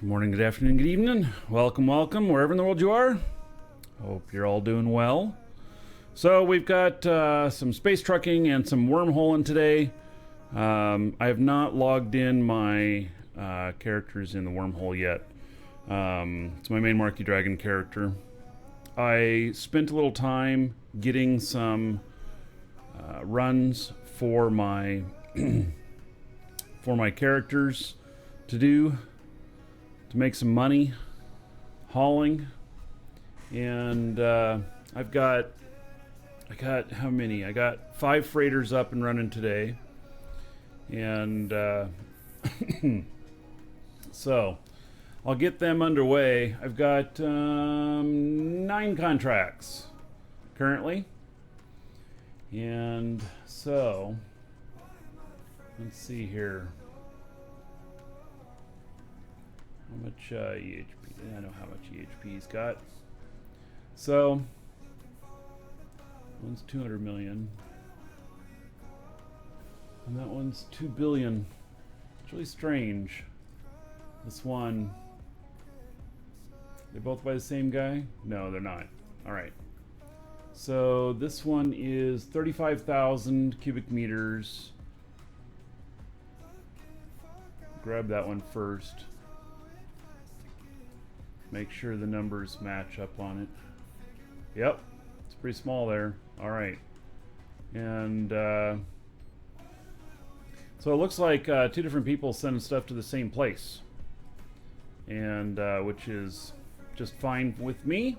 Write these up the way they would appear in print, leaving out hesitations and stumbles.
Good morning, good afternoon, good evening. Welcome, wherever in the world you are. Hope you're all doing well. So we've got some space trucking and some wormholing today. I have not logged in my characters in the wormhole yet. It's my main Markee Dragon character. I spent a little time getting some runs for my for my characters to do to make some money hauling, and I got how many? I got 5 freighters up and running today, and so I'll get them underway. I've got 9 contracts currently, and so let's see here. How much EHP? I know how much EHP he's got. So, one's 200 million. And that one's 2 billion. It's really strange. This one... They're both by the same guy? No, they're not. Alright. So, this one is 35,000 cubic meters. Grab that one first. Make sure the numbers match up on it. Yep, it's pretty small there. All right, and so it looks like 2 different people sending stuff to the same place, and which is just fine with me.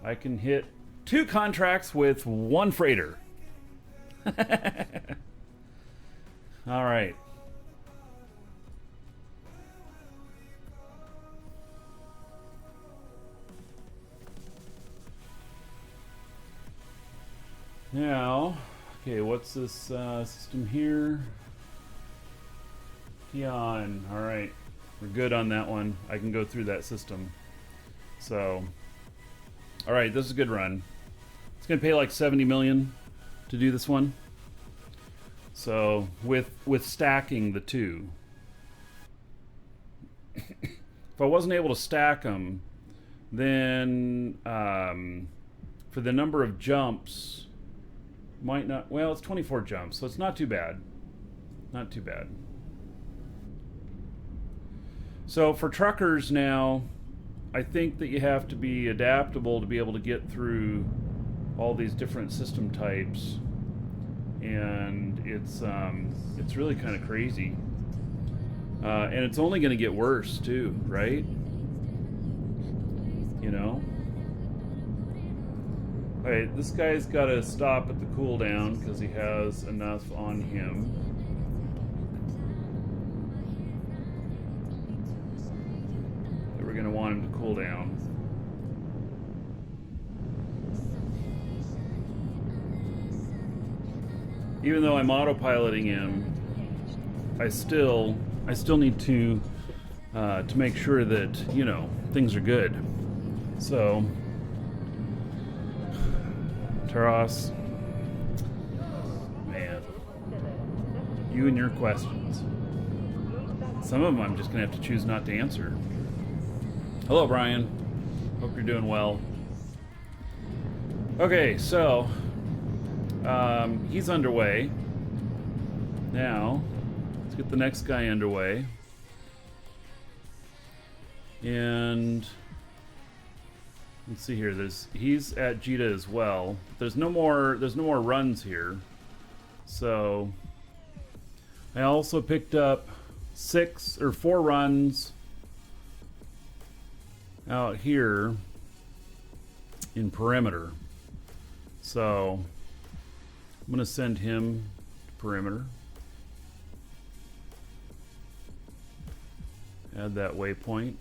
I can hit 2 contracts with 1 freighter. All right. Now, okay, what's this system here? Peon. All right, we're good on that one. I can go through that system. So, all right, this is a good run. It's gonna pay like 70 million to do this one. So with stacking the 2, if I wasn't able to stack them, then for the number of jumps. Might not, well, it's 24 jumps, so it's not too bad. Not too bad. So for truckers now, I think that you have to be adaptable to be able to get through all these different system types. And it's really kind of crazy. And it's only going to get worse too, right? You know? Alright, this guy's got to stop at the cooldown because he has enough on him. That we're going to want him to cool down. Even though I'm autopiloting him, I still need to make sure that, you know, things are good. So Taros, man, you and your questions. Some of them I'm just gonna have to choose not to answer. Hello, Brian. Hope you're doing well. Okay, so he's underway. Now, let's get the next guy underway. And let's see here. He's at Jita as well. There's no more runs here. So I also picked up 4 runs out here in perimeter. So I'm gonna send him to perimeter. Add that waypoint.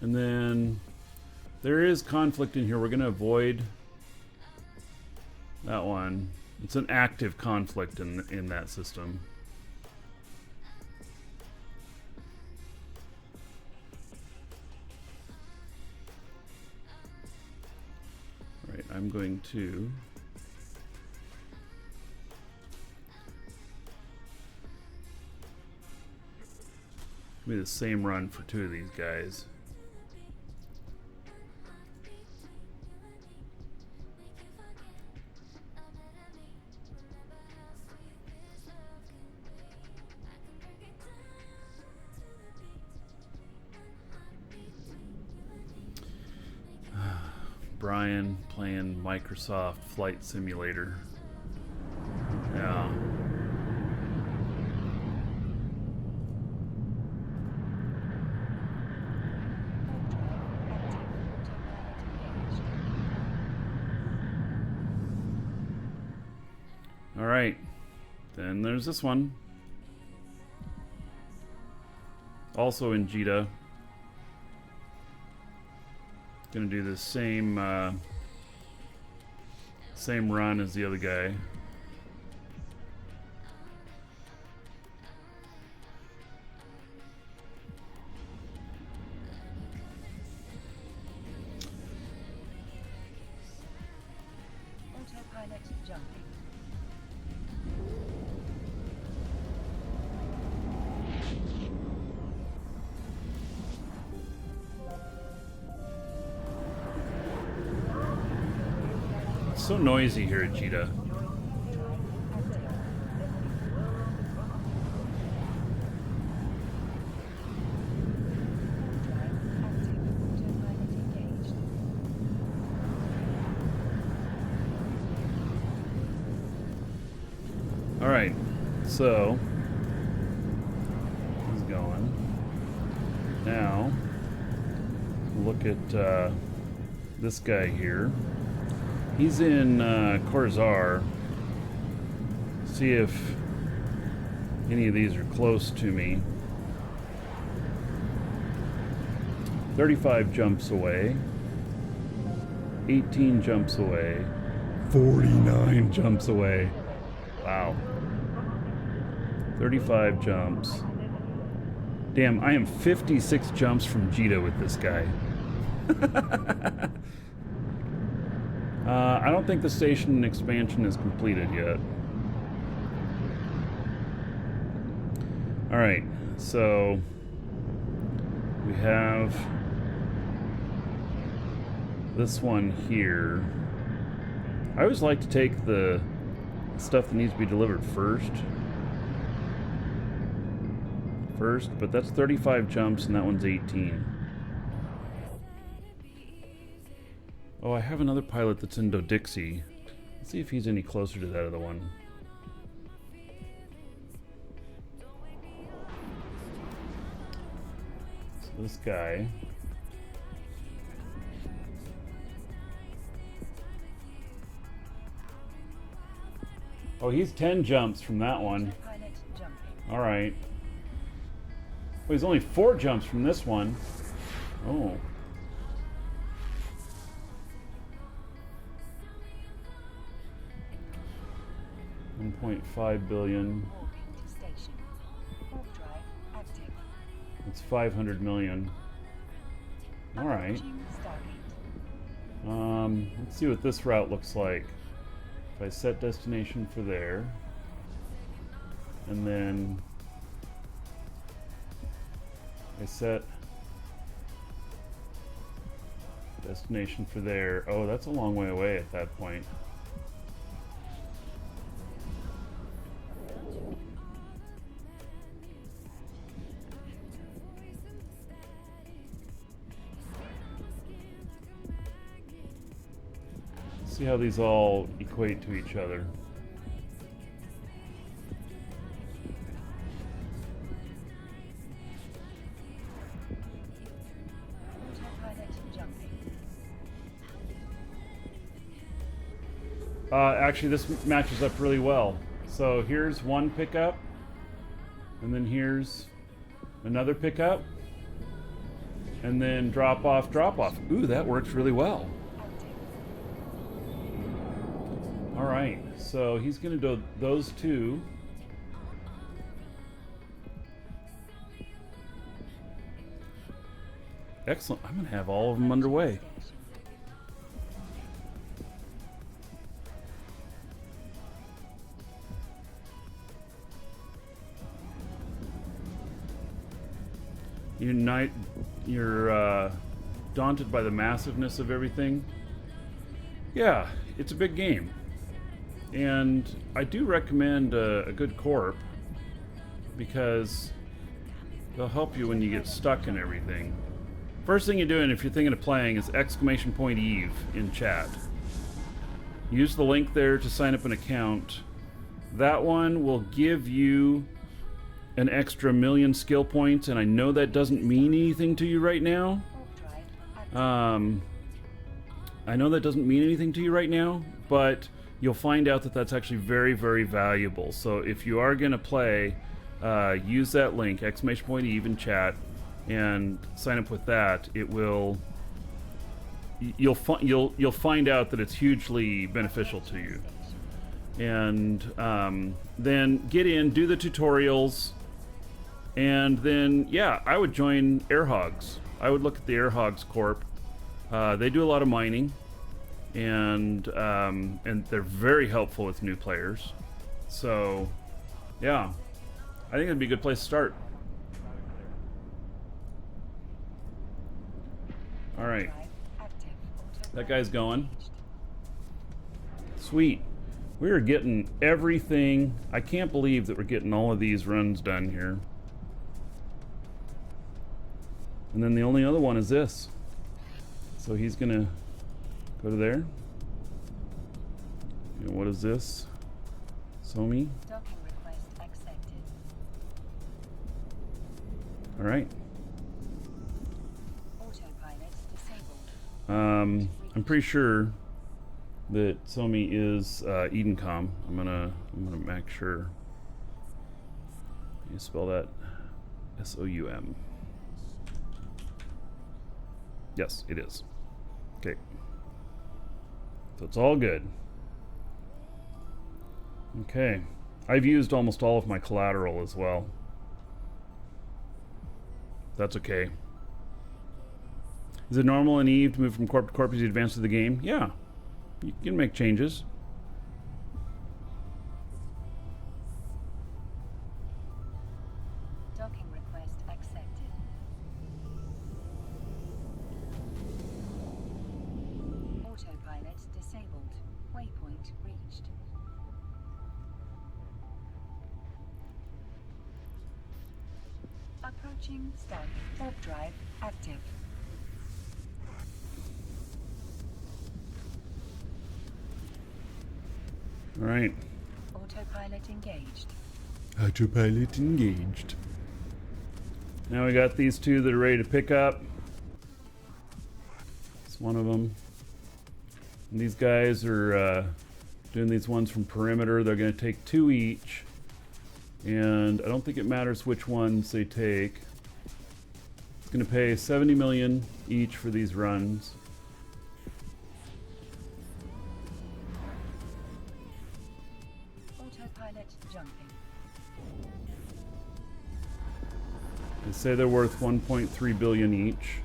And then there is conflict in here. We're going to avoid that one. It's an active conflict in that system. All right, I'm going to be the same run for two of these guys. Brian playing Microsoft Flight Simulator. Yeah. All right. Then there's this one. Also in Jita. Gonna do the same run as the other guy. Autopilot jumping. It's so noisy here at Jita. All right, so he's going. Now, look at this guy here. He's in Corzar. See if any of these are close to me. 35 jumps away. 18 jumps away. 49 jumps away. Wow. 35 jumps. Damn, I am 56 jumps from Jita with this guy. I don't think the station expansion is completed yet. Alright, so we have this one here. I always like to take the stuff that needs to be delivered first, but that's 35 jumps and that one's 18. Oh, I have another pilot that's in Dodixie. Let's see if he's any closer to that other one. So this guy. Oh, he's 10 jumps from that one. Alright. Oh, he's only 4 jumps from this one. Oh. $1.5 billion. It's 500 million. All right. Let's see what this route looks like. If I set destination for there, and then I set destination for there. Oh, that's a long way away at that point. See how these all equate to each other. Actually, this matches up really well. So here's one pickup, and then here's another pickup, and then drop off, drop off. Ooh, that works really well. All right, so he's going to do those two. Excellent. I'm going to have all of them underway. you're daunted by the massiveness of everything. Yeah, it's a big game. And I do recommend a good corp, because they'll help you when you get stuck in everything. First thing you're doing if you're thinking of playing is !Eve in chat. Use the link there to sign up an account. That one will give you an extra 1,000,000 skill points, and I know that doesn't mean anything to you right now. I know that doesn't mean anything to you right now, but you'll find out that that's actually very, very valuable. So if you are going to play, use that link, !Eve in chat, and sign up with that. It will. You'll find out that it's hugely beneficial to you. And then get in, do the tutorials, and then yeah, I would join Airhogs. I would look at the Airhogs Corp. They do a lot of mining, and they're very helpful with new players. So yeah, I think it'd be a good place to start. All right, that guy's going. Sweet. We are getting everything. I can't believe that we're getting all of these runs done here. And then the only other one is this. So he's gonna go to there. And what is this? Somi? Docking request accepted. All right. Autopilot disabled. I'm pretty sure that Somi is Edencom. I'm gonna make sure. You spell that S-O-U-M. Yes, it is. Okay. So it's all good. Okay. I've used almost all of my collateral as well. That's okay. Is it normal in Eve to move from corp to corp as you advance through the game? Yeah. You can make changes. Docking request accepted. Autopilot disabled. Waypoint reached. Approaching start. Warp drive active. All right. Autopilot engaged. Autopilot engaged. Now we got these two that are ready to pick up. It's one of them. And these guys are doing these ones from perimeter. They're going to take 2 each. And I don't think it matters which ones they take. It's going to pay 70 million each for these runs. Autopilot jumping. They say they're worth 1.3 billion each.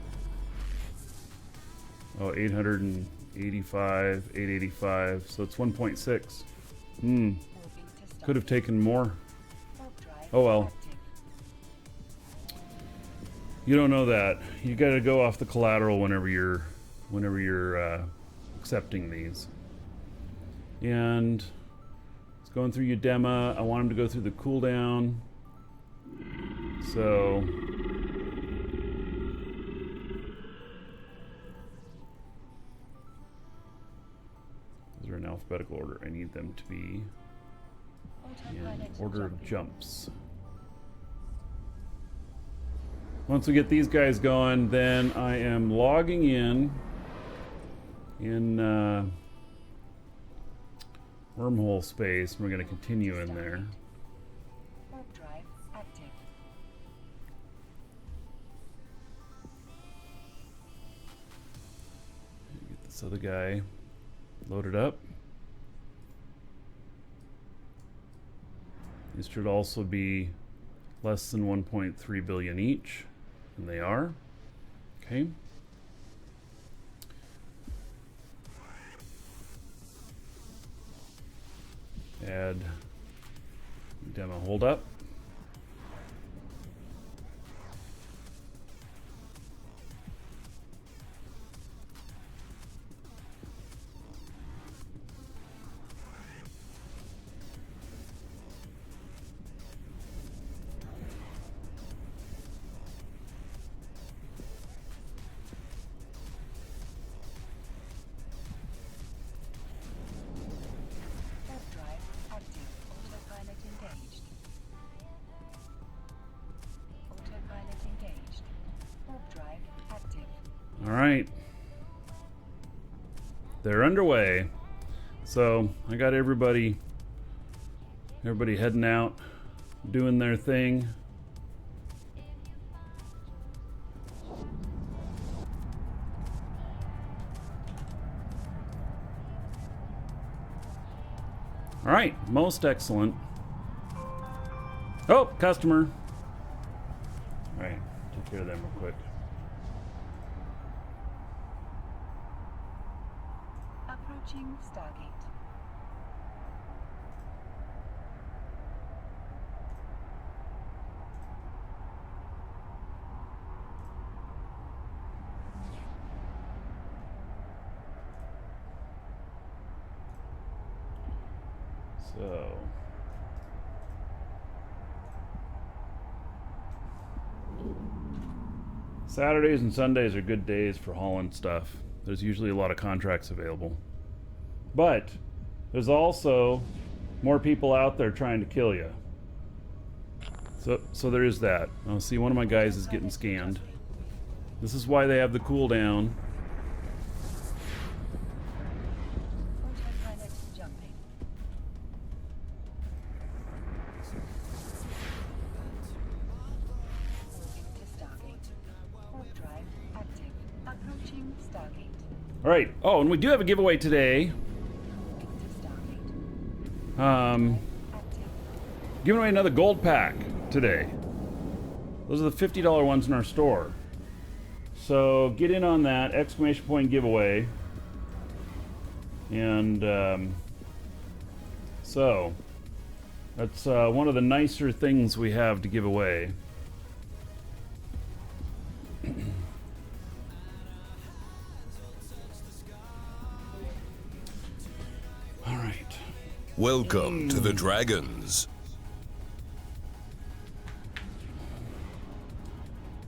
Oh, 885, 885. So it's 1.6. Could have taken more. Oh well. You don't know that. You got to go off the collateral whenever you're accepting these. And it's going through Udema. I want him to go through the cooldown. So those are in alphabetical order. I need them to be in order of jumps. Once we get these guys going, then I am logging in Wormhole space. We're going to continue in there. Warp drive active. Get this other guy loaded up. These should also be less than 1.3 billion each, and they are. Okay. Add demo hold up. All right. They're underway. So I got everybody heading out, doing their thing. All right, most excellent. Oh, customer. All right, take care of them real quick. Approaching Stargate. So, Saturdays and Sundays are good days for hauling stuff. There's usually a lot of contracts available. But there's also more people out there trying to kill you. So there is that. I'll see one of my guys is getting scanned. This is why they have the cooldown. Autopilot jumping. Moving to Stargate. Warp drive active. Approaching Stargate. All right. Oh, and we do have a giveaway today. Moving to Stargate. Active. Giving away another gold pack today. Those are the $50 ones in our store. So get in on that exclamation point giveaway. And so that's one of the nicer things we have to give away. All right. Welcome to the Dragons.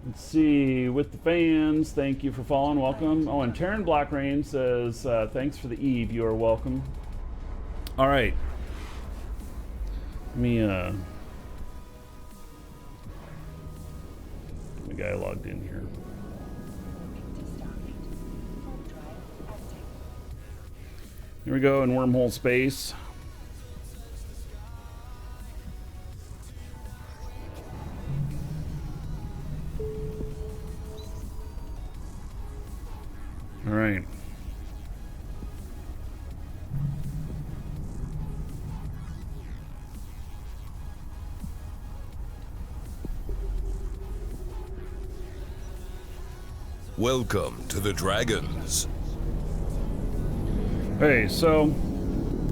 Let's see, with the fans, thank you for following, welcome. Oh, and Taryn Blackrain says, thanks for the Eve, you are welcome. All right. Let me, get the guy logged in here. Moving to Stargate. Warp drive active. Here we go in Wormhole space. All right. Welcome to the Dragons. Hey, so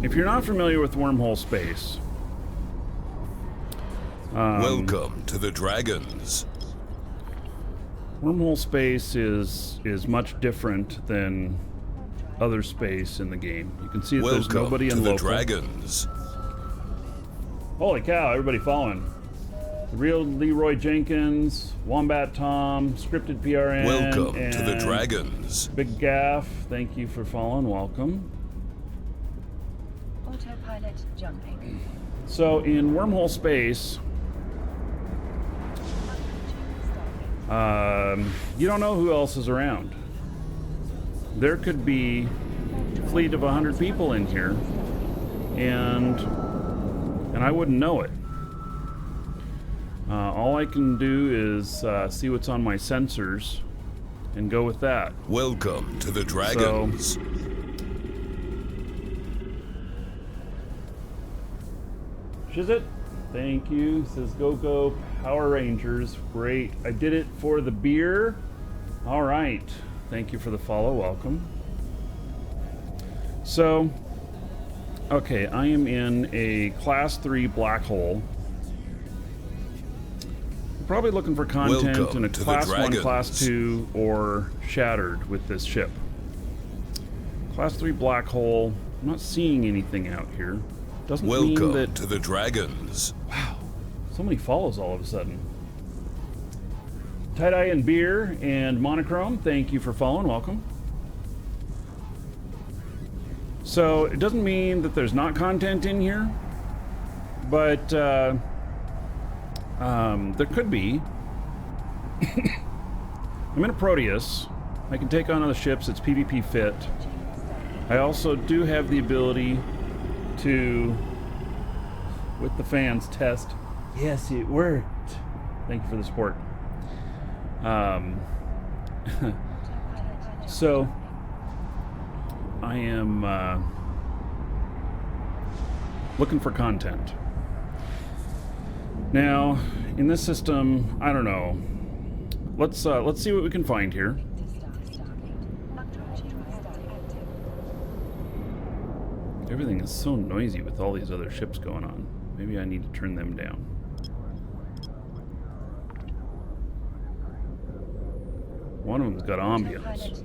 if you're not familiar with Wormhole space, Welcome to the Dragons. Wormhole space is much different than other space in the game. You can see that there's Welcome nobody to in the local. Dragons. Holy cow, everybody following. The real Leroy Jenkins, Wombat Tom, Scripted PRN, Welcome and to the Dragons. Big Gaff, thank you for following, welcome. Autopilot jumping. So in Wormhole space, Approaching Stargate. you don't know who else is around. There could be a fleet of 100 people in here, and I wouldn't know it. All I can do is see what's on my sensors and go with that. Welcome to the Dragons. Shizit, thank you. Says go Power Rangers. Great. I did it for the beer. All right. Thank you for the follow. Welcome. So, okay, I am in a Class 3 black hole. I'm probably looking for content Welcome in a to the Class 1, Dragons. Class 2, or Shattered with this ship. Class 3 black hole. I'm not seeing anything out here. Doesn't mean Welcome that... to the Dragons. Wow, so many follows all of a sudden. Tie-Dye and Beer and Monochrome, thank you for following, welcome. So, it doesn't mean that there's not content in here, but there could be. I'm in a Proteus, I can take on other ships. It's PvP fit. I also do have the ability to, with the fans, test. Yes, it worked. Thank you for the support. So, I am looking for content. Now, in this system, I don't know. Let's see what we can find here. Everything is so noisy with all these other ships going on. Maybe I need to turn them down. One of them's got ambience.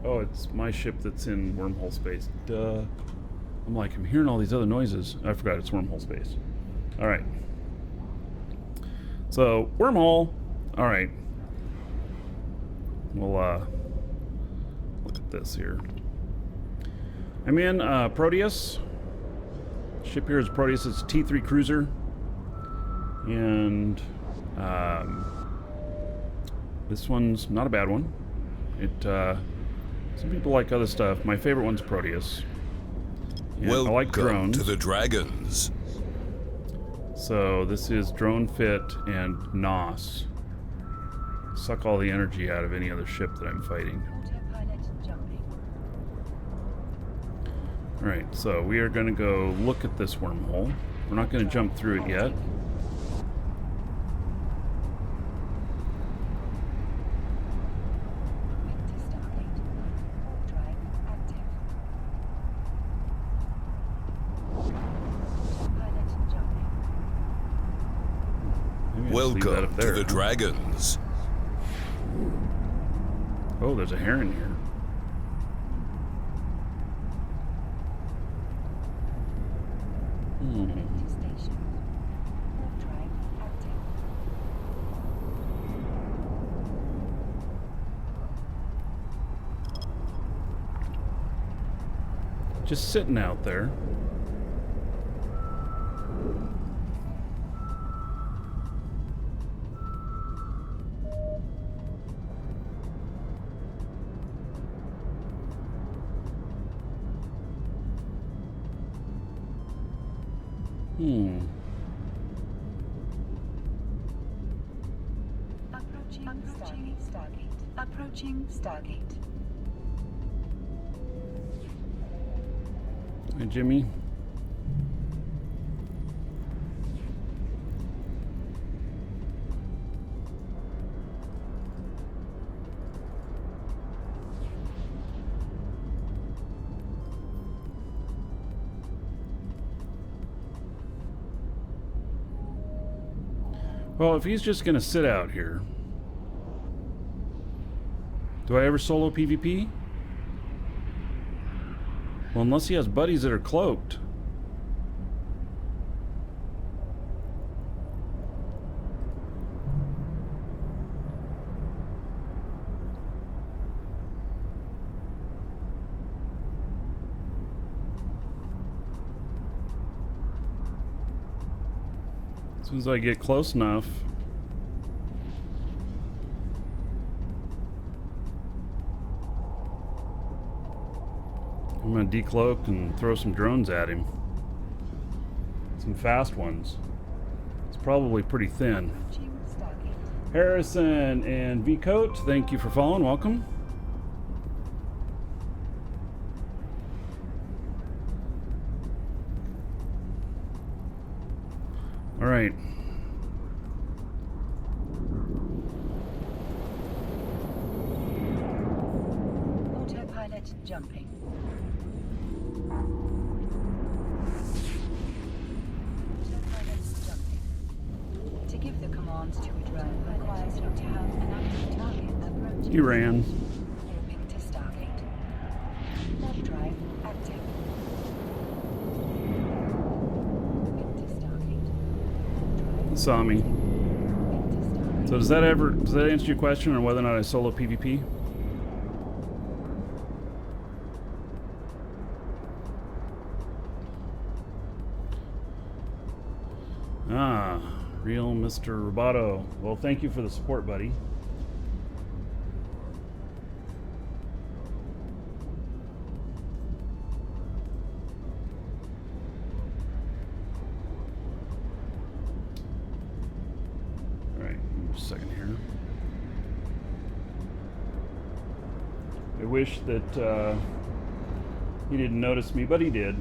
Oh, it's my ship that's in wormhole space. Duh. I'm like, I'm hearing all these other noises. I forgot it's wormhole space. Alright. So, wormhole. Alright. We'll, look at this here. I'm in, Proteus. Ship here is Proteus. It's a T3 cruiser. And, this one's not a bad one. Some people like other stuff. My favorite one's Proteus. And I like drones. To the Dragons. So this is drone fit and NOS. Suck all the energy out of any other ship that I'm fighting. Alright, so we are going to go look at this wormhole. We're not going to jump through it yet. Welcome to the Dragons. Oh, there's a heron here. Just sitting out there. Approaching Stargate. Hey, Jimmy. Well, if he's just going to sit out here, do I ever solo PvP? Well, unless he has buddies that are cloaked. As soon as I get close enough. I'm going to decloak and throw some drones at him. Some fast ones. It's probably pretty thin. Harrison and V-Coat, thank you for following. Welcome. All right. Autopilot jumping. To give the commands to a drone requires you to have an active target approaching. He ran. Warping to Stargate. Warp drive active. saw me. So does that answer your question on whether or not I solo PvP? Ah, real Mr. Roboto. Well, thank you for the support, buddy. A second here. I wish that he didn't notice me, but he did.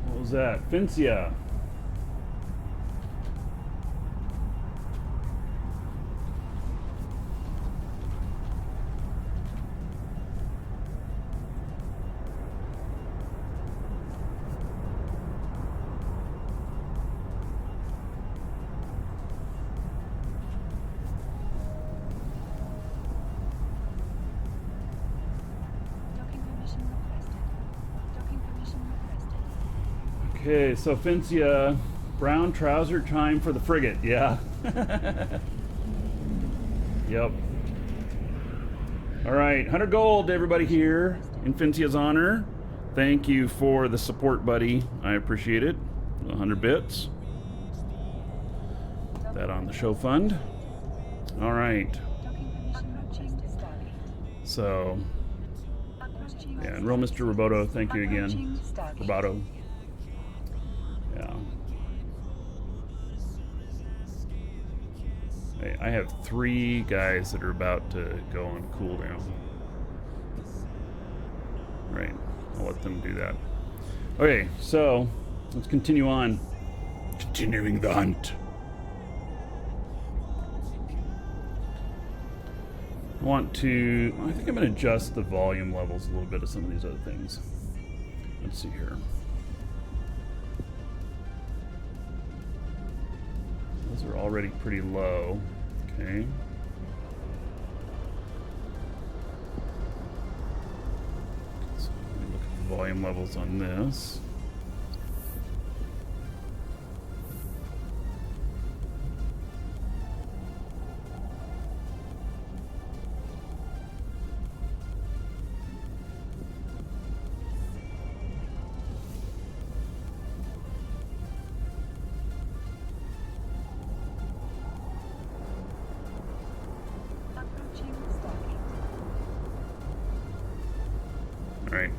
What was that? Fincia. Okay, so Fincia, brown trouser chime for the frigate, yeah. Yep. All right, 100 gold to everybody here in Fincia's honor. Thank you for the support, buddy. I appreciate it. 100 bits. That on the show fund. All right. So, yeah, and real Mr. Roboto, thank you again. Roboto. Yeah. Hey, I have 3 guys that are about to go on cooldown. Right. I'll let them do that. Okay, so let's continue on. Continuing the hunt. I think I'm going to adjust the volume levels a little bit of some of these other things. Let's see here. Those are already pretty low. Okay. So let me look at the volume levels on this. Right.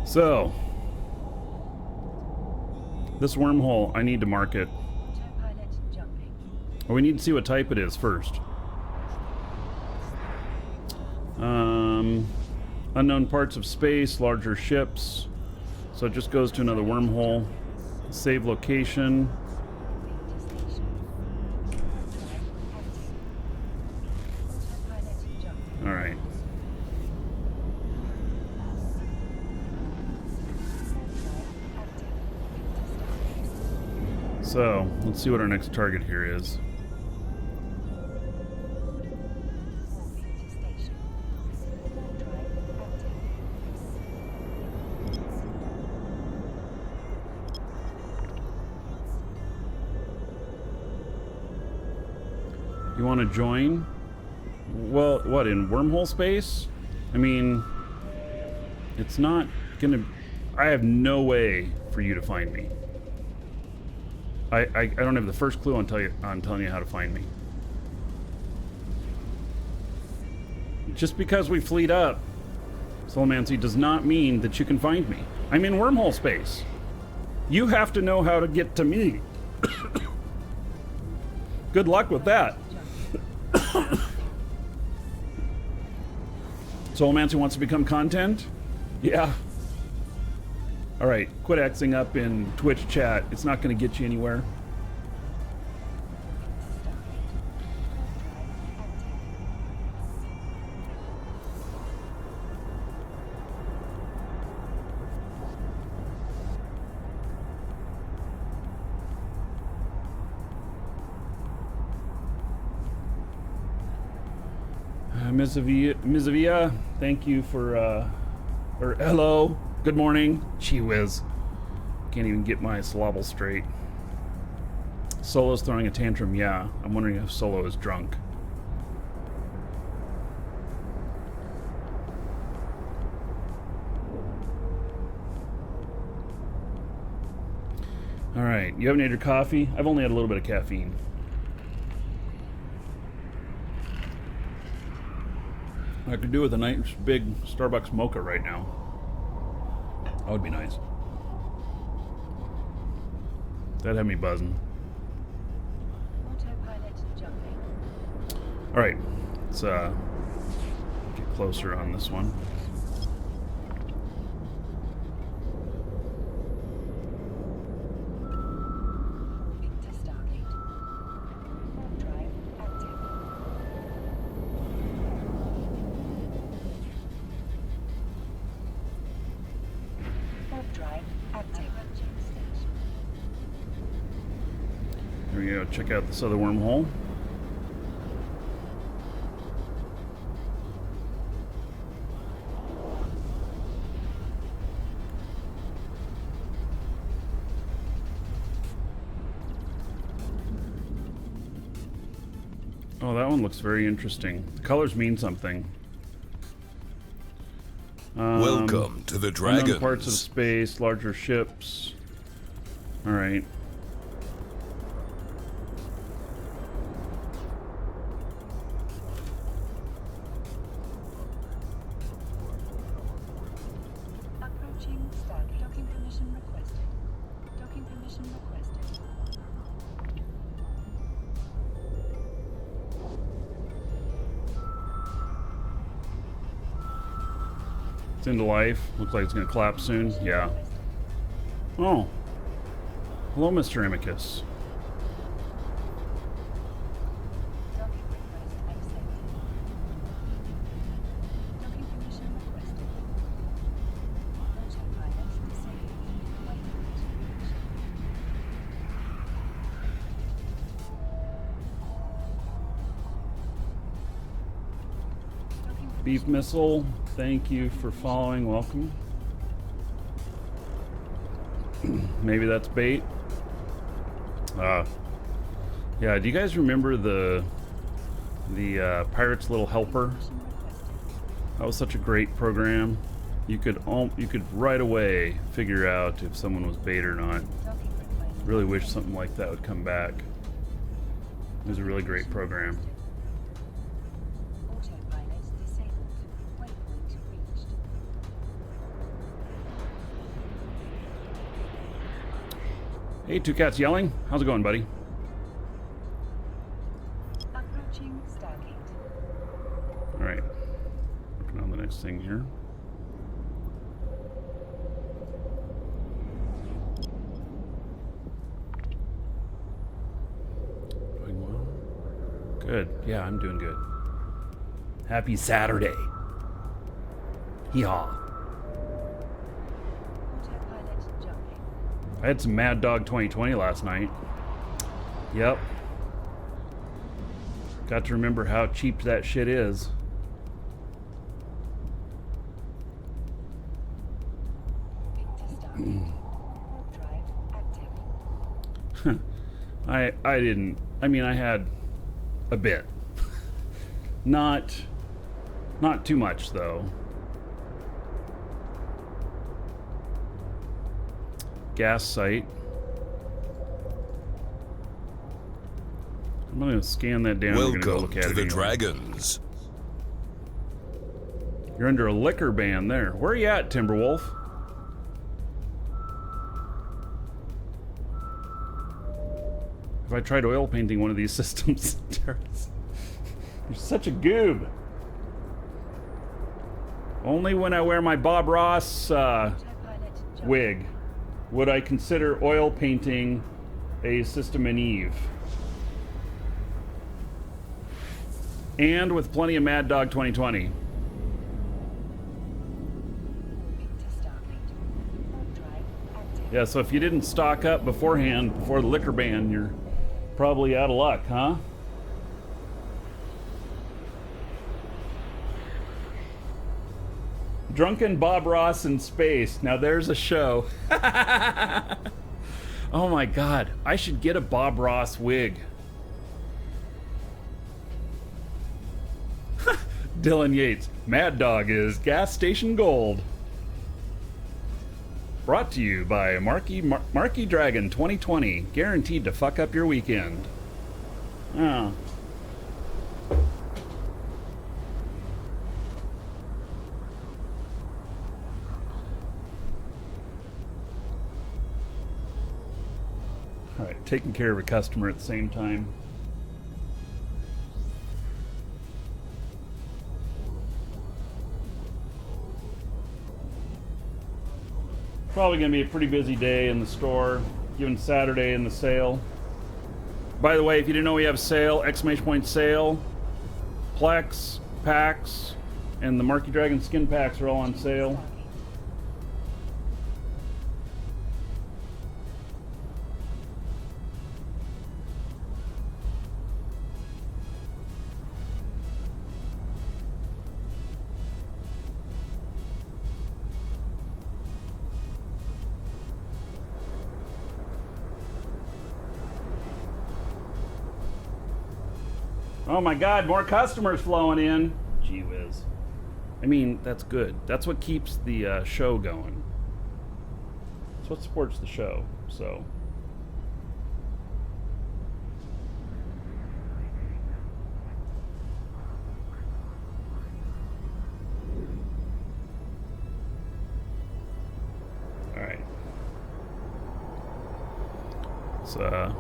So, this wormhole, I need to mark it. Well, we need to see what type it is first. Unknown parts of space, larger ships. So it just goes to another wormhole. Save location. All right. So, let's see what our next target here is. You want to join? Well, what, in wormhole space? I mean, it's not gonna... I have no way for you to find me. I don't have the first clue on telling you how to find me. Just because we fleet up, Solomancy, does not mean that you can find me. I'm in wormhole space. You have to know how to get to me. Good luck with that. Soulmancer wants to become content? Yeah. Alright, quit Xing up in Twitch chat. It's not going to get you anywhere. Ms. Avia, thank you for, or hello, good morning. Gee whiz. Can't even get my syllable straight. Solo's throwing a tantrum, yeah. I'm wondering if Solo is drunk. Alright, you haven't had your coffee? I've only had a little bit of caffeine. I could do with a nice big Starbucks mocha right now. That would be nice. That'd have me buzzing. Autopilot jumping. Alright, let's get closer on this one. Into Stargate. Warp drive active. Warp drive active. Here we go, check out this other wormhole. Oh, that one looks very interesting. The colors mean something. Welcome to the Unknown Dragons. parts of space, larger ships. Alright. Approaching Stargate. Docking permission requested. Docking permission requested. It's into life. Looks like it's going to collapse soon. Yeah. Oh. Hello, Mr. Amicus. Docking request accepted. Docking permission requested. Autopilot disabled. Waypoint reached. Docking Beef missile. Thank you for following. Welcome. Maybe that's bait. Yeah. Do you guys remember the Pirate's Little Helper? permission requested. That was such a great program. You could right away figure out if someone was bait or not. Docking request. Really wish something like that would come back. It was a really great program. Autopilot disabled. Waypoint reached. Hey, Two Cats Yelling. How's it going, buddy? Approaching Stargate. All right. Working on the next thing here. Doing well. Good. Yeah, I'm doing good. Happy Saturday. Hee-haw. Autopilot jumping. I had some Mad Dog 2020 last night. Yep. Got to remember how cheap that shit is. Into Stargate. Warp drive active. I didn't. I mean, I had a bit. Not too much though. Gas site. I'm gonna scan that down. We're gonna go Welcome look at to it the anyway. Dragons. You're under a liquor ban there. Where are you at, Timberwolf? Have I tried oil painting one of these systems? You're such a goob. Only when I wear my Bob Ross wig would I consider oil painting a System and Eve. And with plenty of Mad Dog 2020. Yeah, so if you didn't stock up beforehand, before the liquor ban, you're probably out of luck, huh? Drunken Bob Ross in space. Now there's a show. Oh my god, I should get a Bob Ross wig. Dylan Yates. Mad Dog is gas station gold. Brought to you by Markee Dragon 2020. Guaranteed to fuck up your weekend. Oh. Alright, taking care of a customer at the same time. Probably going to be a pretty busy day in the store, given Saturday in the sale. By the way, if you didn't know we have a sale, exclamation point sale, PLEX, packs, and the Markee Dragon skin packs are all on sale. Oh my god, more customers flowing in. Gee whiz. I mean, that's good. That's what keeps the show going. That's what supports the show, so. Alright. Let's down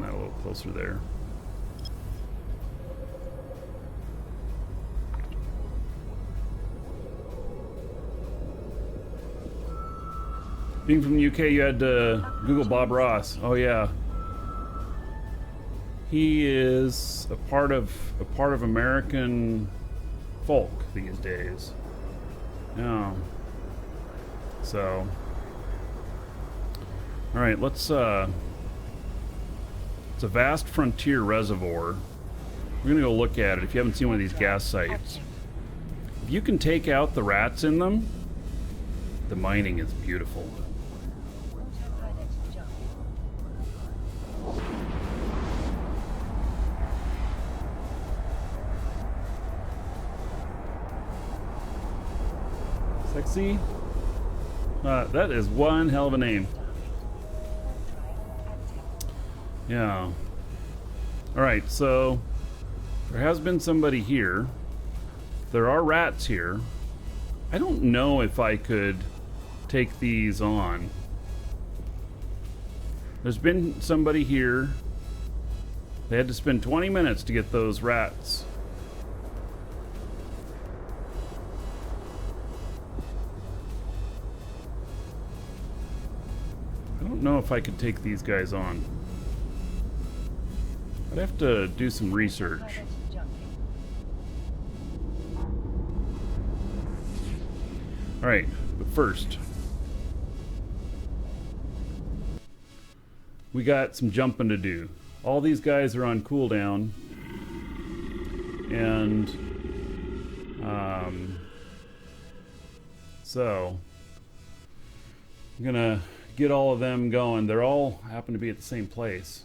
that a little closer there. Being from the UK, you had to Google Bob Ross. Oh yeah, he is a part of American folk these days. Yeah. So, all right, let's. It's a vast frontier reservoir. We're gonna go look at it. If you haven't seen one of these gas sites, if you can take out the rats in them, the mining is beautiful. Sexy? That is one hell of a name. Yeah. Alright, so there has been somebody here. There are rats here. I don't know if I could take these on. There's been somebody here. They had to spend 20 minutes to get those rats. I don't know if I could take these guys on. I'd have to do some research. Alright, but first, we got some jumping to do. All these guys are on cooldown, and so I'm gonna get all of them going. They're all happen to be at the same place.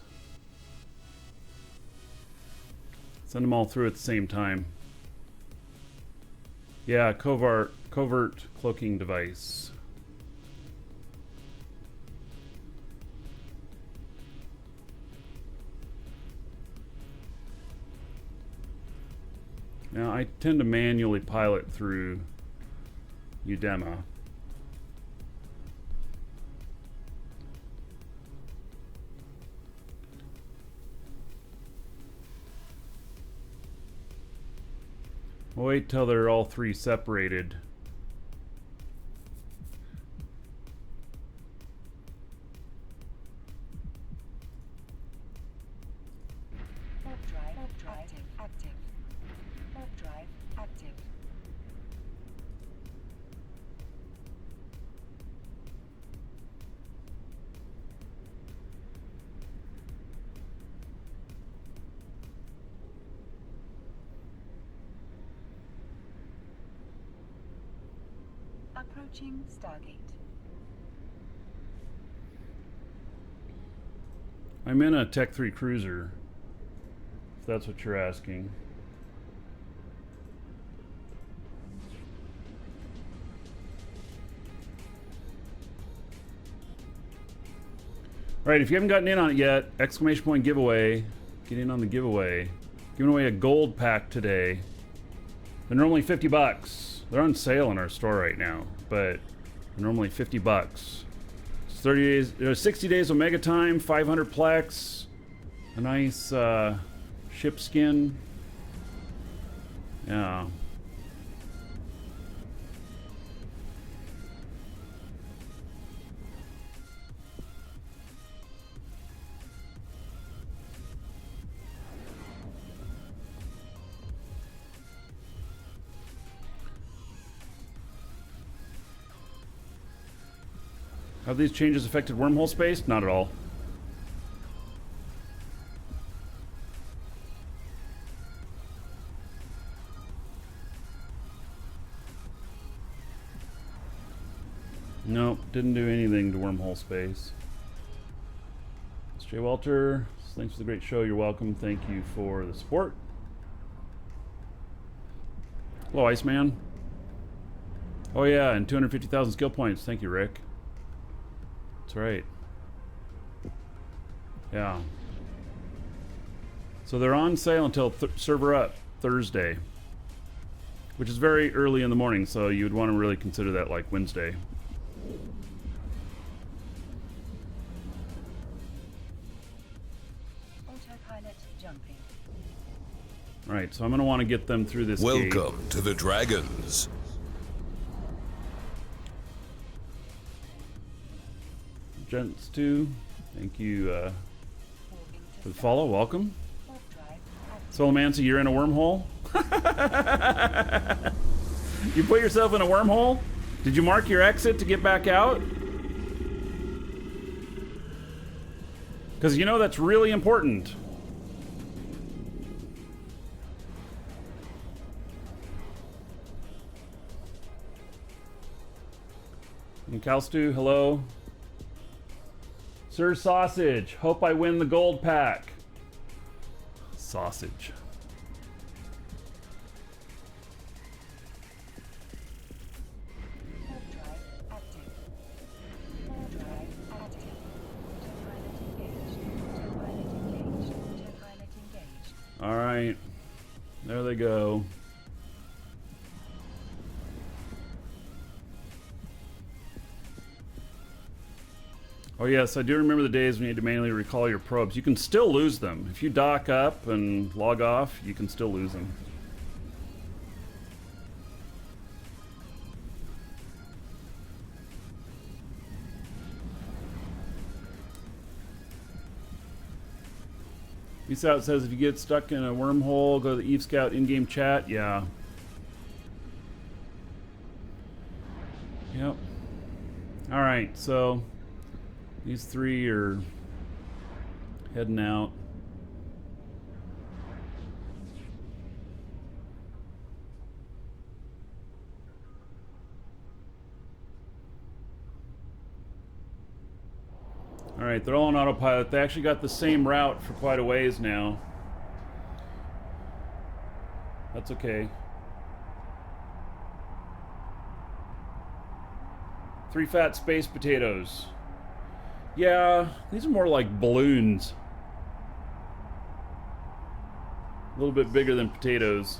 Send them all through at the same time. Yeah, covert cloaking device. Now I tend to manually pilot through Udema. We'll wait till they're all three separated. Approaching Stargate. I'm in a Tech 3 cruiser, if that's what you're asking. Alright, if you haven't gotten in on it yet, exclamation point giveaway. Get in on the giveaway. Giving away a gold pack today. They're normally 50 bucks. They're on sale in our store right now, but they're normally 50 bucks. It's 30 days, 60 days Omega time, 500 PLEX, a nice ship skin. Yeah. Have these changes affected wormhole space? Not at all. Nope, didn't do anything to wormhole space. Jay Welter, thanks for the great show. You're welcome. Thank you for the support. Hello, Iceman. Oh yeah, and 250,000 skill points. Thank you, Rick. That's right. Yeah. So they're on sale until server up Thursday, which is very early in the morning, so you would want to really consider that like Wednesday. Autopilot jumping. Right, so I'm going to want to get them through this gate. Welcome to the Dragons. Gents too, thank you for the follow. Welcome. Solomancy, you're in a wormhole? You put yourself in a wormhole? Did you mark your exit to get back out? Because you know that's really important. And Calstu, hello. Sir Sausage, hope I win the gold pack. Sausage. All right, there they go. Oh yes, I do remember the days when you had to manually recall your probes. You can still lose them. If you dock up and log off, you can still lose them. Peace Out says if you get stuck in a wormhole, go to the Eve Scout in-game chat. Yeah. Yep. All right, so these three are heading out. All right, they're all on autopilot. They actually got the same route for quite a ways now. That's okay. 3 fat space potatoes. Yeah, these are more like balloons. A little bit bigger than potatoes.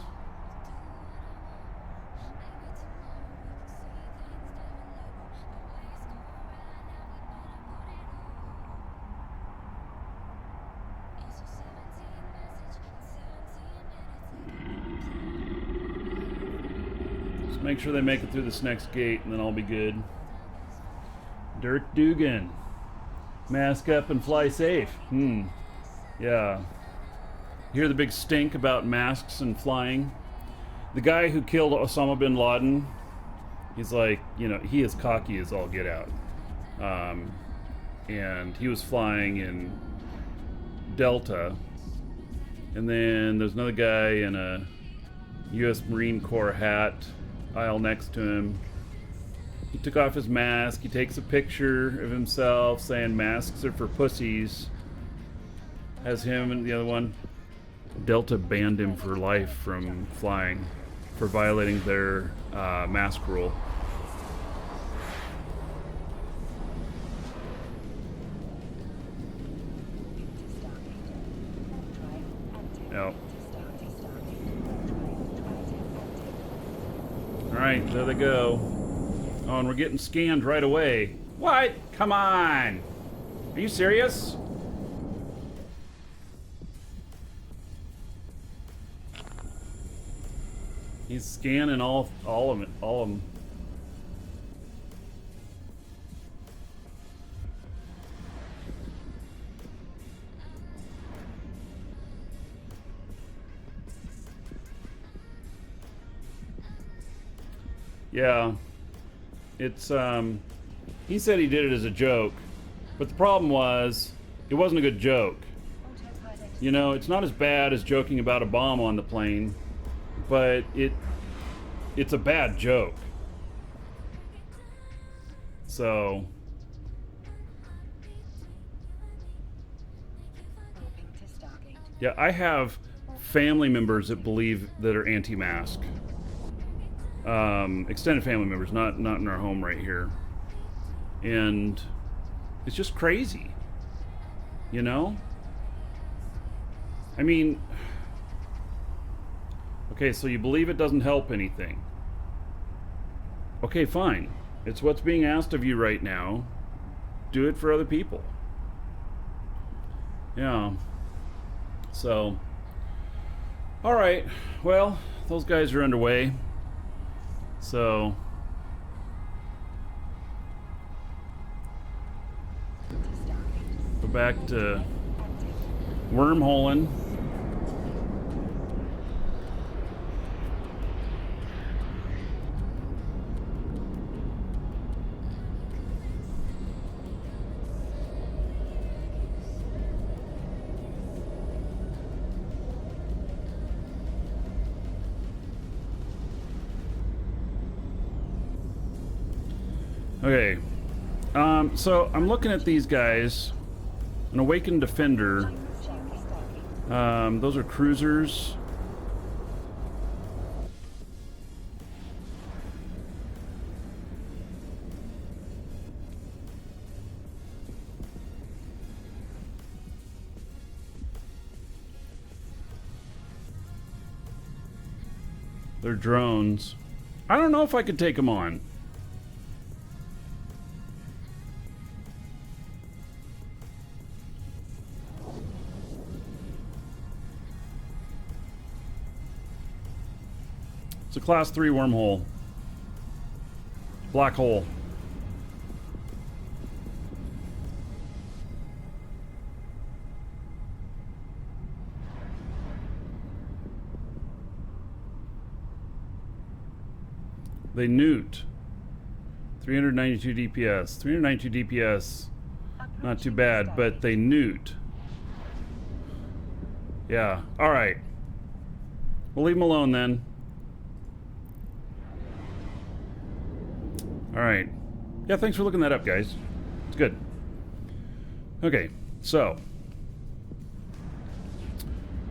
Just make sure they make it through this next gate, and then I'll be good. Dirk Dugan. Mask up and fly safe. Yeah. Hear the big stink about masks and flying? The guy who killed Osama bin Laden, he's like, you know, he is cocky as all get out. And he was flying in Delta. And then there's another guy in a U.S. Marine Corps hat, aisle next to him. He took off his mask. He takes a picture of himself saying masks are for pussies. Has him and the other one. Delta banned him for life from flying for violating their mask rule. Yep. Alright, there they go. Oh, and we're getting scanned right away. What? Come on! Are you serious? He's scanning all of them. Yeah. It's he said he did it as a joke, but the problem was it wasn't a good joke. You know, it's not as bad as joking about a bomb on the plane, but it's a bad joke. So yeah, I have family members that believe that are anti-mask. Extended family members, not in our home right here. And it's just crazy. You know? I mean, okay, so you believe it doesn't help anything. Okay, fine. It's what's being asked of you right now. Do it for other people. Yeah. So, all right. Well, those guys are underway. So, go back to wormholing. Okay, so I'm looking at these guys. An Awakened Defender. Those are cruisers. They're drones. I don't know if I could take them on. It's a class 3 wormhole. Black hole. They newt. 392 DPS. 392 DPS. Not too bad, but they newt. Yeah. Alright. We'll leave them alone then. Alright. Yeah, thanks for looking that up, guys. It's good. Okay, so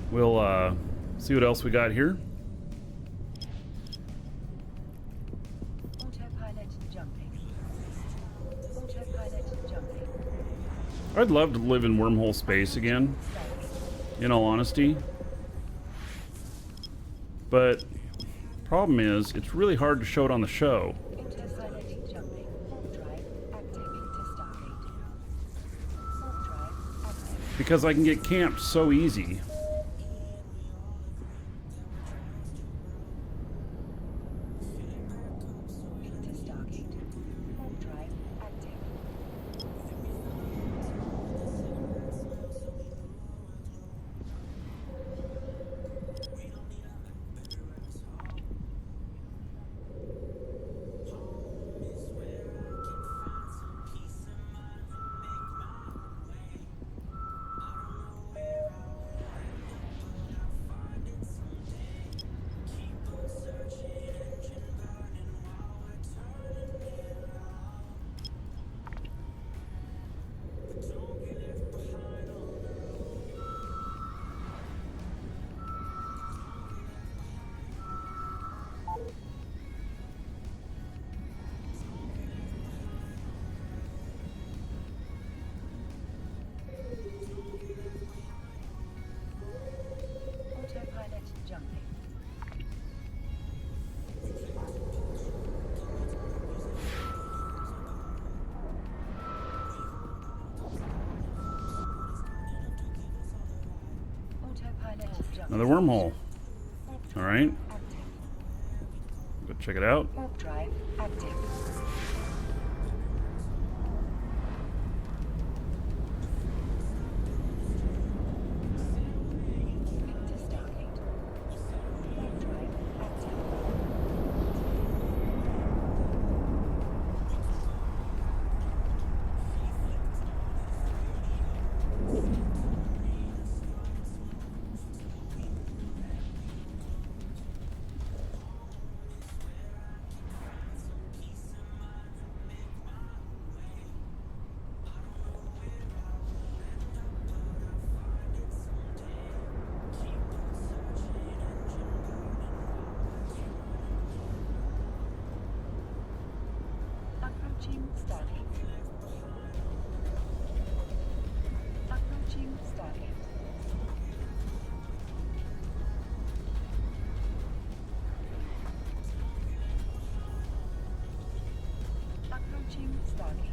we'll see what else we got here. Autopilot jumping. Autopilot jumping. I'd love to live in wormhole space again, in all honesty. But problem is, it's really hard to show it on the show. Because I can get camped so easy. Another wormhole. Alright. Go check it out. Warp drive active. Into Stargate. Warp drive active. Approaching Stargate. Approaching Stargate. Approaching Stargate.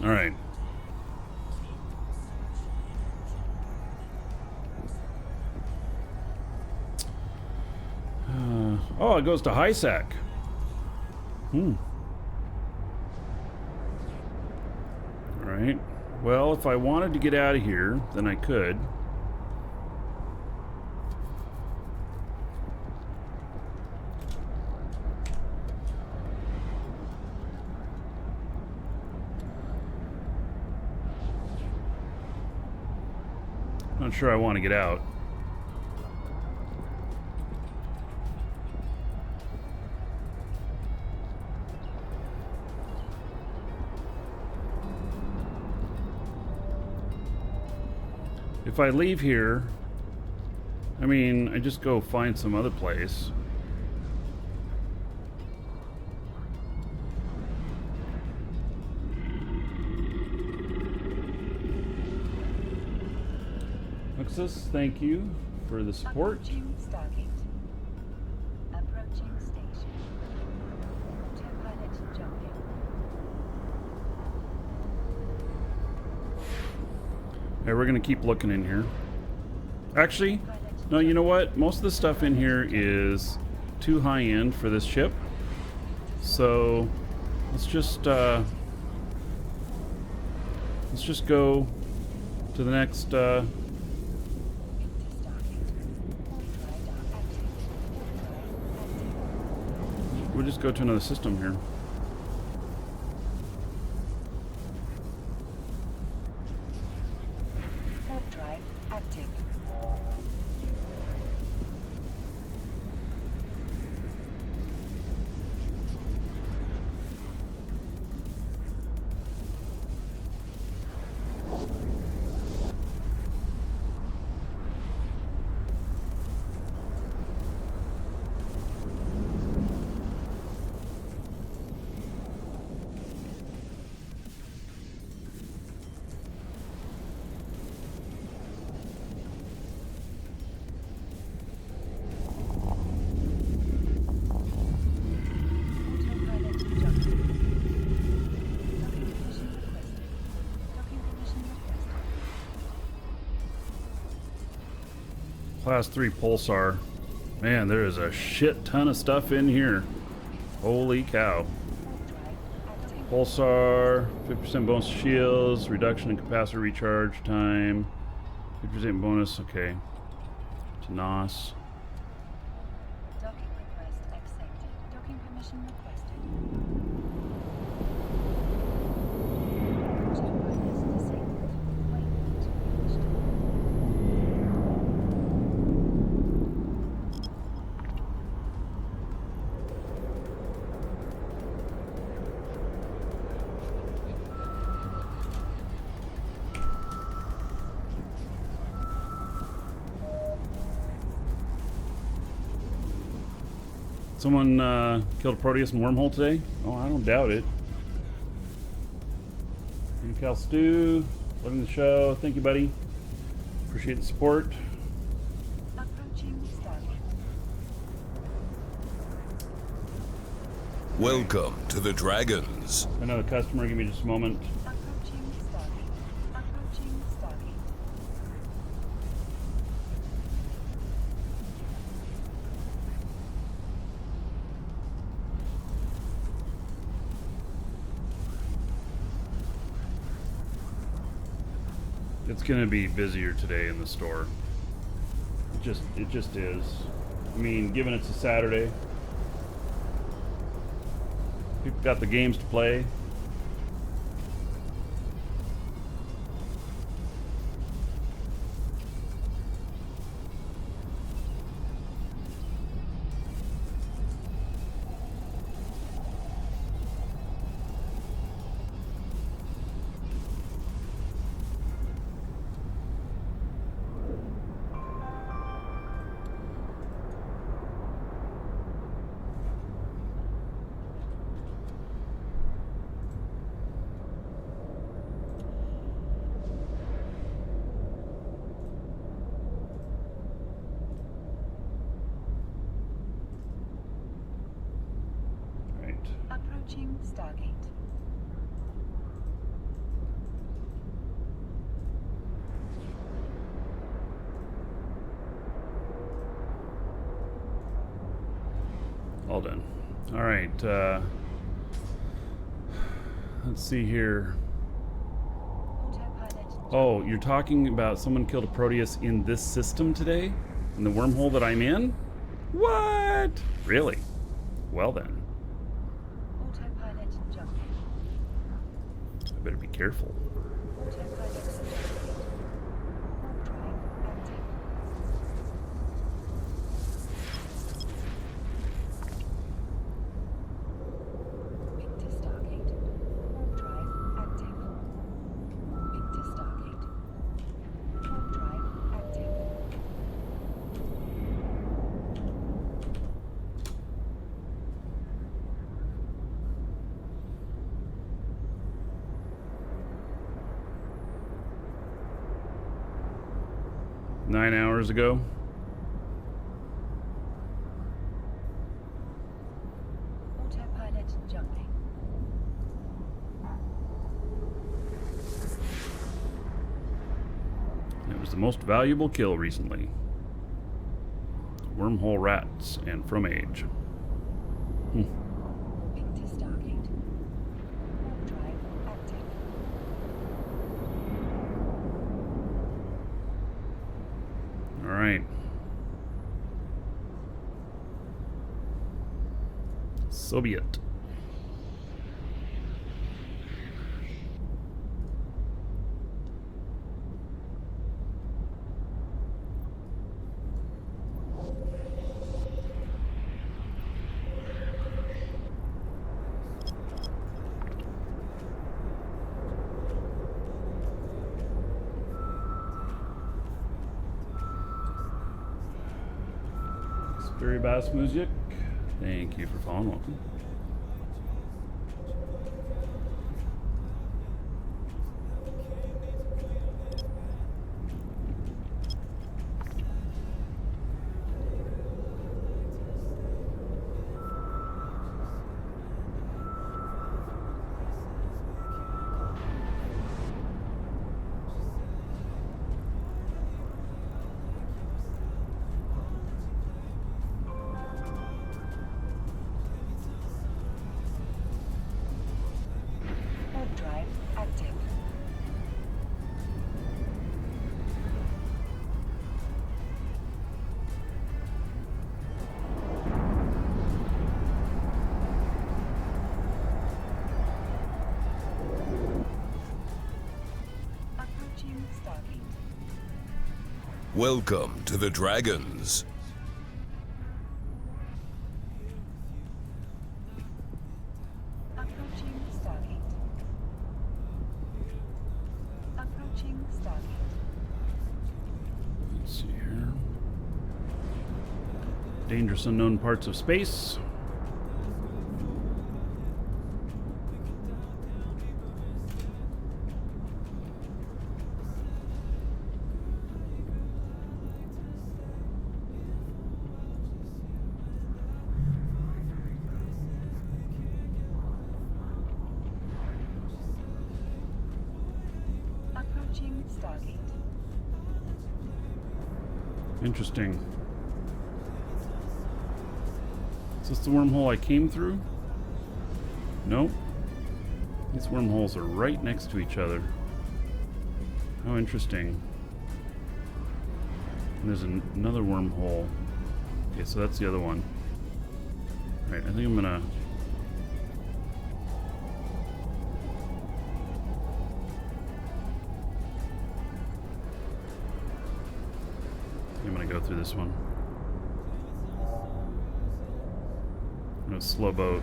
All right. Oh, it goes to high sec. All right. Well, if I wanted to get out of here, then I could. Not sure I want to get out. If I leave here, I mean, I just go find some other place. Lexus, thank you for the support. Approaching Stargate. Approaching station. Autopilot jumping. Hey, we're gonna keep looking in here. Actually, no, you know what? Most of the stuff in here is too high end for this ship. So let's just go to the next Into Stargate. Warp drive active. Warp drive active. we'll just go to another system here. Warp drive active. Autopilot jumping. Docking permission requested. Docking permission requested. Class 3 pulsar. Man, there is a shit ton of stuff in here. Holy cow. Warp drive active. Pulsar, 50% bonus shields, reduction in capacitor recharge time, 50% bonus, okay. To NOS. Docking request accepted. Docking permission requested. Autopilot disabled. Waypoint reached. Someone killed a Proteus in Wormhole today? Oh, I don't doubt it. Cal Stew, loving the show. Thank you, buddy. Appreciate the support. Approaching Stargate. Welcome to the Dragons. Another customer, give me just a moment. Approaching Stargate. Approaching Stargate. It's gonna be busier today in the store. It just is. I mean, given it's a Saturday, people got the games to play. Approaching Stargate. All done. All right. Let's see here. Autopilot. Oh, you're talking about someone killed a Proteus in this system today? In the wormhole that I'm in? What? Really? Well then. Autopilot jumping. I better be careful. Autopilot jumping. Warp drive active. Moving to Stargate. Warp drive active. Moving to Stargate. Warp drive active. 9 hours ago. Autopilot jumping. It was the most valuable kill recently. Wormhole rats and from age. Moving to Stargate. Warp drive active. All right. Soviet. Very Bass Muzik. Thank you for following. Welcome. Warp drive active. Approaching Stargate. Welcome to the Dragons. Approaching Stargate. Approaching Stargate. Let's see here. Dangerous unknown parts of space. Approaching Stargate. Interesting. Is this the wormhole I came through? Nope. These wormholes are right next to each other. How interesting. And there's another wormhole. Okay, so that's the other one. Alright, I think I'm gonna... go through this one. No slow boat.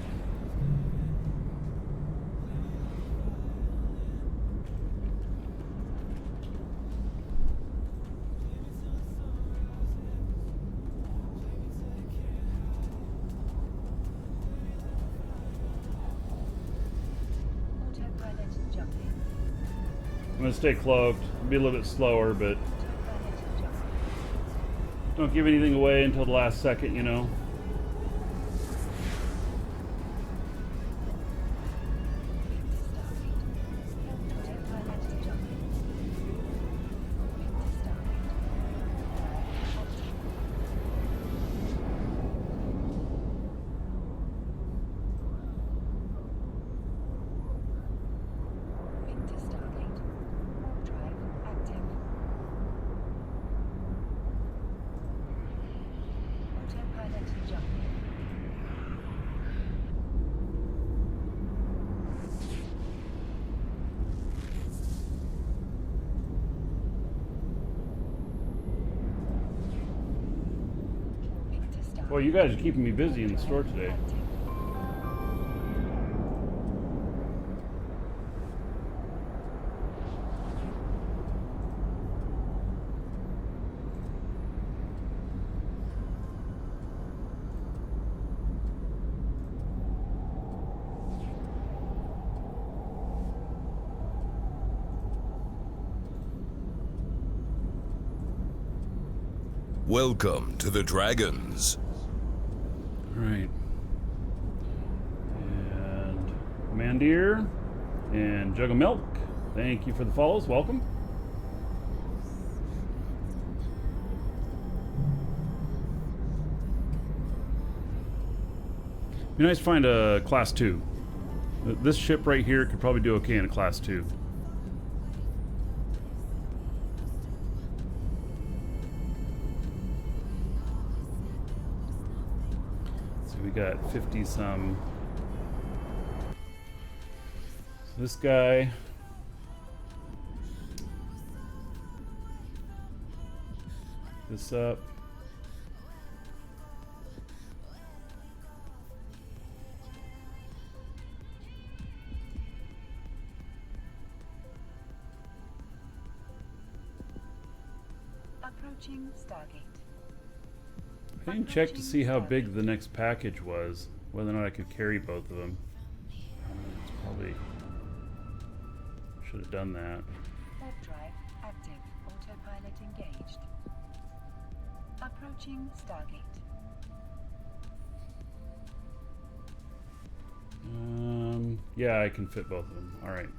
Autopilot jumping. I'm gonna stay cloaked. Be a little bit slower, but Autopilot jumping. don't give anything away until the last second, you know. Autopilot jumping. Into Stargate. Warp drive active. Autopilot jumping. Into Stargate. Well, you guys are keeping me busy in the store today. Active. Welcome to the Dragons. Alright. And Mandir and Jug of Milk. Thank you for the follows. Welcome. Be nice to find a class 2. This ship right here could probably do okay in a class 2. So we got 50 some. So this guy. This up. Approaching Stargate. I didn't check to see how big the next package was, whether or not I could carry both of them. It's probably should have done that. Warp drive active. Autopilot engaged. Approaching Stargate. Yeah, I can fit both of them. All right.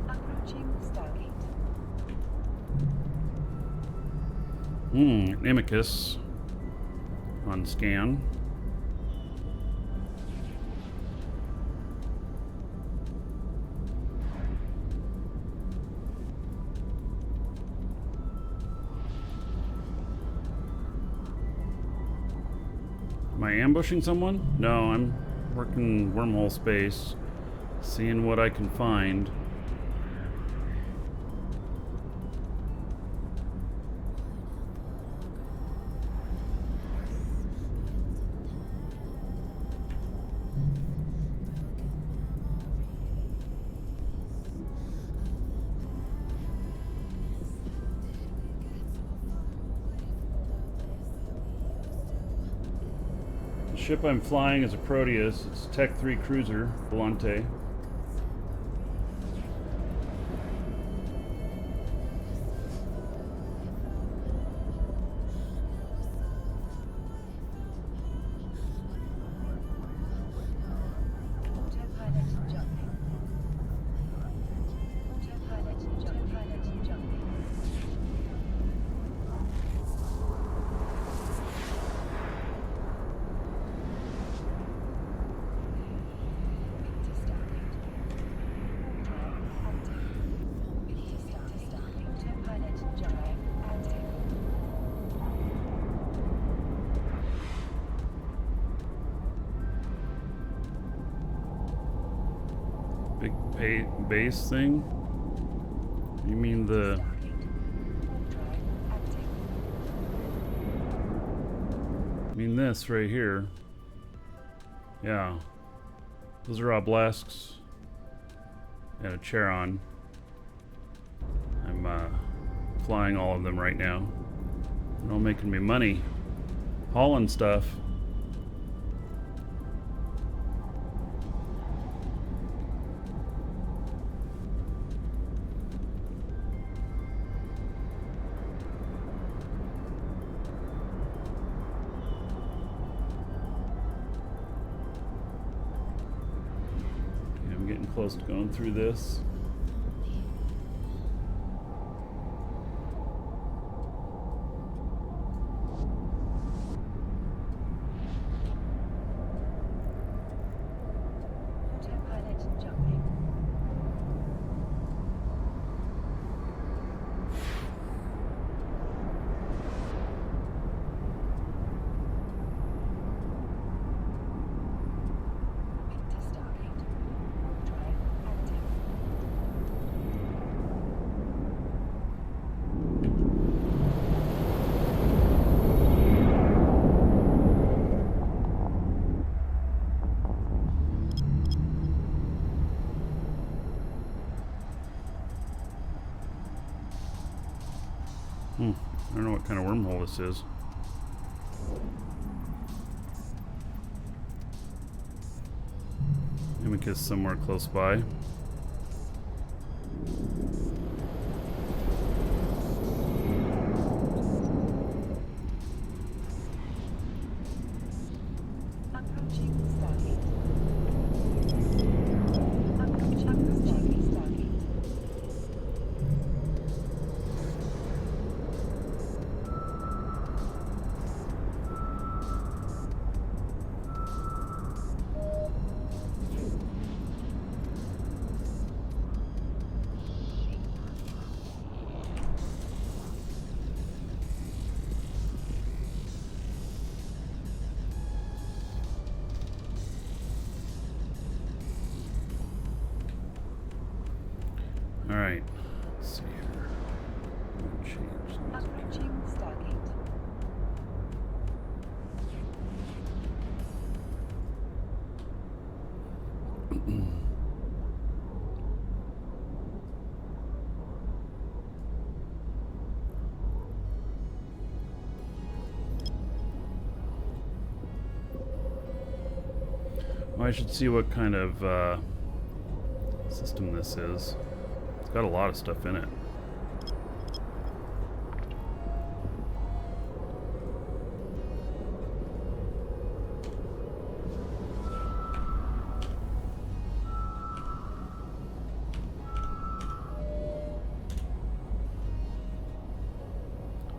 Approaching Stargate. Amicus on scan. Am I ambushing someone? No, I'm working wormhole space, seeing what I can find. The ship I'm flying is a Proteus. It's Tech 3 cruiser, Volante. base thing? You mean the... I mean this right here. Yeah. Those are obelisks. And a Charon. I'm flying all of them right now. They're all making me money. Hauling stuff. Close to going through this. Autopilot jumping. I don't know what kind of wormhole this is. Amicus somewhere close by. Approaching Stargate. Approaching Stargate. All right. Let's see here. Change some. Approaching Stargate. Well, I should see what kind of system this is. It's got a lot of stuff in it.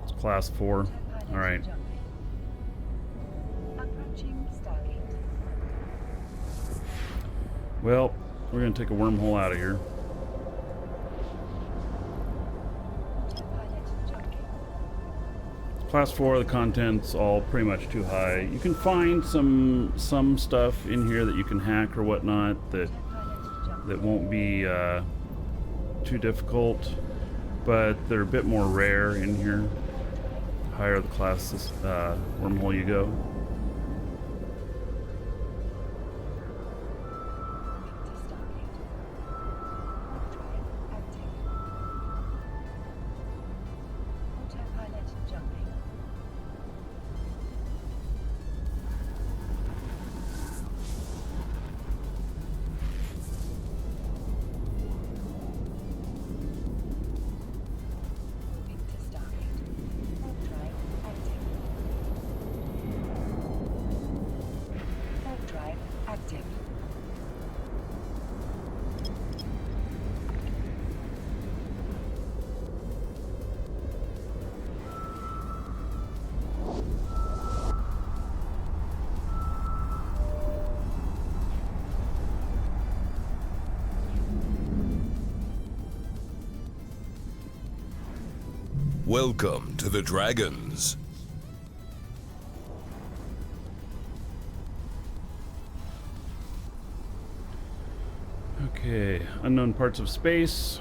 It's class 4. All right. Approaching Stargate. Well, we're gonna take a wormhole out of here. Autopilot jumping. Class 4, the content's all pretty much too high. You can find some stuff in here that you can hack or whatnot that won't be too difficult, but they're a bit more rare in here. The higher the class wormhole you go. Welcome to the Dragons. Okay, unknown parts of space.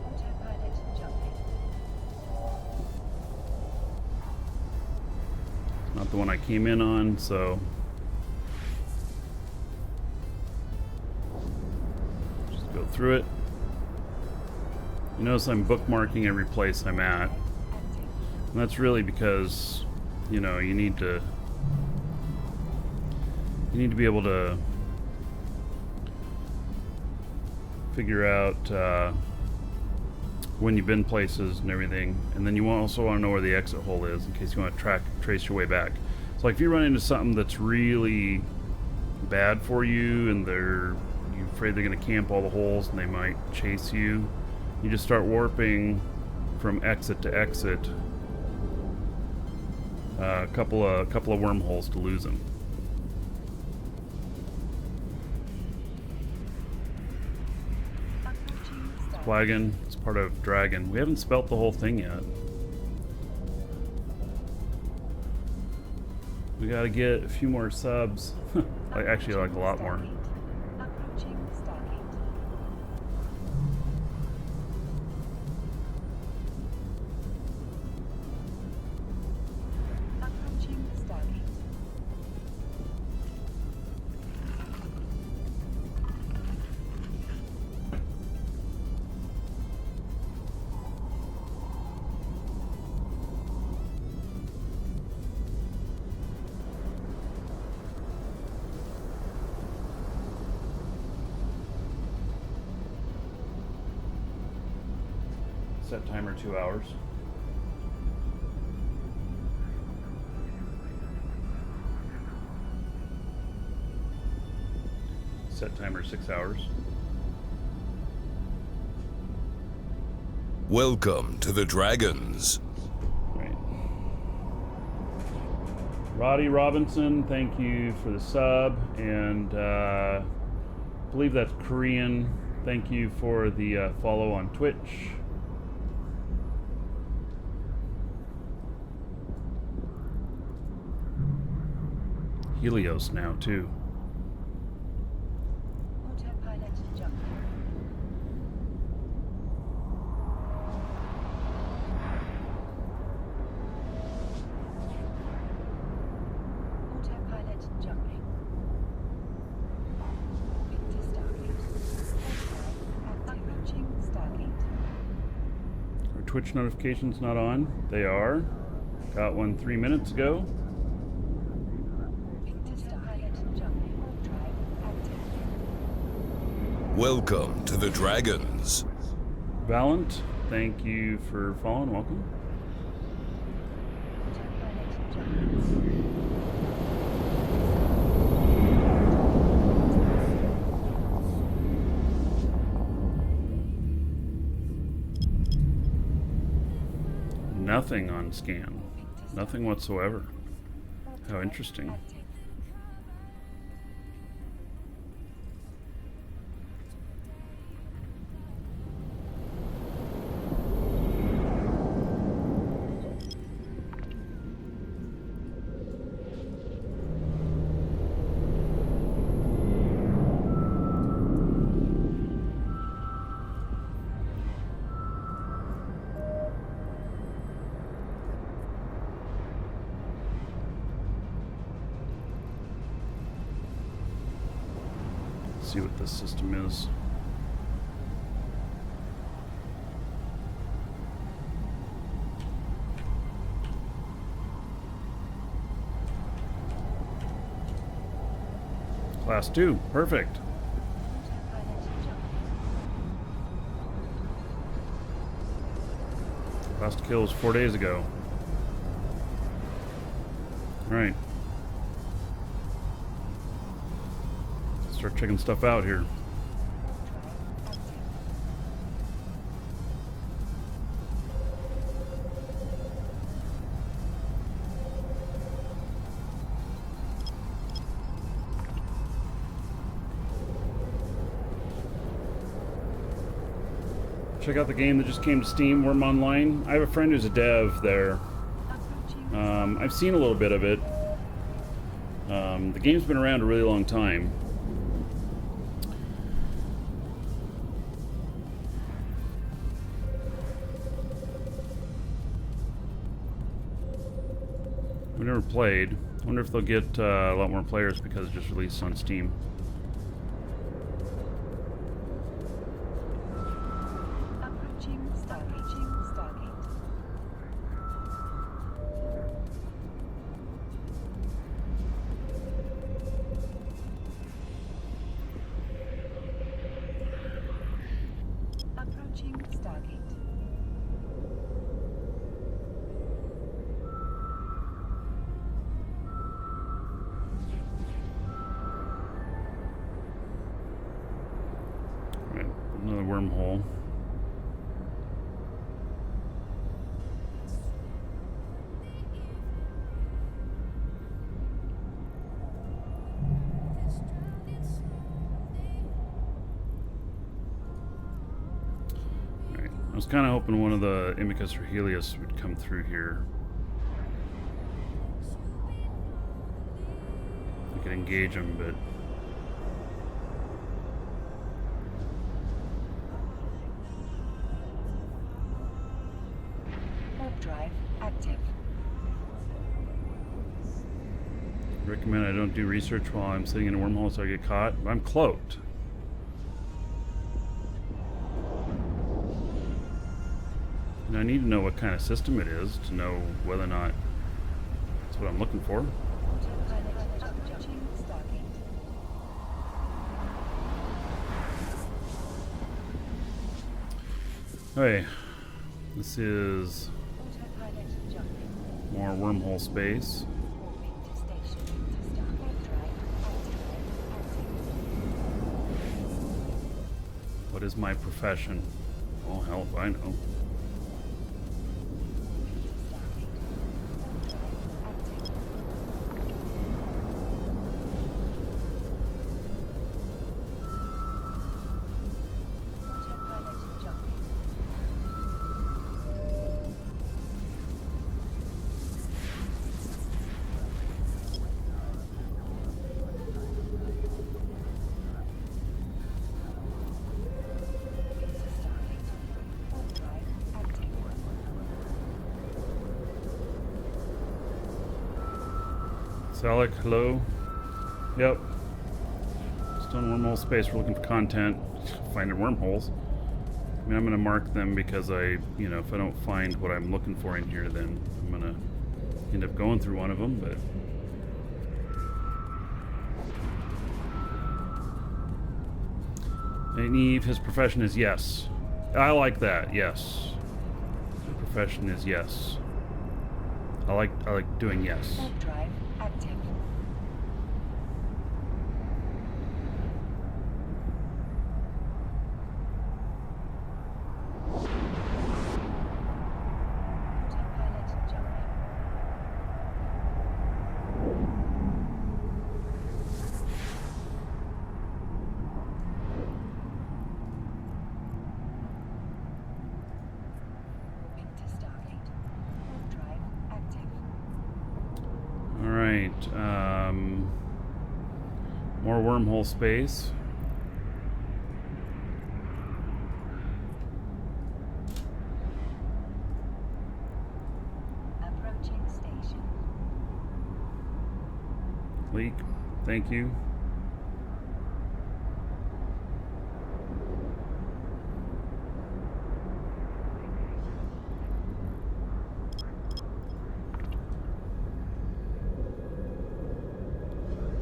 Autopilot jumping. Not the one I came in on, so just go through it. You notice I'm bookmarking every place I'm at. And that's really because, you know, you need to be able to figure out when you've been places and everything, and then you also want to know where the exit hole is in case you want to trace your way back. So like if you run into something that's really bad for you and you're afraid they're going to camp all the holes and they might chase you, you just start warping from exit to exit. A couple of wormholes to lose them. Flagon, it's part of Dragon. We haven't spelt the whole thing yet. We gotta get a few more subs. Actually, like a lot more. Approaching Stargate. Approaching Stargate. Set timer 2 hours. Set timer 6 hours. Welcome to the Dragons. Right. Roddy Robinson, thank you for the sub, and I believe that's Korean. Thank you for the follow on Twitch. Helios now too. Autopilot jumping. Autopilot jumping. Into Stargate. Approaching Stargate. Are Twitch notifications not on? They are. Got one 3 minutes ago. Welcome to the Dragons. Valent, thank you for following. Welcome. Nothing on scan. Nothing whatsoever. How interesting. See what this system is. Class 2, perfect. Last kill was 4 days ago. All right. Start checking stuff out here. Check out the game that just came to Steam, Worm Online. I have a friend who's a dev there. I've seen a little bit of it. The game's been around a really long time. I've never played. I wonder if they'll get a lot more players because it just released on Steam. Approaching Stargate. Approaching Stargate. Right, another wormhole. Right, I was kind of hoping one of the Imicus or Helios would come through here. I could engage them, but Warp drive active. recommend I don't do research while I'm sitting in a wormhole so I get caught. I'm cloaked. And I need to know what kind of system it is to know whether or not that's what I'm looking for. Approaching Stargate. Okay, this is Autopilot jumping. more wormhole space. Warping to station. To start. Warp drive active. What is my profession? Oh, hell if I know. Self, hello. Yep. Still in wormhole space. We're looking for content. Finding wormholes. I mean, I'm gonna mark them because if I don't find what I'm looking for in here, then I'm gonna end up going through one of them. But and Eve, his profession is yes. I like that. Yes. His profession is yes. I like doing yes. Warp drive active. Autopilot jumping. Warping to Stargate. Warp drive active. All right. More wormhole space. Approaching station. Leak. Thank you.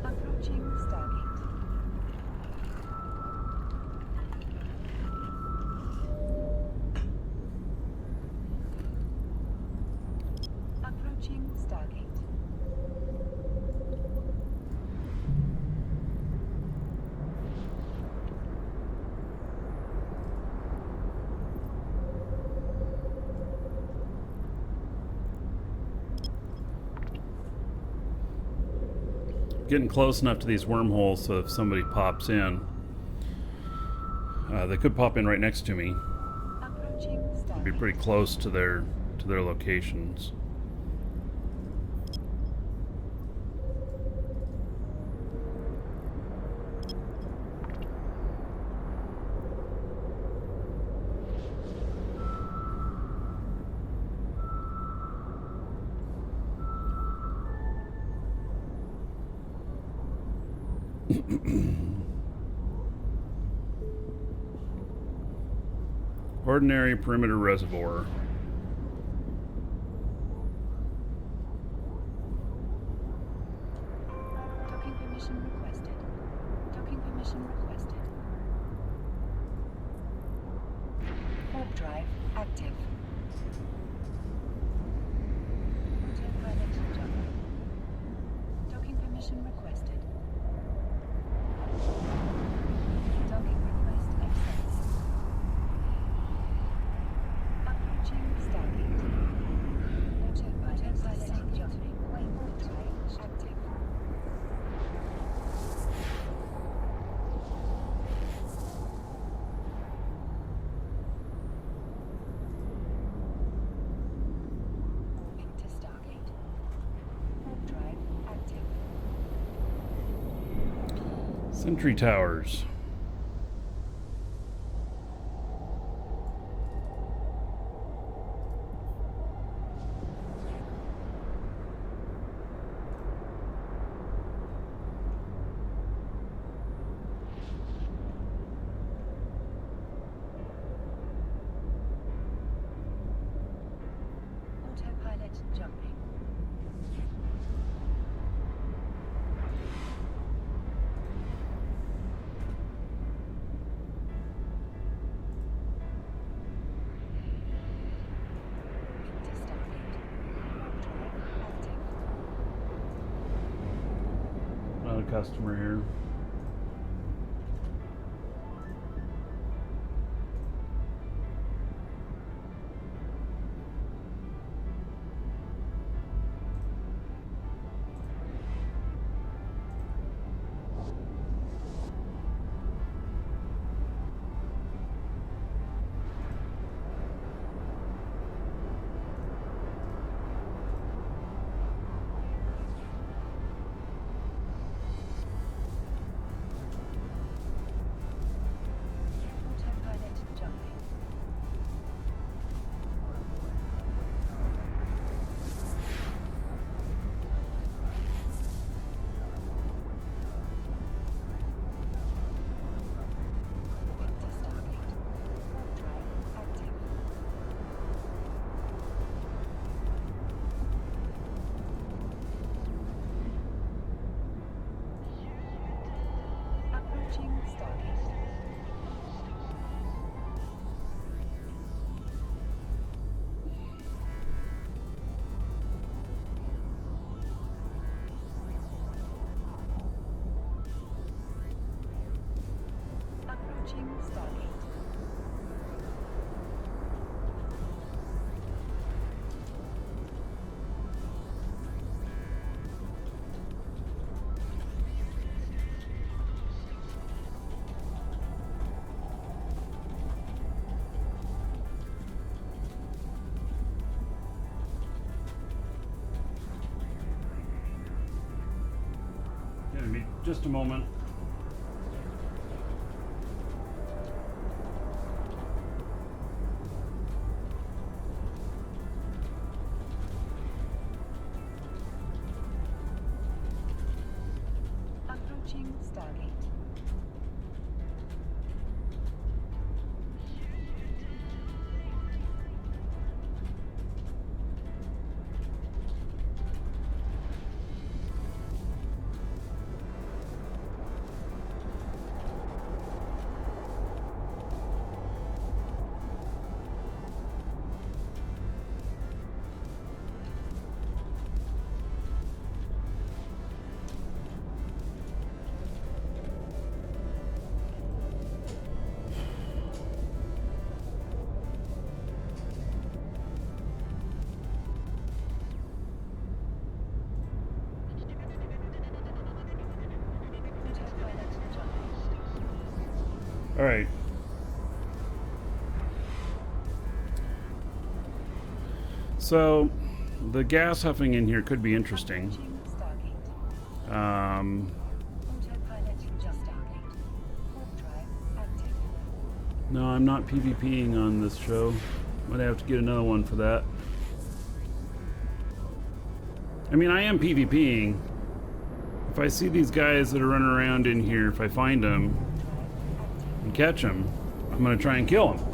Approaching Stargate. Approaching Stargate. Getting close enough to these wormholes so if somebody pops in, they could pop in right next to me. Approaching I'd be Stargate. pretty close to their locations. Ordinary perimeter reservoir. Docking permission requested. Docking permission requested. Warp drive active. Autopilot jump. Docking permission requested. Docking request accepted. Approaching Stargate. Autopilot jumping. Warp drive active. Moving to Stargate. Warp drive active. Sentry towers. Autopilot jumping. Moving to Stargate. Warp drive active. Another customer here. Autopilot jumping. Moving to Stargate. Warp drive active. Approaching Stargate. Approaching Stargate. Give me just a moment. Approaching Stargate. Autopilot jumping. All right. So, the gas huffing in here could be interesting. Approaching Stargate. Autopilot just Stargate. Warp drive active. No, I'm not PvPing on this show. Might have to get another one for that. I mean, I am PvPing, If I see these guys that are running around in here, if I find them and catch them, I'm going to try and kill them.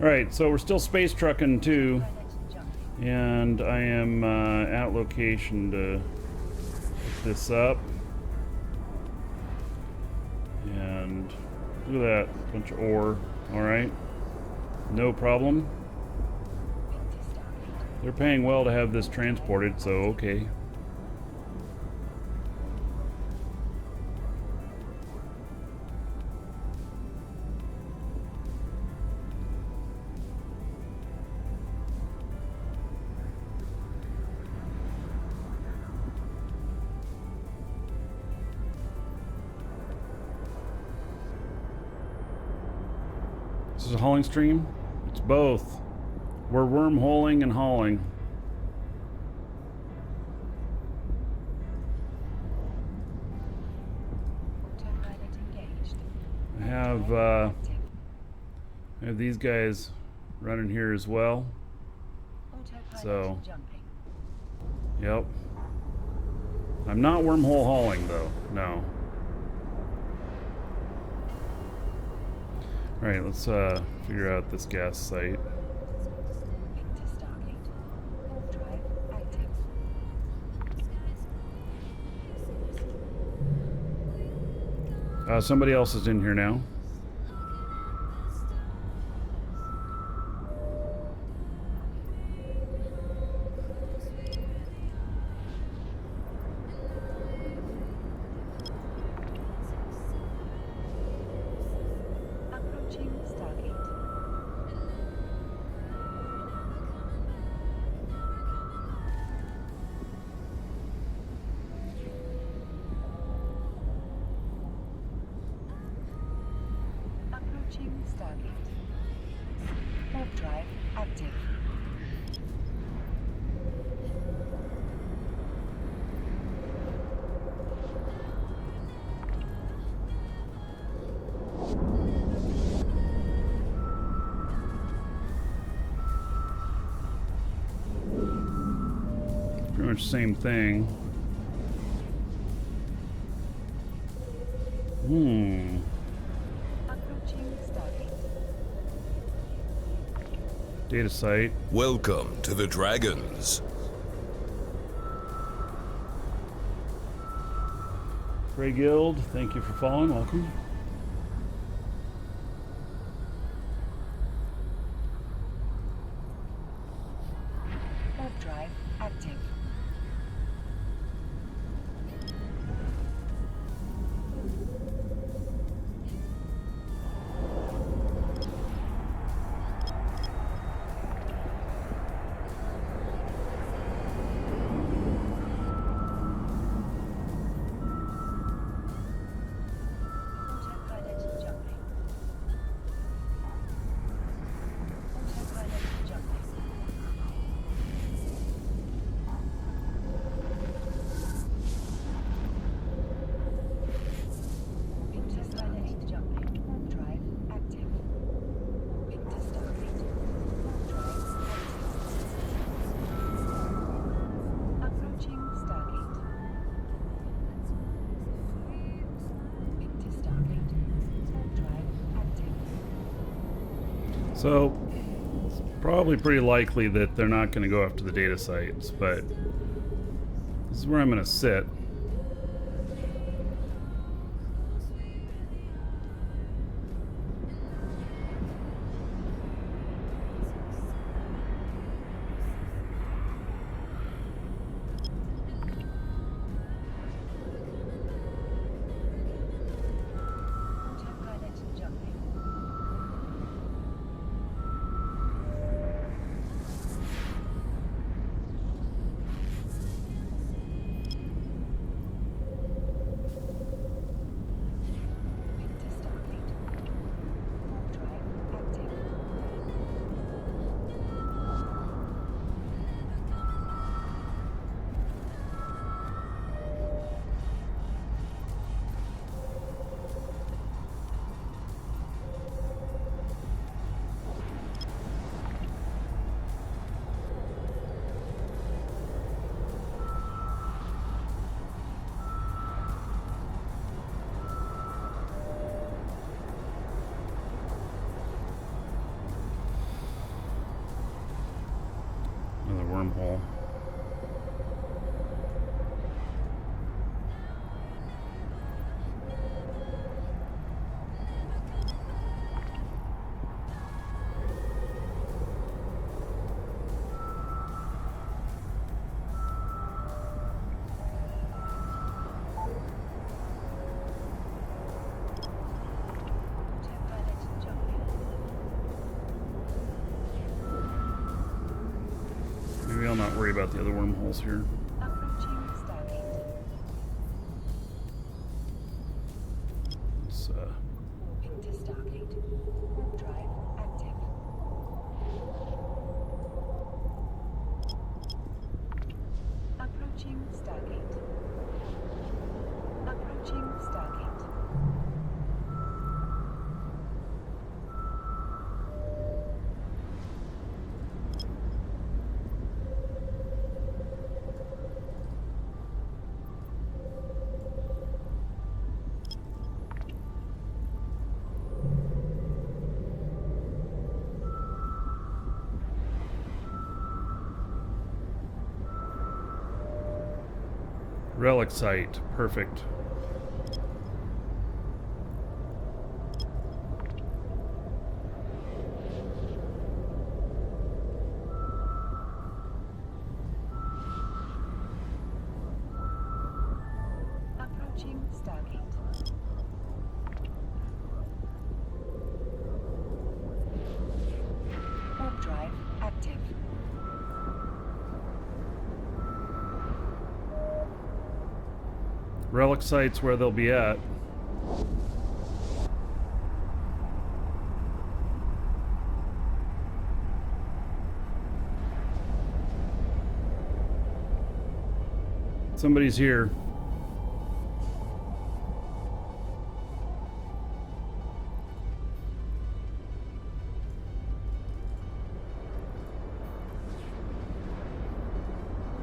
Alright, so we're still space trucking too, and I am at location to pick this up. And look at that, bunch of ore. Alright, no problem. They're paying well to have this transported, so okay. This is a hauling stream? It's both. We're wormholing and hauling. I have these guys running here as well. So, yep. I'm not wormhole hauling though, no. Alright, let's figure out this gas site. Somebody else is in here now. Stargate. Warp drive active. Pretty much same thing. Data site. Welcome to the Dragons. Grey Guild, thank you for following. Welcome. Warp drive active. So, it's probably pretty likely that they're not going to go after the data sites, but this is where I'm going to sit. wormhole. Maybe I'll not worry about the other wormholes here. Approaching Stargate. Let's, Moving to Stargate. Warp drive active. Approaching Stargate. Approaching Stargate. Relic site. Perfect. Approaching Stargate. Warp drive active. Relic site's where they'll be at. Somebody's here.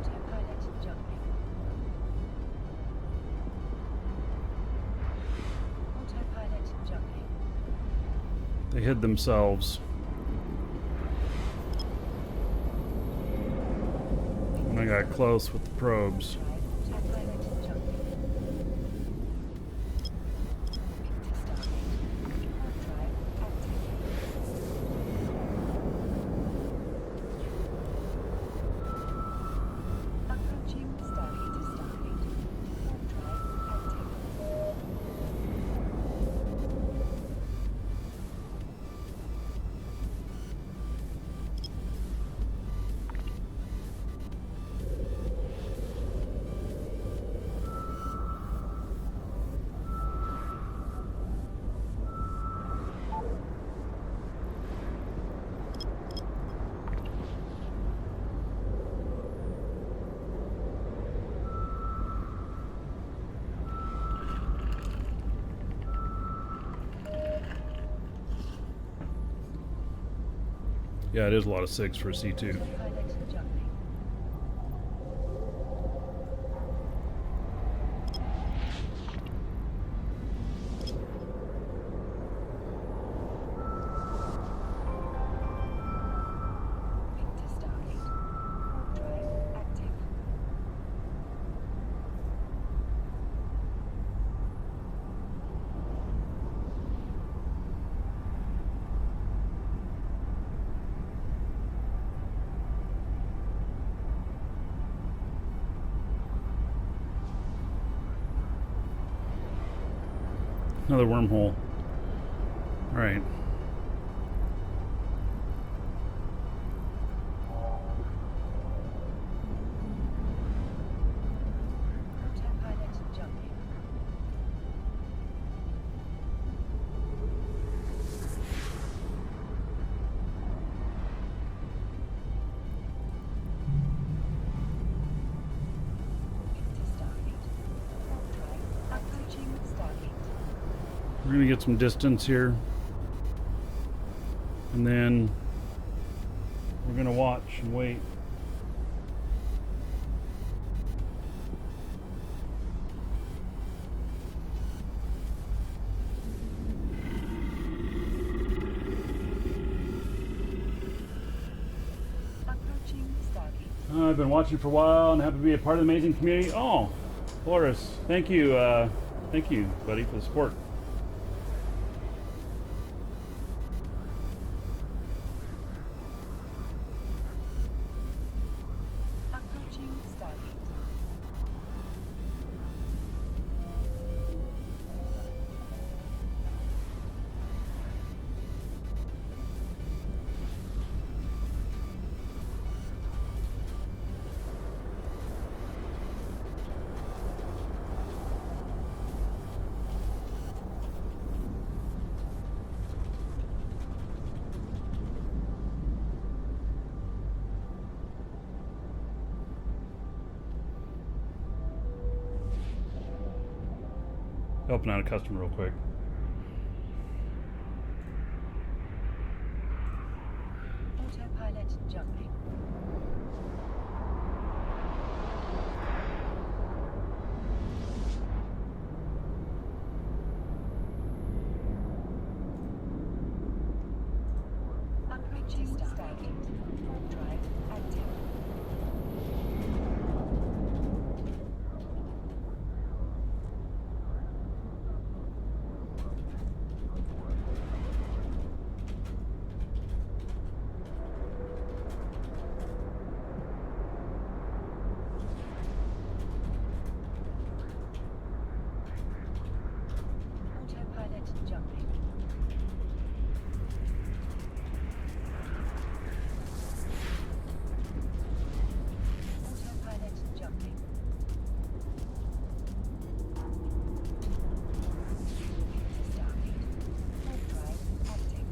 Autopilot jumping. Autopilot jumping. They hid themselves. When I got close with the probes. Autopilot jumping. Moving to Stargate. Warp drive active. Approaching Stargate. Warp drive active. Yeah, it is a lot of 6 for a C2. Autopilot jumping. Moving to Stargate. Warp drive active. Another wormhole. All right. Autopilot jumping. Moving to Stargate. Warp drive approaching Stargate. We're gonna get some distance here. And then we're gonna watch and wait. Approaching Stargate. I've been watching for a while and happy to be a part of the amazing community. Oh, Boris, thank you, buddy, for the support. Approaching Stargate. Helping out a customer real quick. Autopilot jumping. Approaching Stargate. Warp drive active. Autopilot jumping. Autopilot jumping. Stargate. Warp drive active.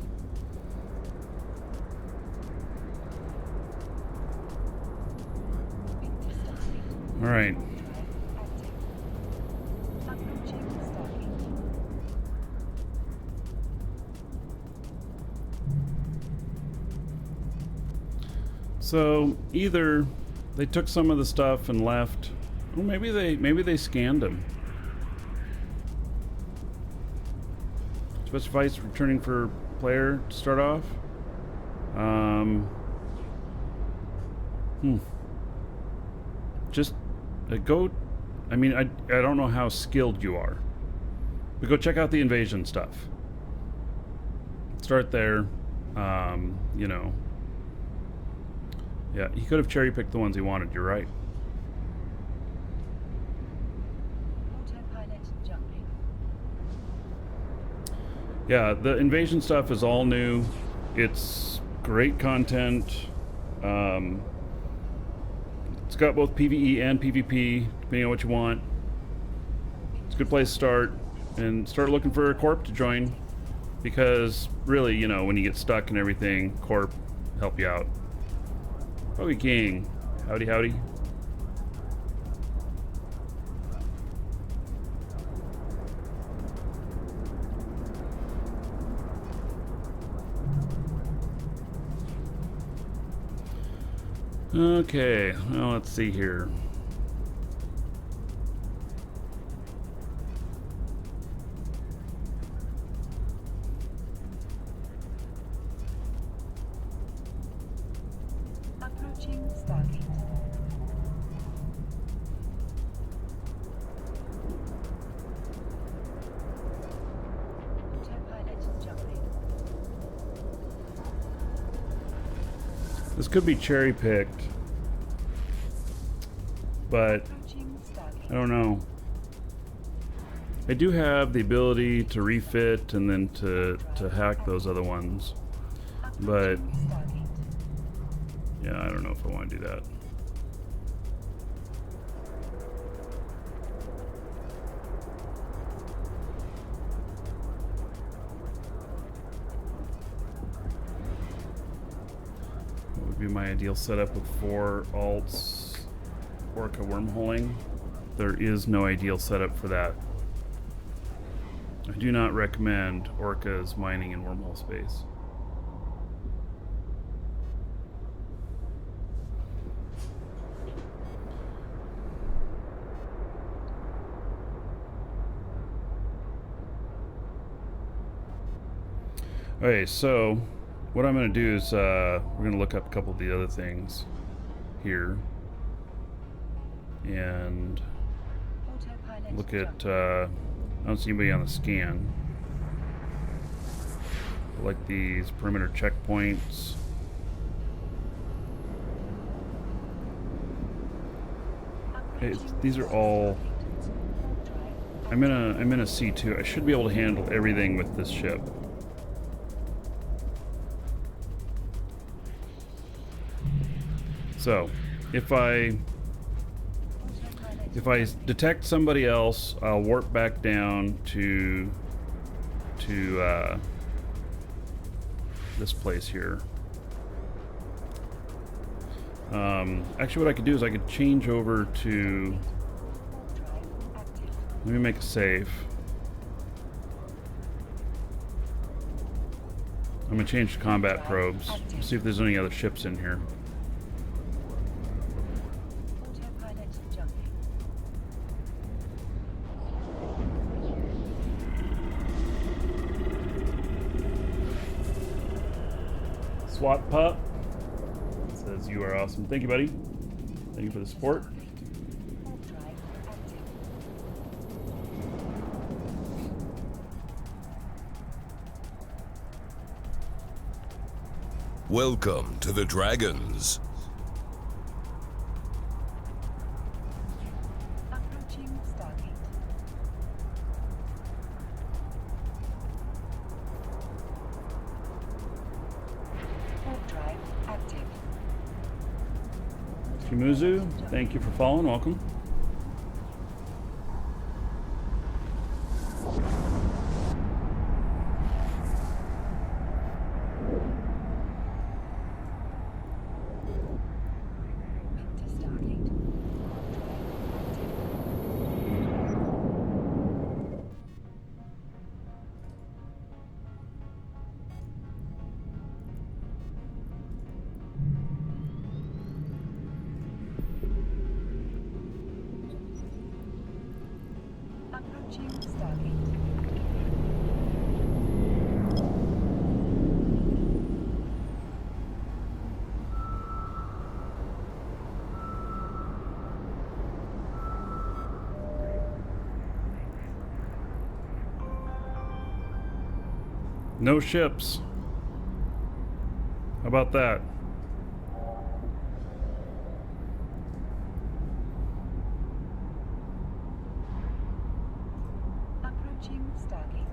Stargate. All right. Warp drive active. Approaching Stargate. So either they took some of the stuff and left, or maybe they scanned them. Specifies returning for player to start off. Just go. I mean, I don't know how skilled you are, but go check out the invasion stuff. Start there. You know. Yeah, he could have cherry-picked the ones he wanted, you're right. Autopilot jumping. Yeah, the invasion stuff is all new. It's great content. It's got both PvE and PvP, depending on what you want. It's a good place to start. And start looking for a corp to join. Because, really, you know, when you get stuck and everything, corp help you out. Okay, King. Howdy, howdy. Okay, well, let's see here. Approaching Stargate. Autopilot jumping. This could be cherry-picked, but Approaching Stargate. I don't know. I do have the ability to refit and then to hack those other ones, but Approaching Stargate. yeah, I don't know if I want to do that. What would be my ideal setup with 4 alts, Orca wormholing? There is no ideal setup for that. I do not recommend Orcas mining in wormhole space. Okay, so what I'm going to do is we're going to look up a couple of the other things here. and Autopilot look jumping. at, I don't see anybody on the scan. Like these perimeter checkpoints. These are all. I'm in a C2. I should be able to handle everything with this ship. So, if I detect somebody else, I'll warp back down to this place here. Actually, what I could do is I could change over to. Let me make a save. I'm gonna change to combat probes. See if there's any other ships in here. Autopilot jumping. SWAT pup says you are awesome. Thank you, buddy. Thank you for the support. Warp drive active. Welcome to the Dragons. Approaching Stargate. Warp drive active. Shimuzu, thank you for following. Welcome. Into Stargate. Warp drive active. Approaching Stargate. No ships. How about that? Approaching Stargate.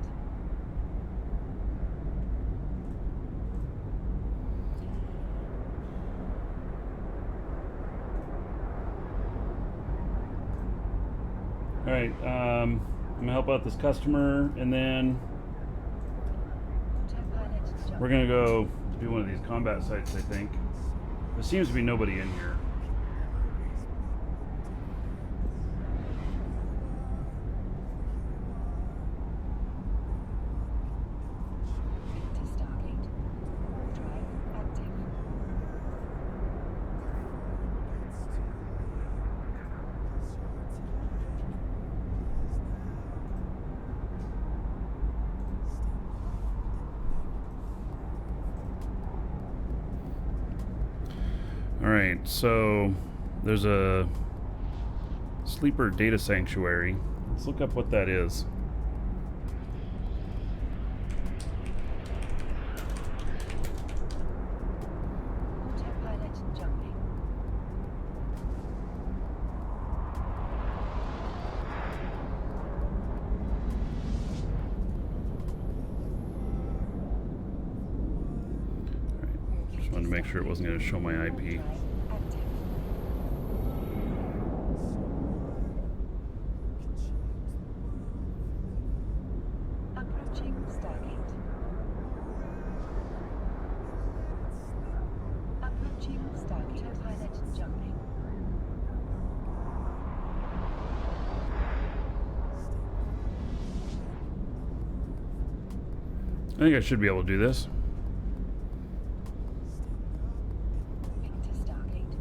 All right. I'm gonna help out this customer, and then Autopilot jumping. we're gonna go do one of these combat sites. I think there seems to be nobody in here. Into Stargate. Warp drive active. All right. So there's a sleeper data sanctuary. Let's look up what that is. Autopilot jumping. Just wanted to make sure it wasn't going to show my IP. Drive active. Approaching Stargate. Approaching Stargate. Autopilot jumping. I think I should be able to do this. Into Stargate.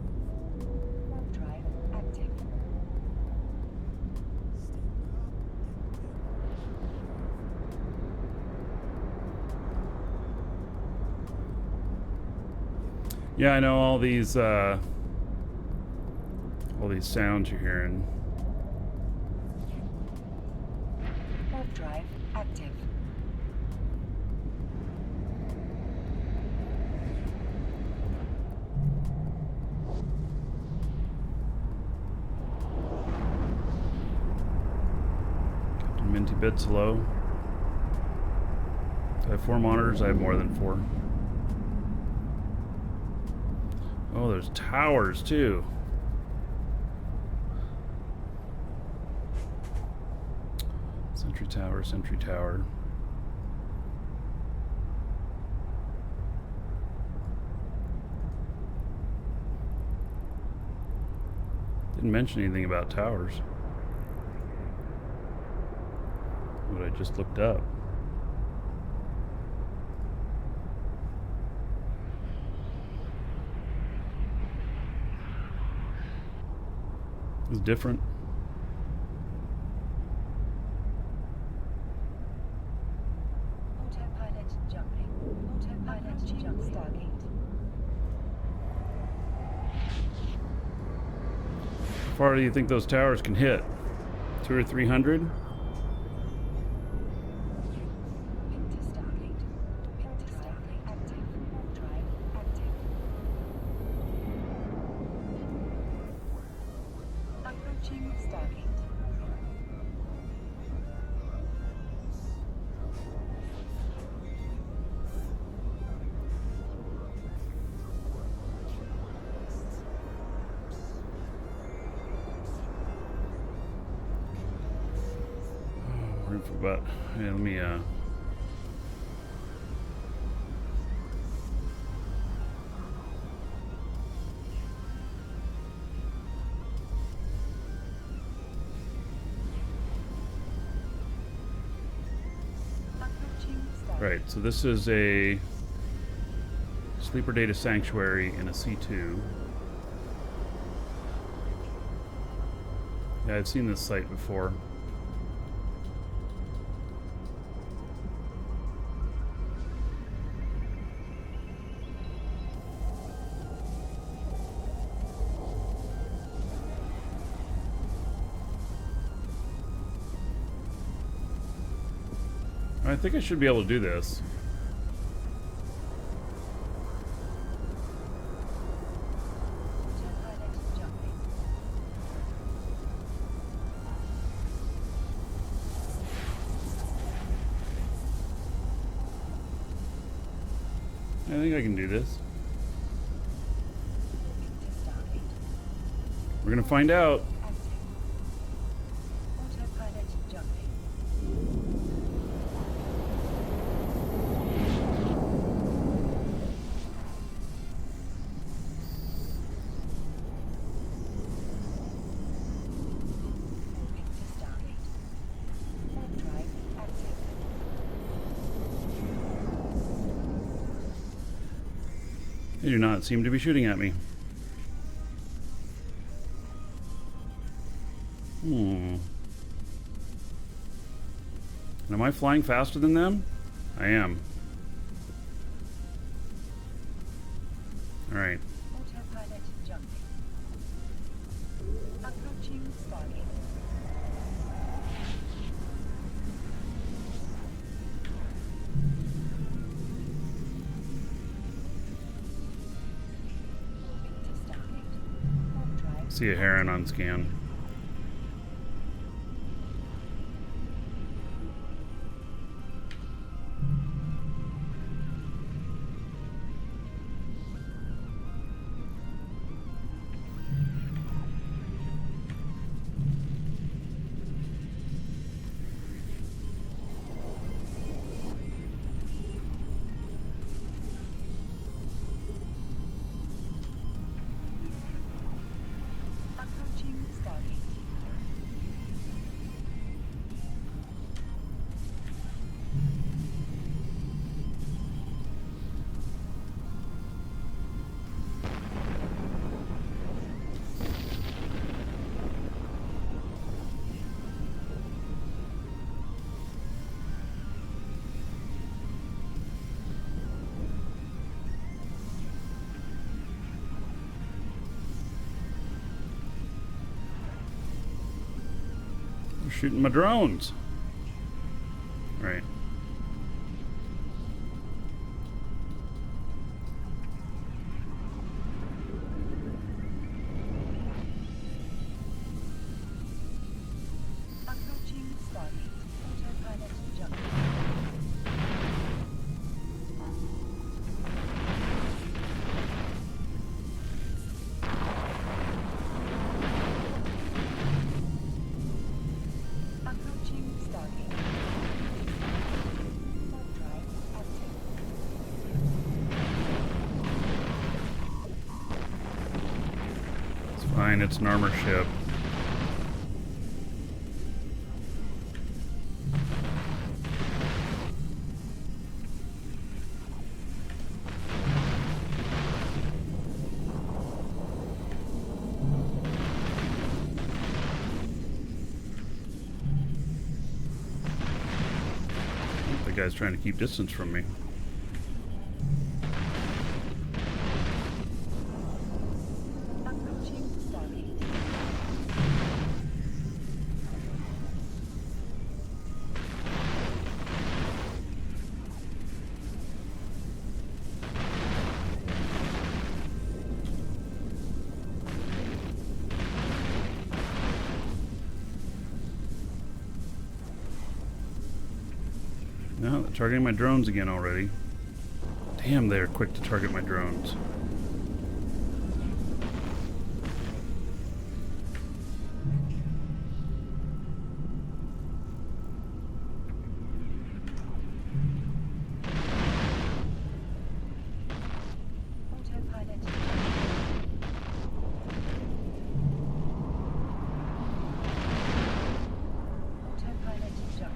Warp drive active. Yeah, I know all All these sounds you're hearing. Warp drive active. Captain Minty Bits low. Do I have 4 monitors? I have more than 4. Oh, there's towers too. Sentry tower, sentry tower. Didn't mention anything about towers. What I just looked up. It's different. Autopilot jumping. Autopilot jump Stargate. How far do you think those towers can hit? 200 or 300? Into Stargate. Into Stargate. Active. Warp drive active. Approaching Stargate. Room for about. Yeah, let me. Approaching Stargate. Right, so this is a sleeper data sanctuary in a C2. Yeah, I've seen this site before. I think I should be able to do this. Autopilot jumping. I think I can do this. Into Stargate. We're gonna find out. Active. Autopilot jumping. Moving to Stargate. Warp drive active. They do not seem to be shooting at me. And am I flying faster than them? I am. Alright. Autopilot jumping. Approaching Stargate. Moving to Stargate. Warp drive. See a heron on scan. Approaching Stargate. They're shooting my drones. Right. Approaching Stargate. Autopilot jump. Approaching Stargate. Warp drive active. It's fine, it's an armored ship. The guy's trying to keep distance from me. Approaching Stargate. No, they're targeting my drones again already. Damn, they're quick to target my drones. Autopilot. Autopilot jump.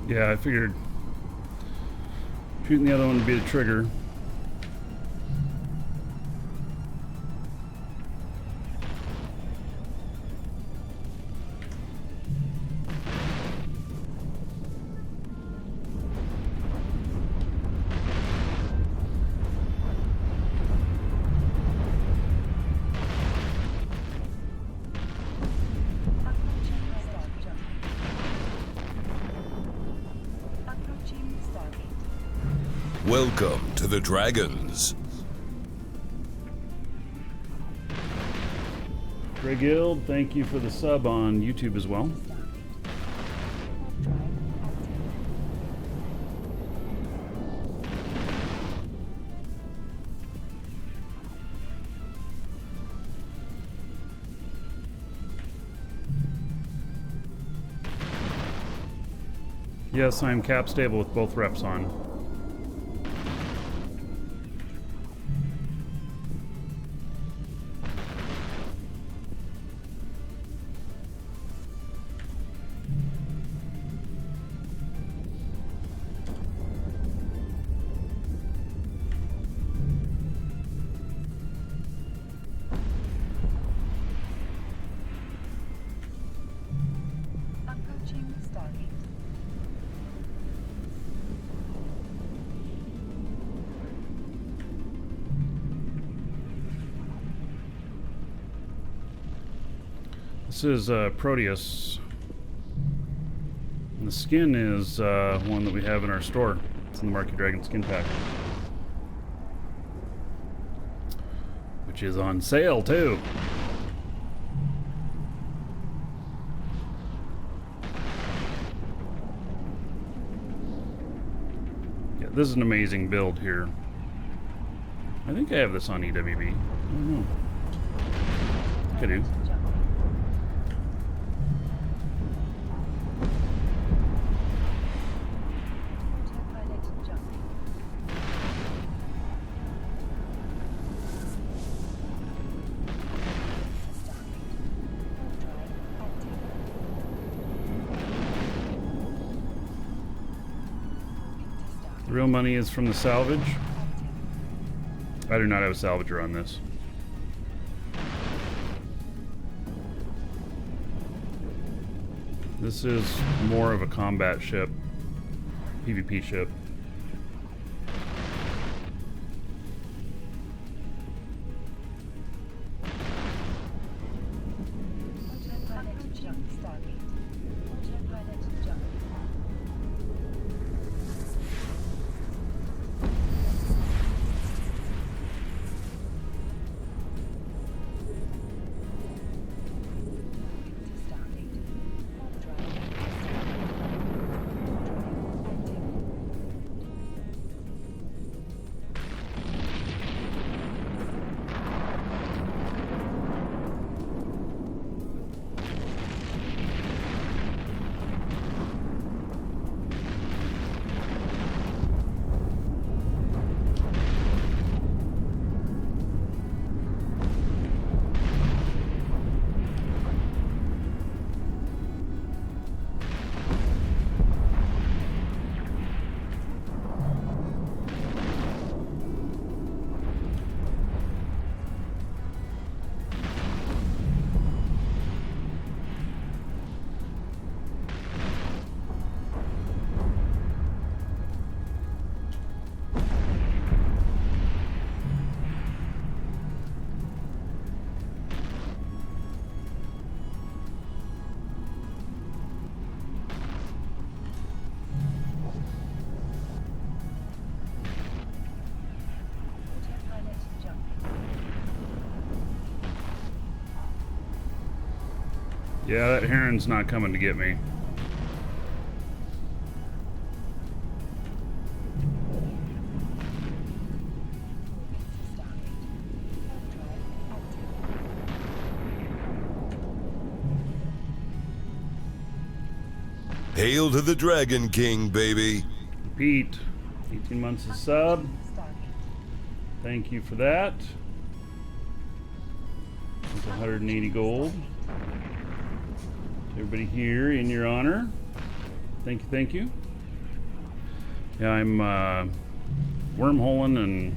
Yeah, I figured shooting the other one would be the trigger. Welcome to the Dragons. Greg Guild, thank you for the sub on YouTube as well. Yes, I'm cap stable with both reps on. This is Proteus. And the skin is one that we have in our store. It's in the Markee Dragon skin pack. Which is on sale too. Yeah, this is an amazing build here. I think I have this on EWB. I don't know. I think I do. The real money is from the salvage. I do not have a salvager on this. This is more of a combat ship, PvP ship. Yeah, that heron's not coming to get me. Hail to the Dragon King, baby. Pete, 18 months of sub. Thank you for that. That's 180 gold. Everybody here in your honor. Thank you, thank you. Yeah, I'm wormholing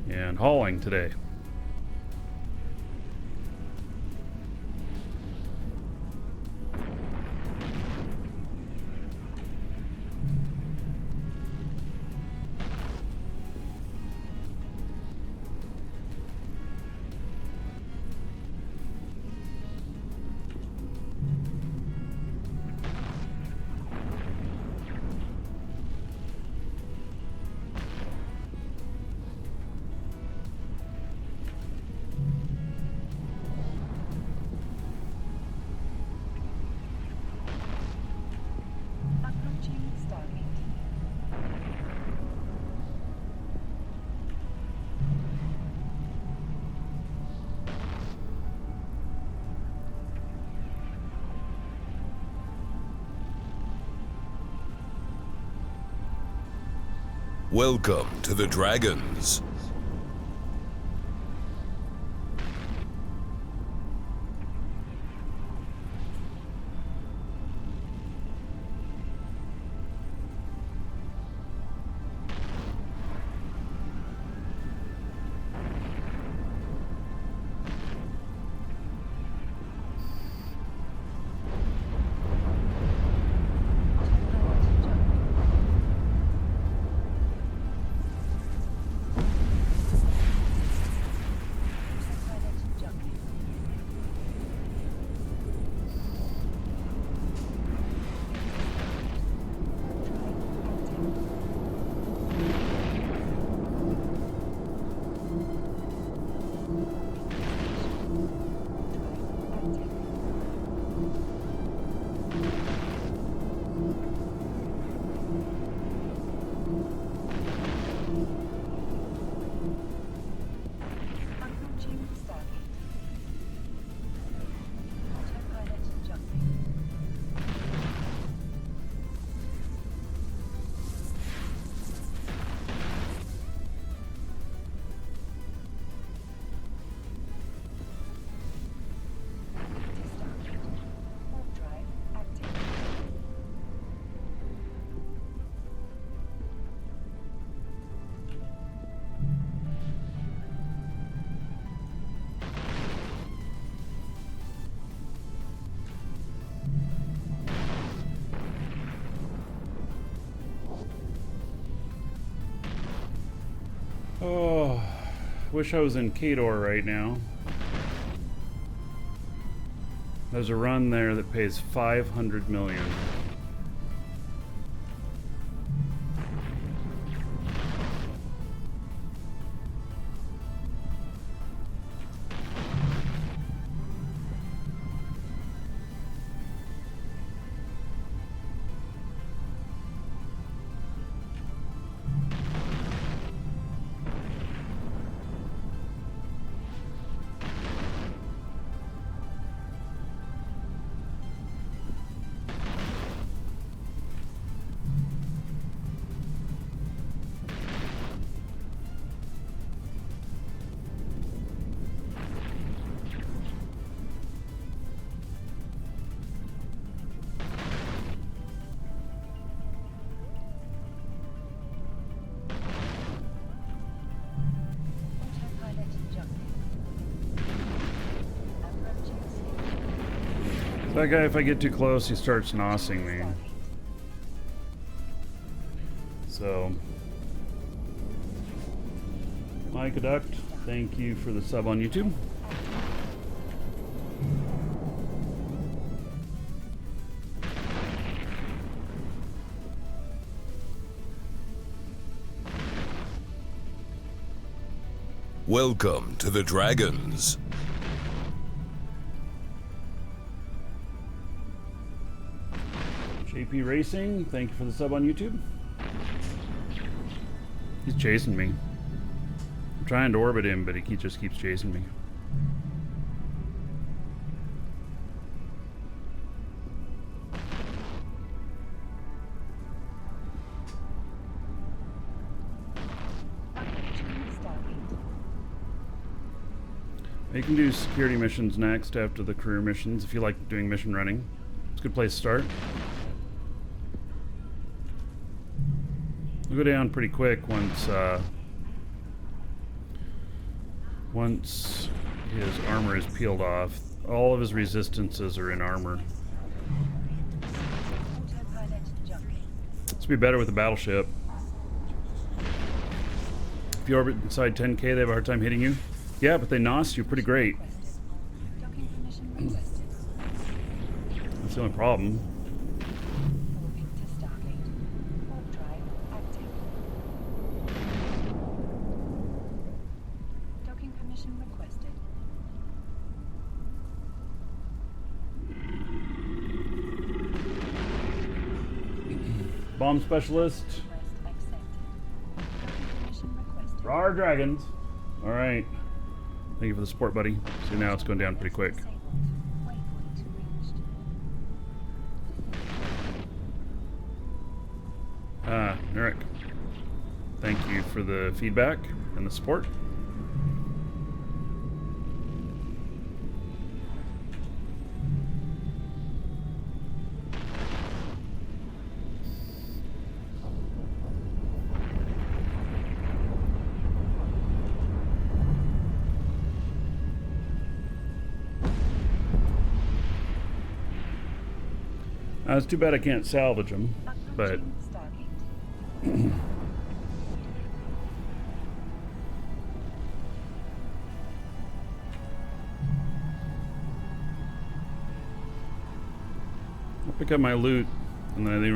and hauling today. Welcome to the Dragons. wish I was in Kador right now. There's a run there that pays 500 million. That guy, if I get too close, he starts nosing me. So, Markee, thank you for the sub on YouTube. Welcome to the Dragons. JP Racing, thank you for the sub on YouTube. He's chasing me. I'm trying to orbit him, but he just keeps chasing me. You can do security missions next after the career missions if you like doing mission running. It's a good place to start. We'll go down pretty quick once his armor is peeled off. All of his resistances are in armor. This will be better with a battleship. If you orbit inside 10k, they have a hard time hitting you. Yeah, but they nos you pretty great. That's the only problem. Bomb specialist. Rawr dragons. Alright. Thank you for the support, buddy. See, now it's going down pretty quick. Eric. Thank you for the feedback and the support. It's too bad I can't salvage them, but I'll pick up my loot, and then I think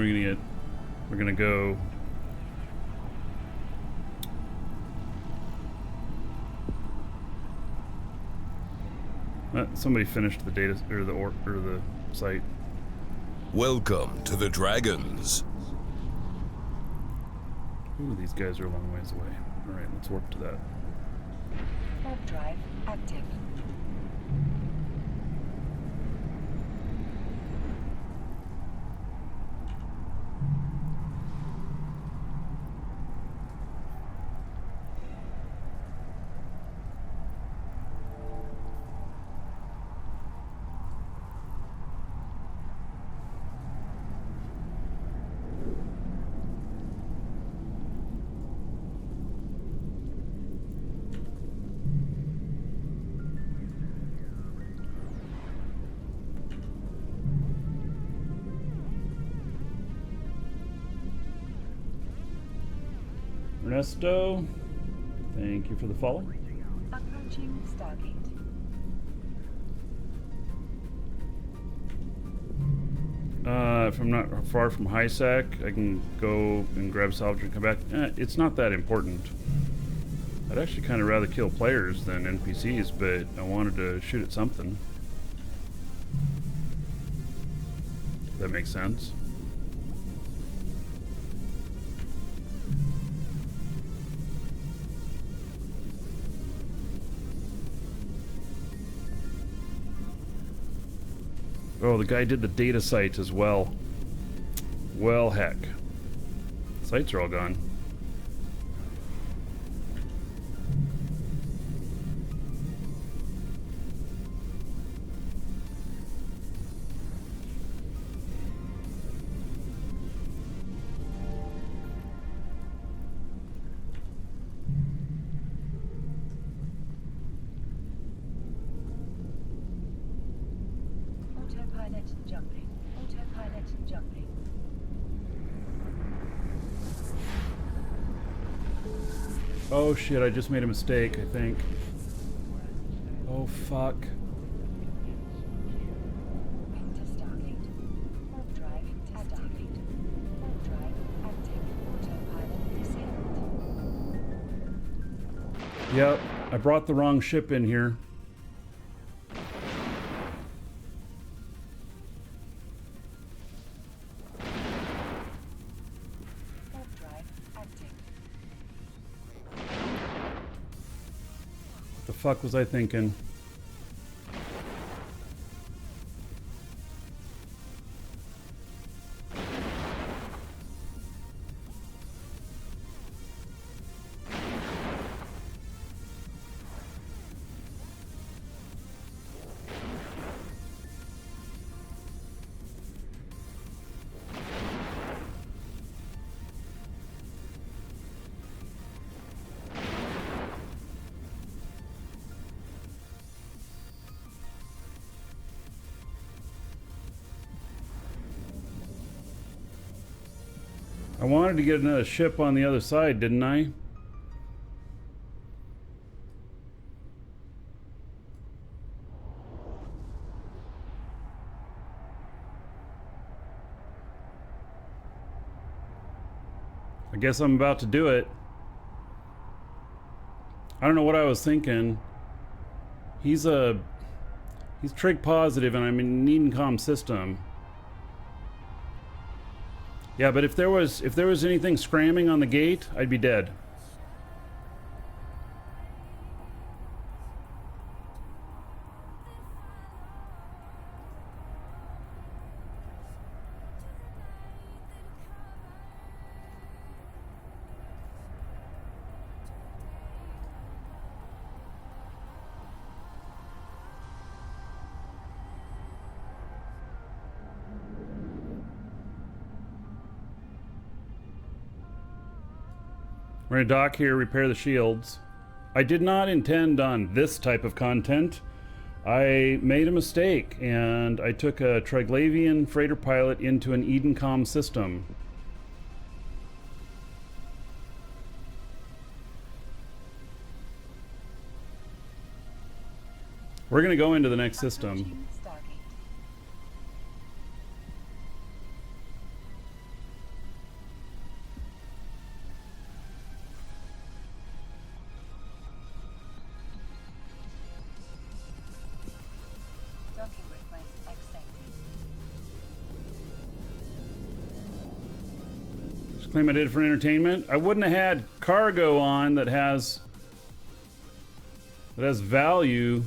we're gonna go. Somebody finished the data or the site. Welcome to the Dragons. Ooh, these guys are a long ways away. Alright, let's warp to that. Warp drive active. Ernesto, thank you for the follow. Approaching Stargate. If I'm not far from high sec, I can go and grab salvage and come back. It's not that important. I'd actually kind of rather kill players than NPCs, but I wanted to shoot at something. If that makes sense. Oh, the guy did the data sites as well. Well, heck. Sites are all gone. Autopilot jumping. Autopilot jumping. Oh shit, I just made a mistake, I think. Oh fuck. Into Stargate. Warp drive into Stargate. Warp drive active. Autopilot disabled. Yep, I brought the wrong ship in here. Warp drive active. What the fuck was I thinking? I wanted to get another ship on the other side, didn't I? I guess I'm about to do it. I don't know what I was thinking. He's trig positive and I'm in an Edencom system. Yeah, but if there was anything scramming on the gate, I'd be dead. We're gonna dock here, repair the shields. I did not intend on this type of content. I made a mistake and I took a Triglavian freighter pilot into an Edencom system. We're gonna go into the next system. Approaching Stargate. Docking request accepted. Just claim I did it for entertainment. I wouldn't have had cargo on that has value.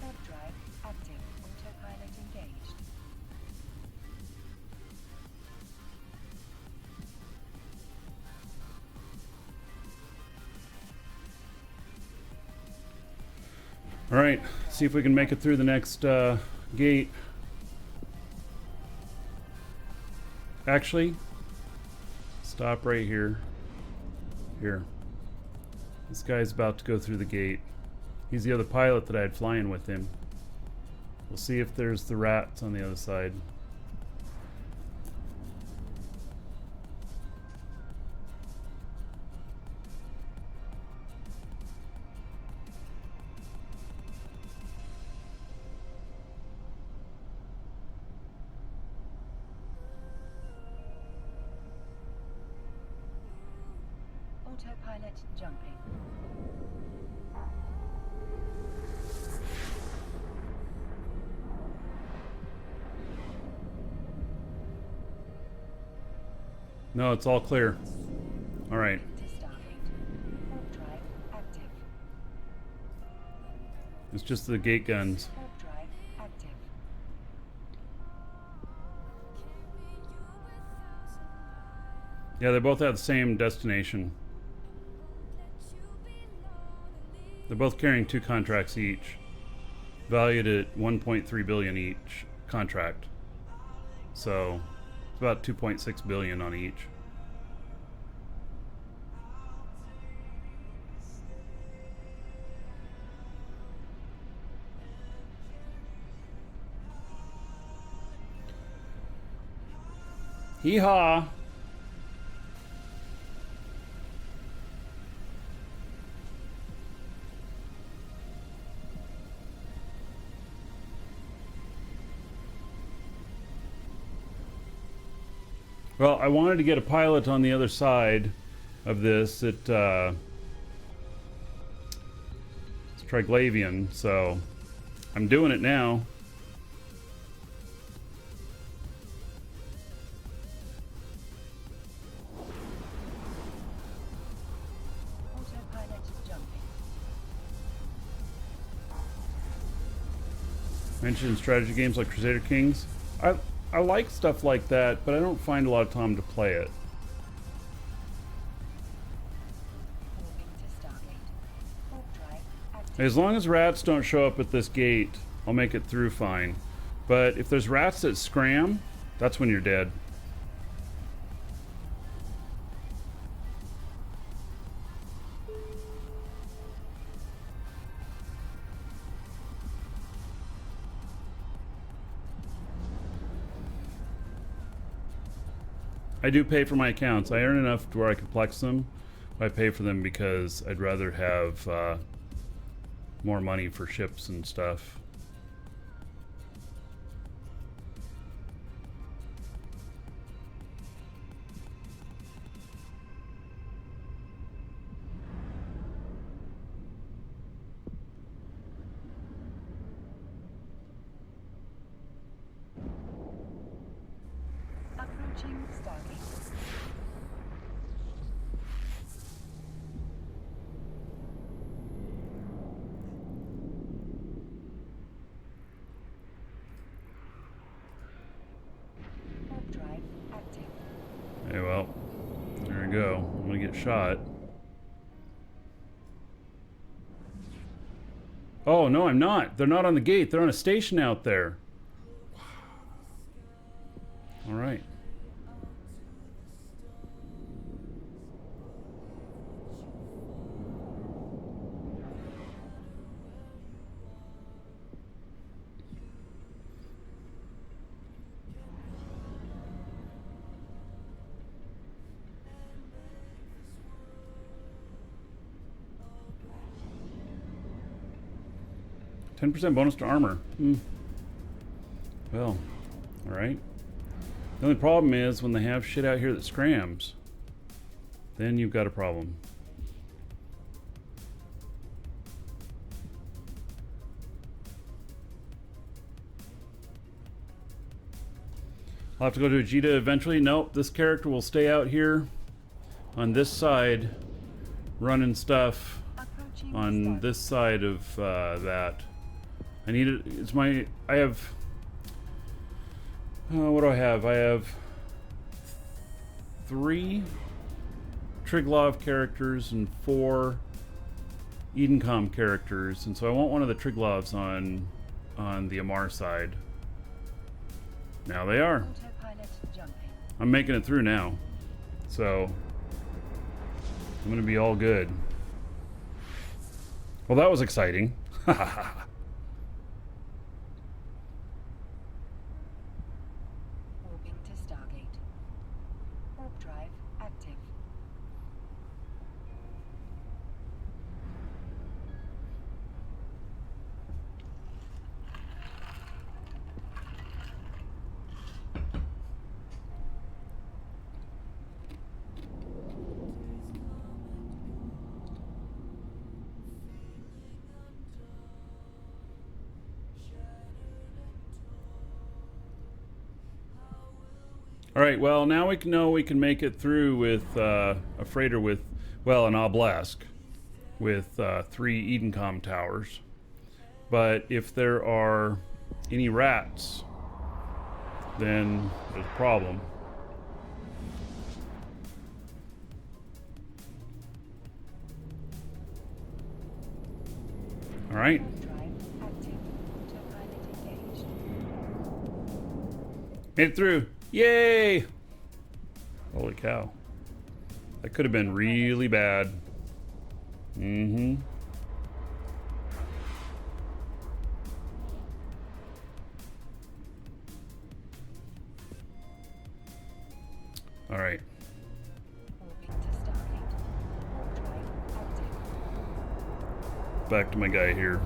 Warp drive active. Autopilot engaged. All right, see if we can make it through the next gate. Actually, stop right here. Here. This guy's about to go through the gate. He's the other pilot that I had flying with him. We'll see if there's the rats on the other side. Autopilot jumping. No, it's all clear. All right. To Stargate. Warp drive active. It's just the gate guns. Warp drive active. Yeah, they both have the same destination. They're both carrying 2 contracts each, valued at 1.3 billion each contract. So it's about 2.6 billion on each. Hee-haw! Well, I wanted to get a pilot on the other side of this. It's Triglavian, so I'm doing it now. Autopilot jumping. Mentioned strategy games like Crusader Kings. I like stuff like that, but I don't find a lot of time to play it. Moving to Stargate. Warp drive active. As long as rats don't show up at this gate, I'll make it through fine. But if there's rats that scram, that's when you're dead. I do pay for my accounts. I earn enough to where I can PLEX them. I pay for them because I'd rather have more money for ships and stuff. Approaching Stargate. Warp drive active. Hey, well, there we go. I'm gonna get shot. Oh, no, I'm not. They're not on the gate. They're on a station out there. All right. %10 bonus to armor. Well, all right. The only problem is when they have shit out here that scrams, then you've got a problem. I'll have to go to Vegeta eventually. Nope, this character will stay out here on this side, running stuff Approaching on Stargate. this side of that. I need it. It's my. I have. What do I have? I have 3 Triglav characters and 4 Edencom characters, and so I want one of the Triglavs on the Amar side. Now they are. Autopilot jumping. I'm making it through now, so I'm gonna be all good. Well, that was exciting. Moving to Stargate. Warp drive active. All right, well, now we know we can make it through with a freighter with, well, an obelisk with 3 Edencom towers. But if there are any rats, then there's a problem. All right. Made it through. Yay! Holy cow. That could have been really bad. Mm-hmm. All right. Back to my guy here.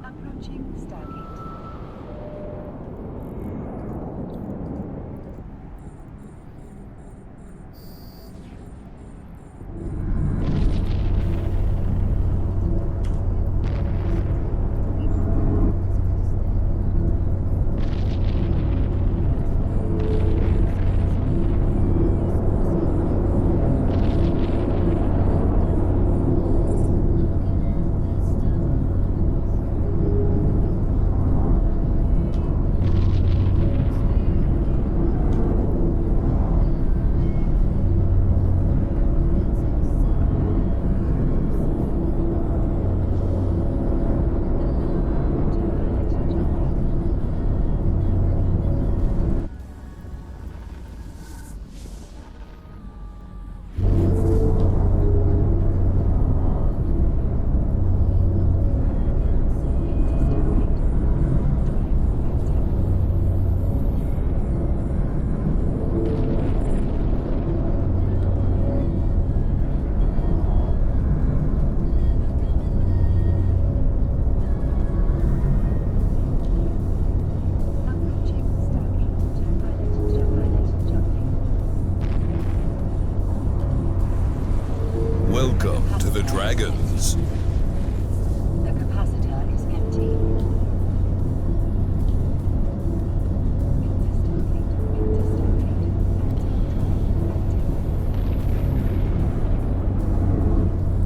Approaching Stargate. Welcome to the Dragons. The capacitor is empty.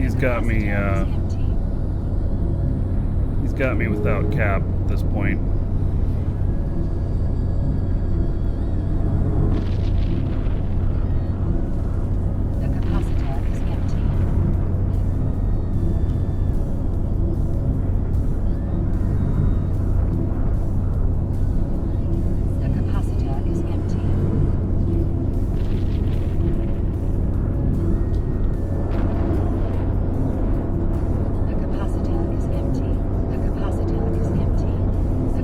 He's got me, he's got me without cap at this point. The capacitor is empty. The capacitor is empty. The capacitor is empty. The capacitor is empty. The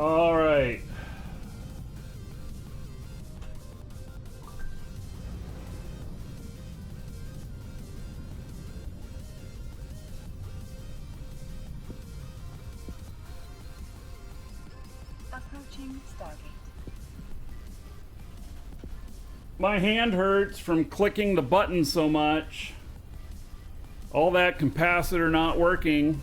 All right. Approaching Stargate. My hand hurts from clicking the button so much. All that capacitor not working.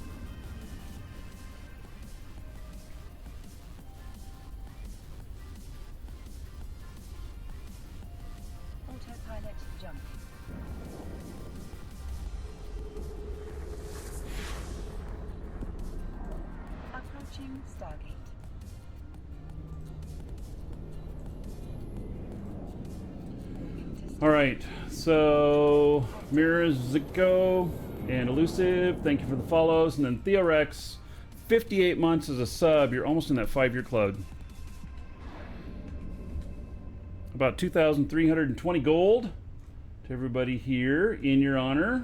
Autopilot jumping. Approaching Stargate. All right, so Mirror Zico and Elusive, thank you for the follows. And then Theorex, 58 months as a sub. You're almost in that 5-year club. About 2,320 gold to everybody here in your honor.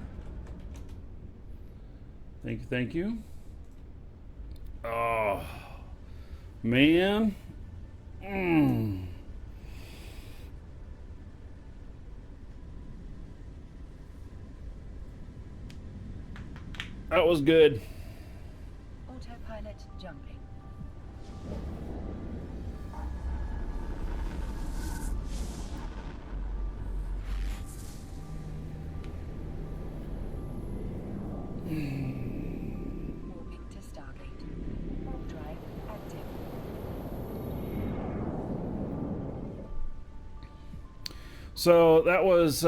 Thank you, thank you. Oh, man. That was good. Autopilot jumping. Warping to Stargate. Warp drive active. So that was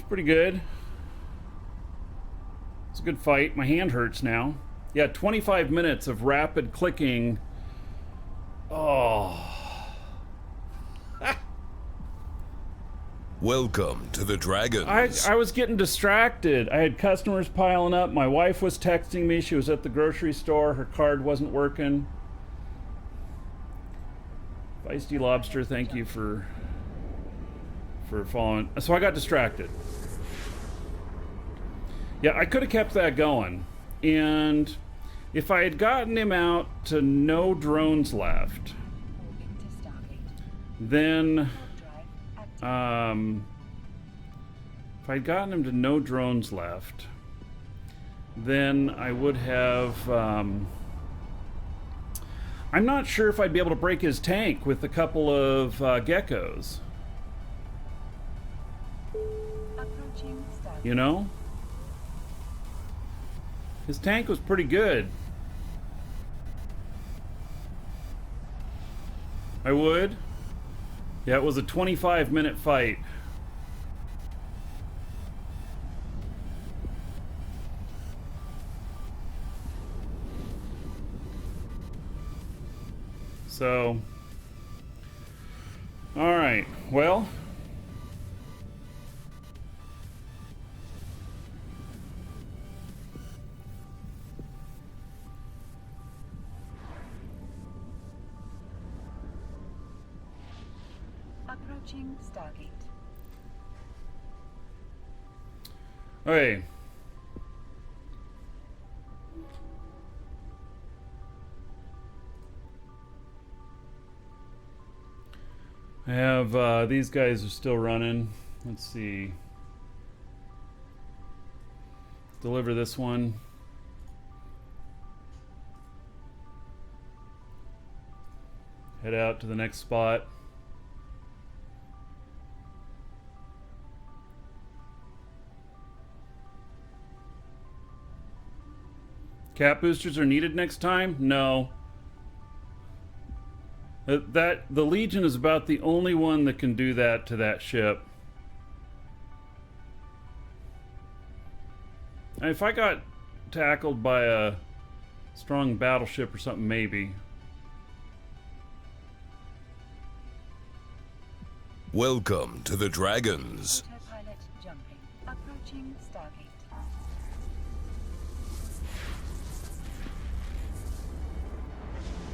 pretty good. It's a good fight. My hand hurts now. Yeah, 25 minutes of rapid clicking. Oh. Welcome to the Dragons. I was getting distracted. I had customers piling up. My wife was texting me. She was at the grocery store. Her card wasn't working. Feisty Lobster, thank you for following. So I got distracted. Yeah, I could have kept that going. And if I had gotten him out to no drones left, then if I'd gotten him to no drones left, then I would have I'm not sure if I'd be able to break his tank with a couple of geckos. You know? His tank was pretty good. I would. Yeah, it was a 25-minute fight. So, all right, well, approaching Stargate. okay. I have, these guys are still running. Let's see. Deliver this one. Head out to the next spot. Cap boosters are needed next time? No. The Legion is about the only one that can do that to that ship. If I got tackled by a strong battleship or something, maybe. Welcome to the Dragons. Autopilot jumping. Approaching Stargate.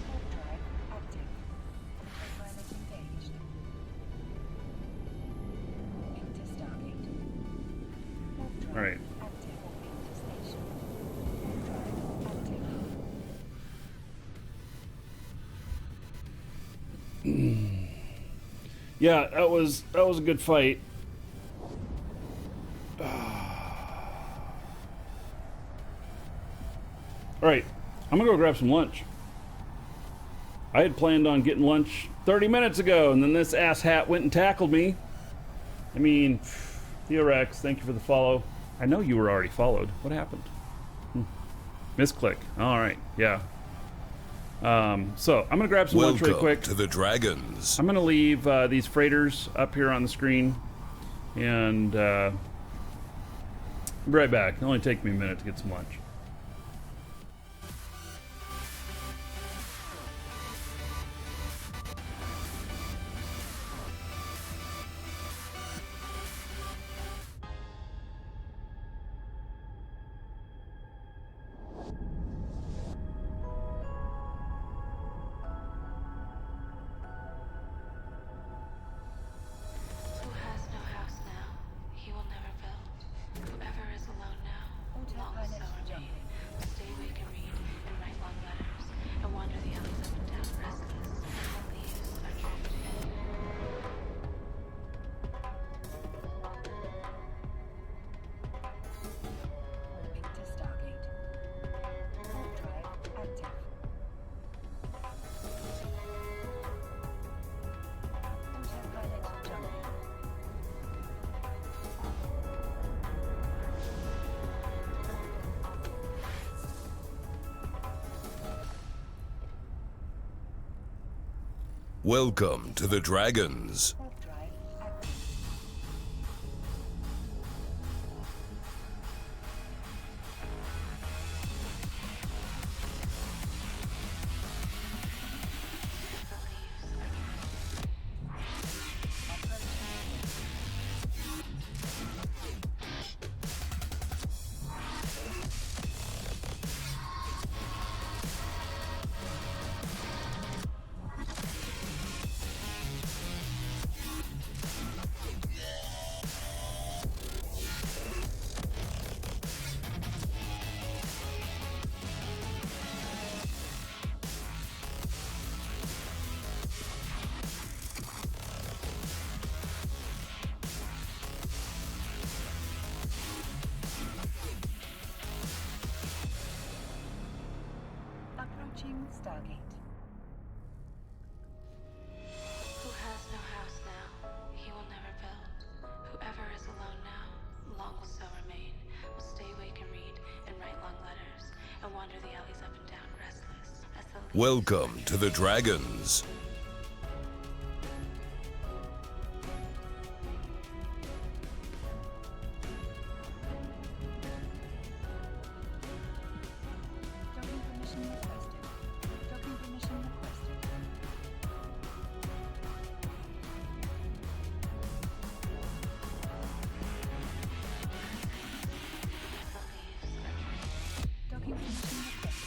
Warp drive active. Autopilot engaged. Into Stargate. Warp drive All right. active. Into station. Yeah, that was a good fight. Alright, I'm gonna go grab some lunch. I had planned on getting lunch 30 minutes ago, and then this asshat went and tackled me. I mean, Theorex, thank you for the follow. I know you were already followed. What happened? Misclick. Alright, yeah. So, I'm gonna grab some lunch really quick. Welcome to the Dragons. I'm gonna leave these freighters up here on the screen, and I'll be right back. It'll only take me a minute to get some lunch. Welcome to the Dragons. Approaching Stargate. Who has no house now, he will never build. Whoever is alone now, long will so remain. Will stay awake and read and write long letters and wander the alleys up and down restless as the leaves. Welcome to the Dragons. Docking permission requested. Docking permission requested. Docking permission requested.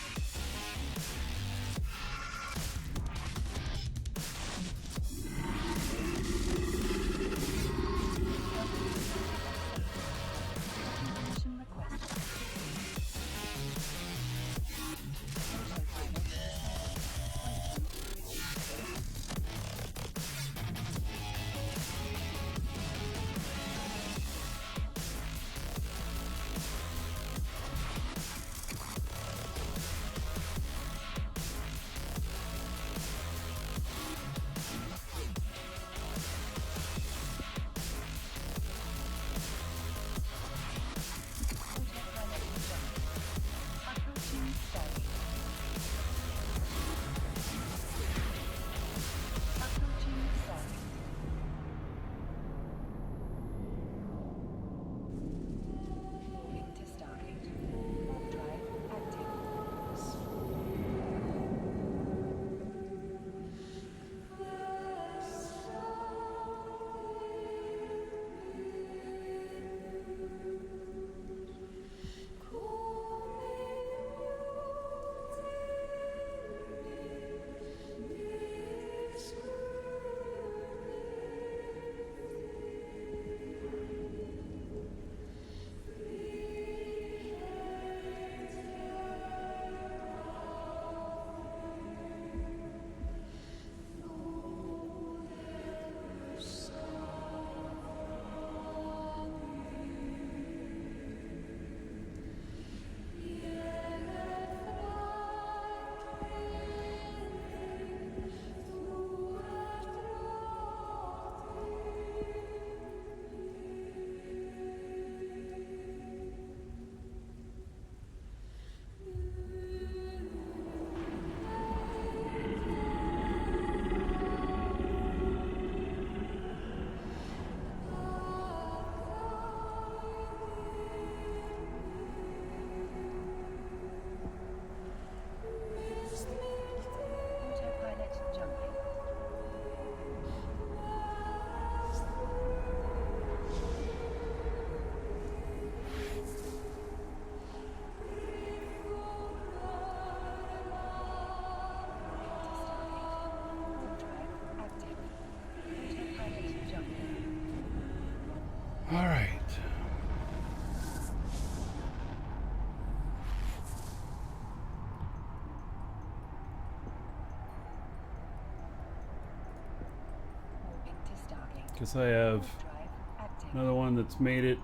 Guess I have Drive active. another one that's made it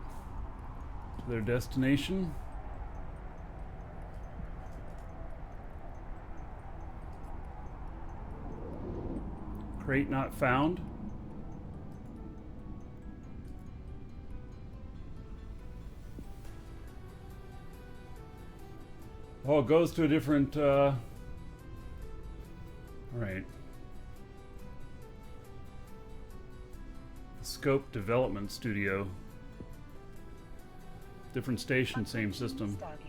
to their destination. Crate not found. Oh, it goes to a different, right. Scope Development Studio. Different station, same system. Stargate.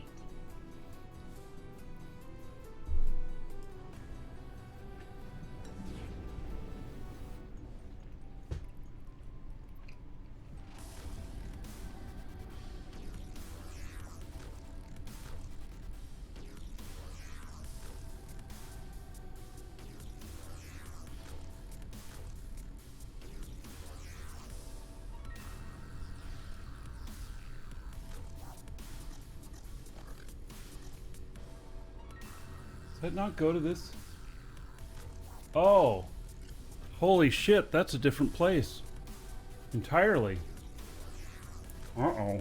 Does that not go to this? Oh. Holy shit, that's a different place. Entirely. Uh-oh.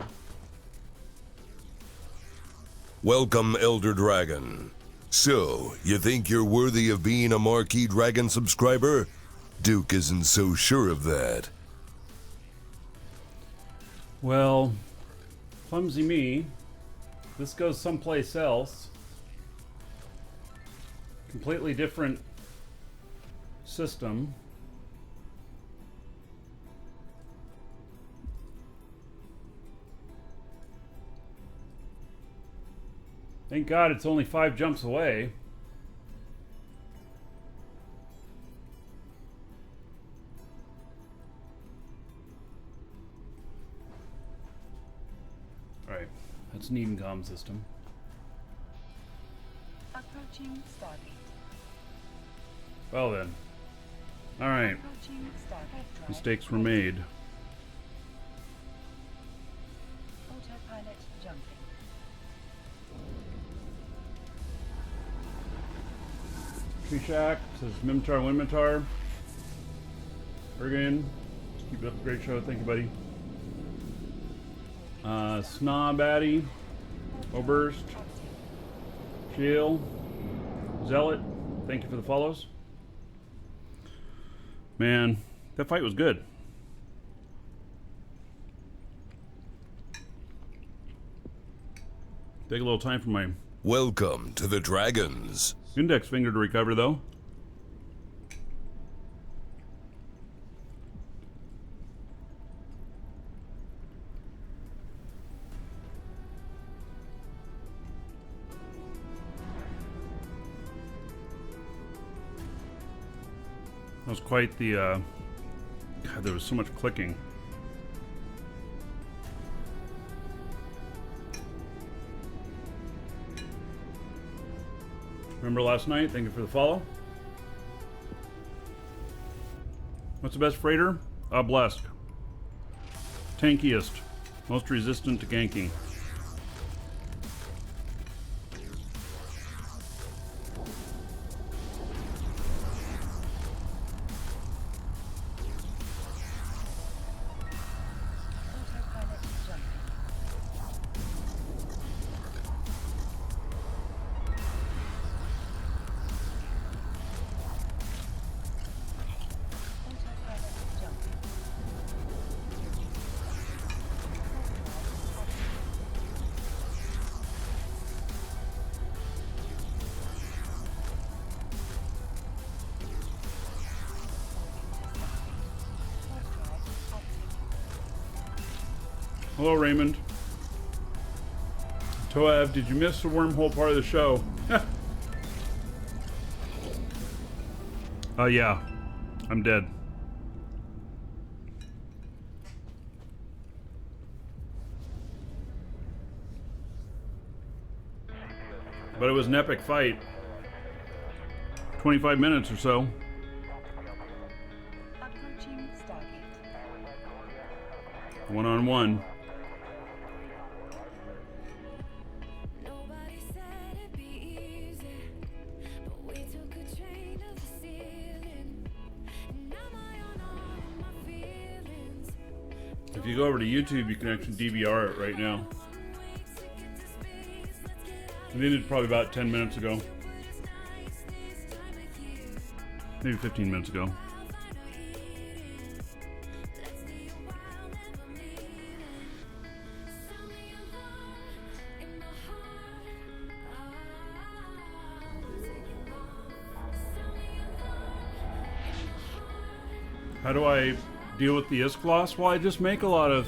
Welcome, Elder Dragon. So, you think you're worthy of being a Markee Dragon subscriber? Duke isn't so sure of that. Well, clumsy me. This goes someplace else. Completely different system. Thank God it's only 5 jumps away. Alright, that's Needcom system. Approaching Stargate. Well then. Alright, Approaching Stargate. Drive mistakes were made. Autopilot jumping. Tree Shack says Mimitar Winmitar. Ergan, keep it up, great show, thank you, buddy. Snob Addy, Oberst, Shield, Zealot, thank you for the follows. Man, that fight was good. Take a little time for my Welcome to the Dragons. index finger to recover, though. That was quite the, God, there was so much clicking. Remember last night? Thank you for the follow. What's the best freighter? Obelisk. Tankiest. Most resistant to ganking. Autopilot jumping. Autopilot jumping. Hello, Raymond. Toev, did you miss the wormhole part of the show? Yeah. I'm dead. But it was an epic fight. 25 minutes or so. Approaching Stargate. One-on-one. Nobody said it'd be easy, but we took a train to the ceiling. And now my own all my feelings. If you go over to YouTube, you can actually DVR it right now. I did it probably about 10 minutes ago. Maybe 15 minutes ago. How do I deal with the ISK loss? Well, I just make I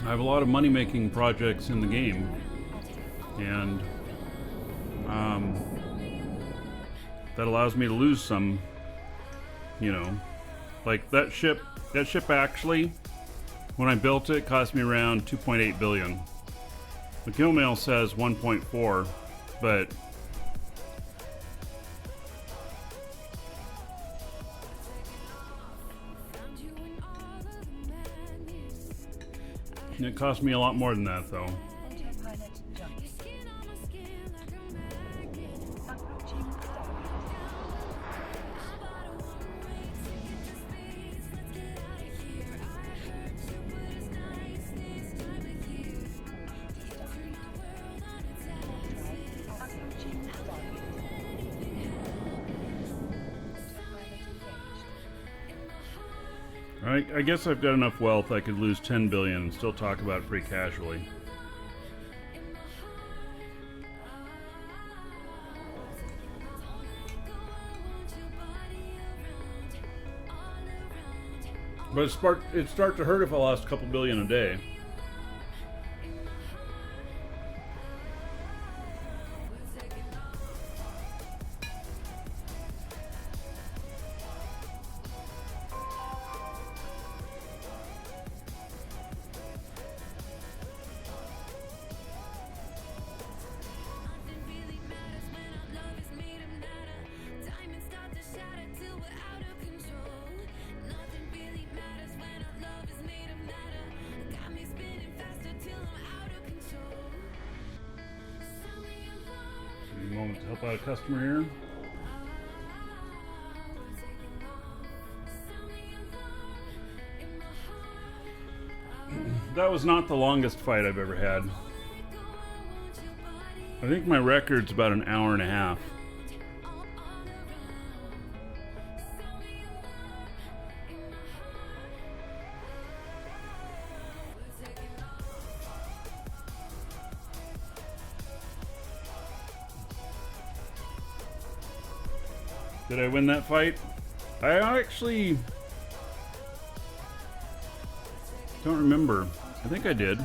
have a lot of money-making projects in the game. And that allows me to lose some, you know, like that ship actually, when I built it, cost me around 2.8 billion. The Gill Mail says 1.4, but it cost me a lot more than that, though. I guess I've got enough wealth I could lose 10 billion and still talk about it pretty casually. But it'd start to hurt if I lost a couple billion a day. Moment to help out a customer here. That was not the longest fight I've ever had. I think my record's about an hour and a half. Did I win that fight? I actually don't remember. I think I did.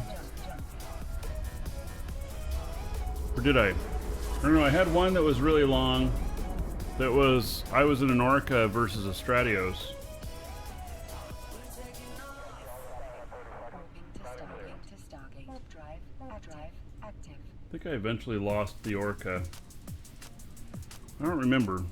Or did I? I don't know. I had one that was really long. That was, I was in an Orca versus a Stratios. I think I eventually lost the Orca. I don't remember.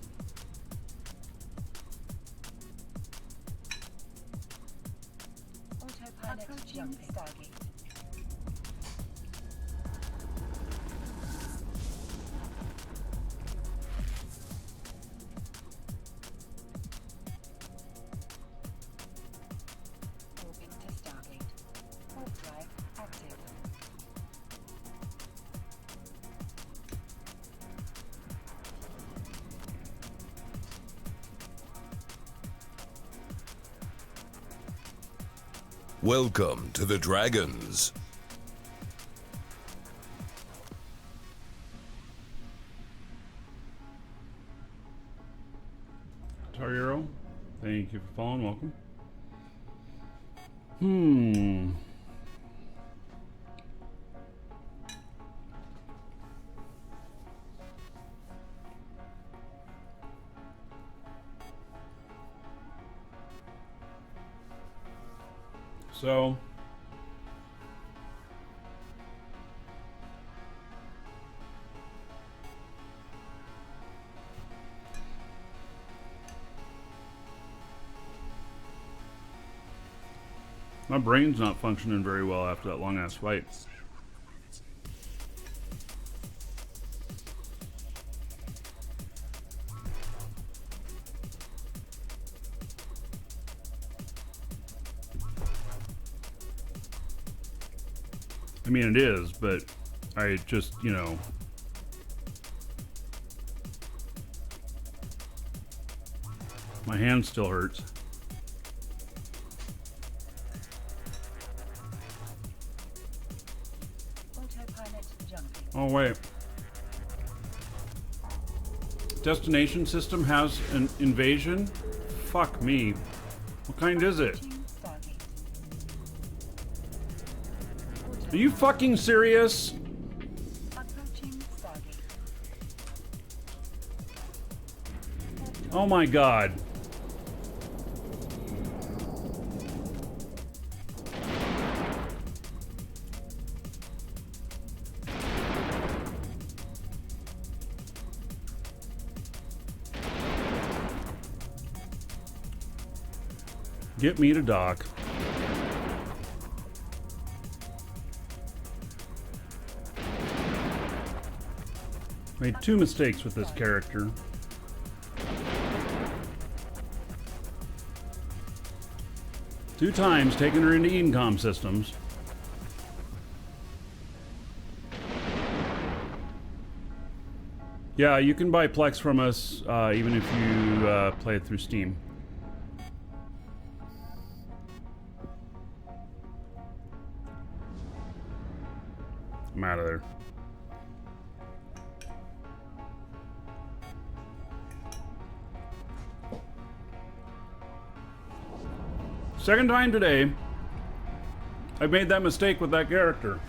Welcome to the Dragons. Tariero, thank you for following. Welcome. So my brain's not functioning very well after that long ass fight. I mean, it is, but I just, you know... My hand still hurts. Autopilot jumping. Oh, wait. Destination system has an invasion? Fuck me. What kind is it? Approaching Stargate. Are you fucking serious? Approaching Stargate. Oh my god. Get me to dock. Made 2 mistakes with this character. Two times taking her into Encom systems. Yeah, you can buy PLEX from us even if you play it through Steam. I'm out of there. Second time today, I've made that mistake with that character.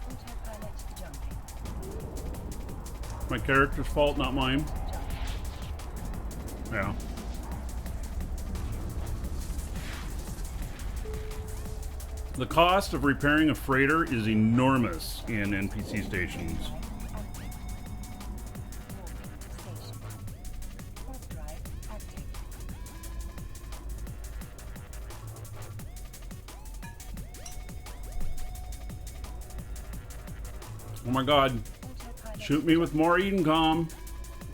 Autopilot jumping. My character's fault, not mine. Yeah. The cost of repairing a freighter is enormous in NPC stations. Station. Warp drive active. Oh my god. Autopilot Shoot me with more Edencom.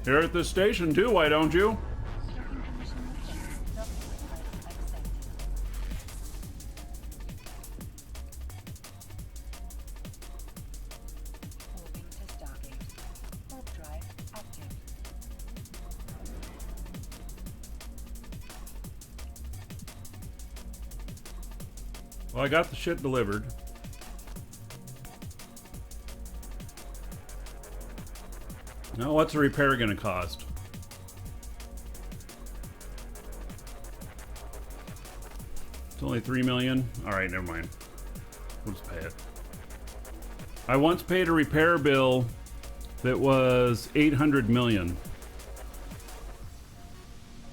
Here at this station too, why don't you? docking permission requested. Docking request accepted. Moving to Stargate. Warp drive active. Well, I got the shit delivered. Now, what's the repair gonna cost? It's only 3 million? Alright, never mind. We'll just pay it. I once paid a repair bill that was 800 million.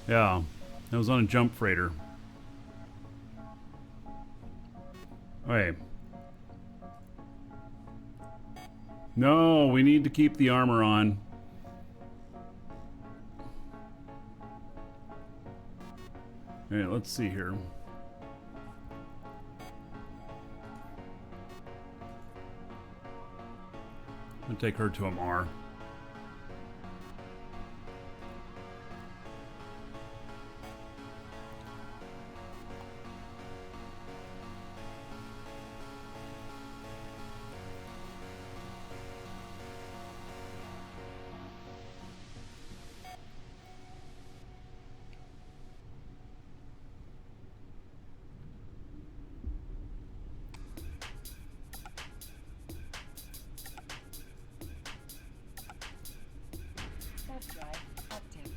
Yeah, that was on a jump freighter. Okay. No, we need to keep the armor on. Alright, let's see here. I'll take her to Amar. Warp drive active.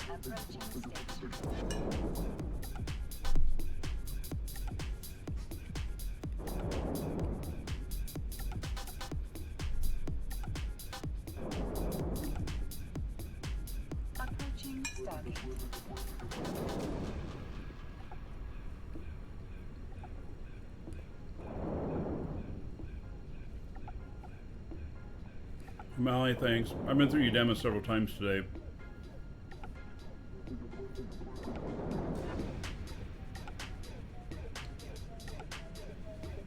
Approaching station. Approaching Stargate. O'Malley, thanks. I've been through Udemy several times today.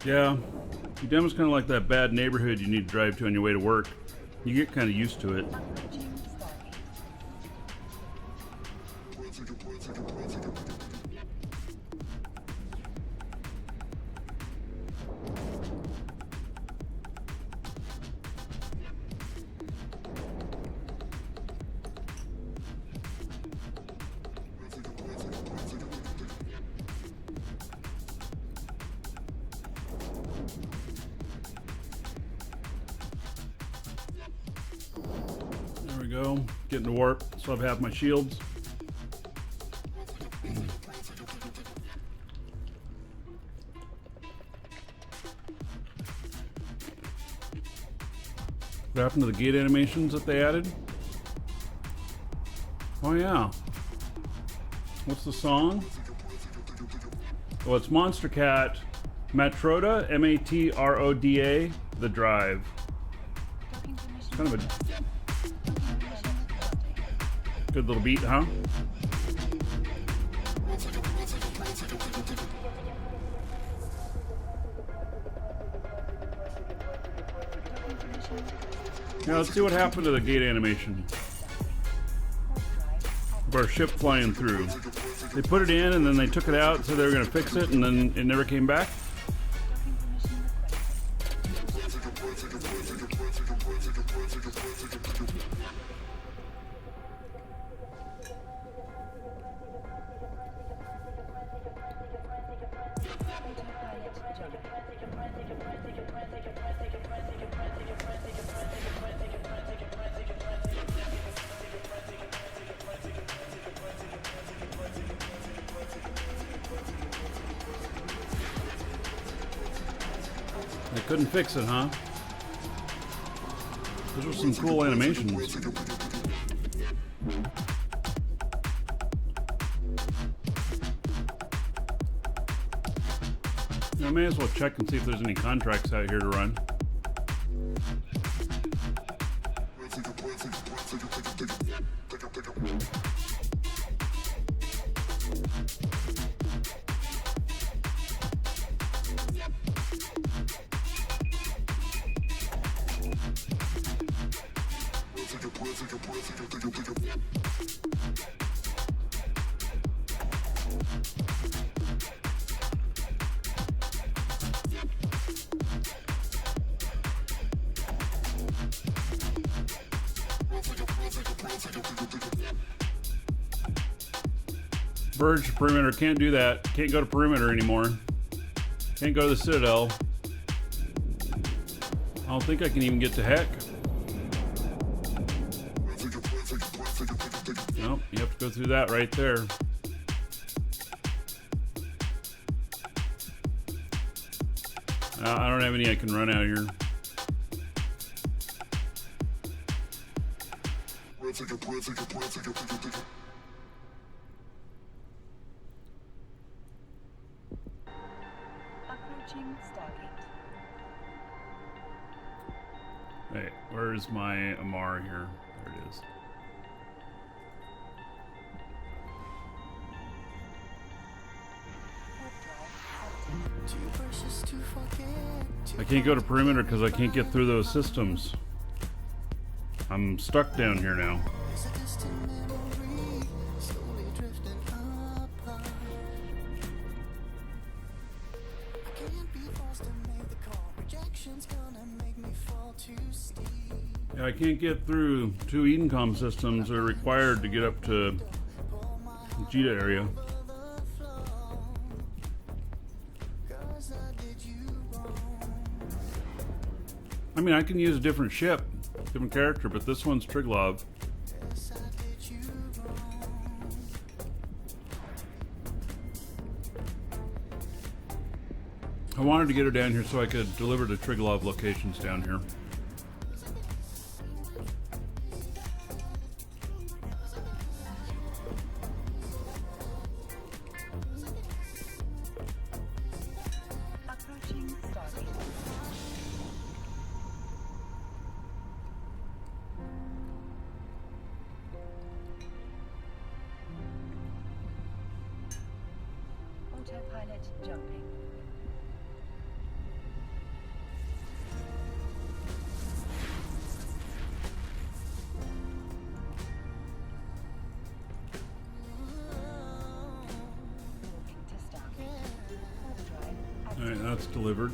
Yeah, Udemy's kind of like that bad neighborhood you need to drive to on your way to work. You get kind of used to it. There we go. Getting to warp. Still have half my shields. What happened to the gate animations that they added? Oh yeah. What's the song? Oh, it's Monster Cat. Matroda, M-A-T-R-O-D-A, The Drive. Kind of a good little beat, huh? Yeah, let's see what happened to the gate animation. Of our ship flying through. They put it in and then they took it out, so they were going to fix it, and then it never came back. They couldn't fix it, huh? Those were some cool animations. I may as well check and see if there's any contracts out here to run. Verge perimeter, can't do that. Can't go to perimeter anymore. Can't go to the Citadel. I don't think I can even get to Heck. Nope, you have to go through that right there. I don't have any I can run out here. Approaching Stargate. Hey, where's my Amar here? There it is. I can't go to perimeter because I can't get through those systems. I'm stuck down here now. Yeah, I can't get through 2 Edencom systems that are required to get up to the Jita area. I mean, I can use a different ship, different character, but this one's Triglav. I wanted to get her down here so I could deliver to Triglav locations down here. Autopilot jumping. Walking to Stargate. Overdrive All active. right, that's delivered.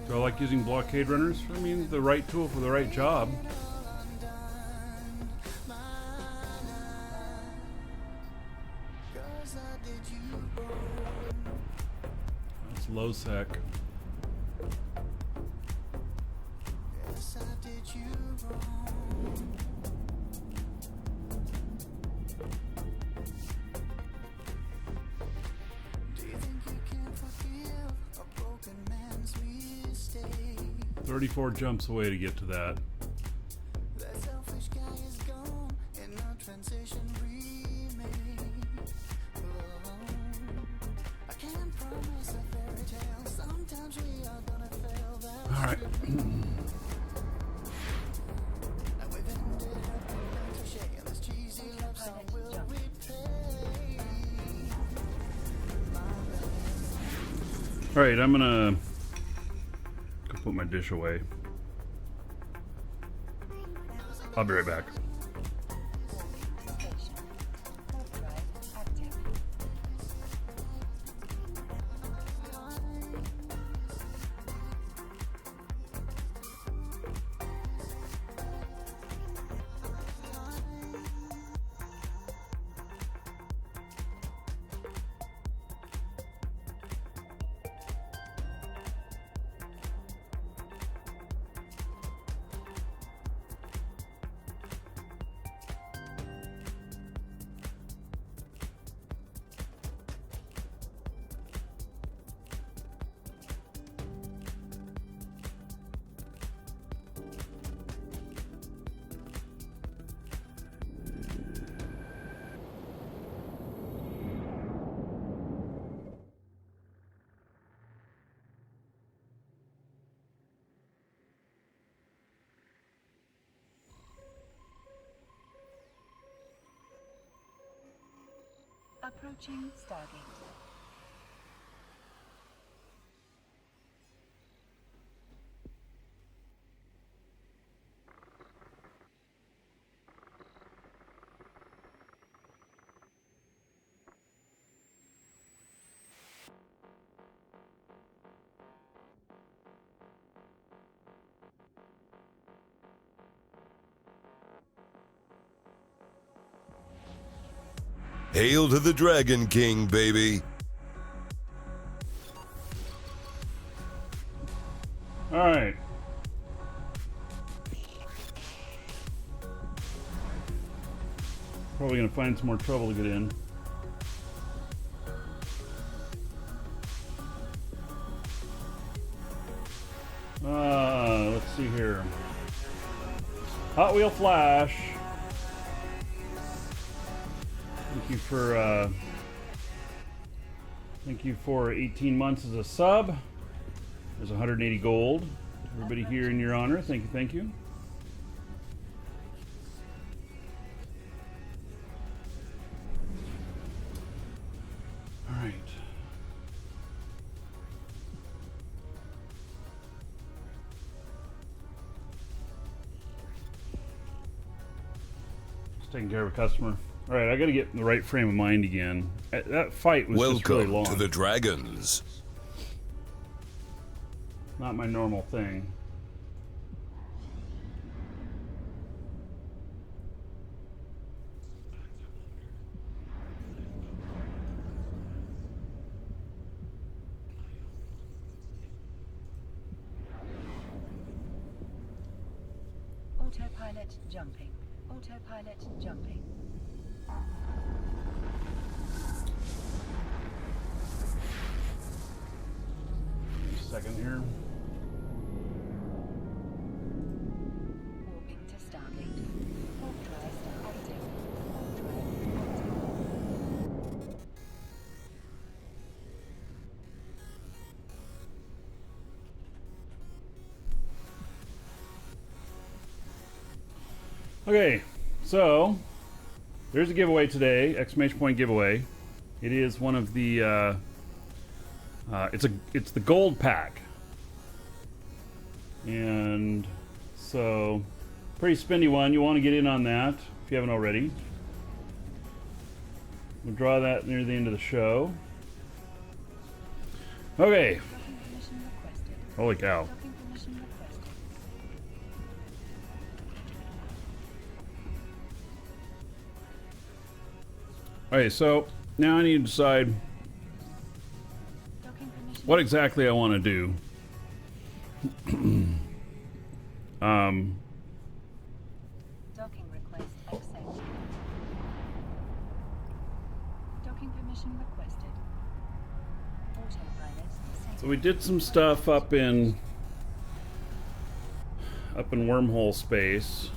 Do I like using blockade runners? I mean, the right tool for the right job. That's low sec. Mistake. 34 jumps away to get to that. That selfish guy is gone, and no transition remade. I can't promise a fairy tale. Sometimes we are gonna fail. That's All right. now we've ended up in cliche, and this cheesy love song will repay. All right, I'm gonna go put my dish away. I'll be right back. Walking to station. Overdrive active. Approaching Stargate. Hail to the Dragon King, baby. All right. Probably gonna find some more trouble to get in. Let's see here. Hot Wheel Flash. Thank you for 18 months as a sub. There's 180 gold. Everybody here in your honor. Thank you, thank you. All right. Just taking care of a customer. All right, I got to get in the right frame of mind again. That fight was just really Welcome long. to the Dragons. Not my normal thing. Autopilot jumping. Autopilot jumping. Second here. Walking to Stargate. Overdrive active. Overdrive active. Okay, so there's a giveaway today, exclamation point giveaway. It is one of the it's the gold pack. And so pretty spendy one. You want to get in on that if you haven't already. We'll draw that near the end of the show. Okay. Docking permission requested. Holy cow. Docking permission requested. Okay, so now I need to decide Docking permission. what exactly I want to do. Docking request accepted. Docking permission requested. Autopilot disabled. So we did some stuff up in wormhole space.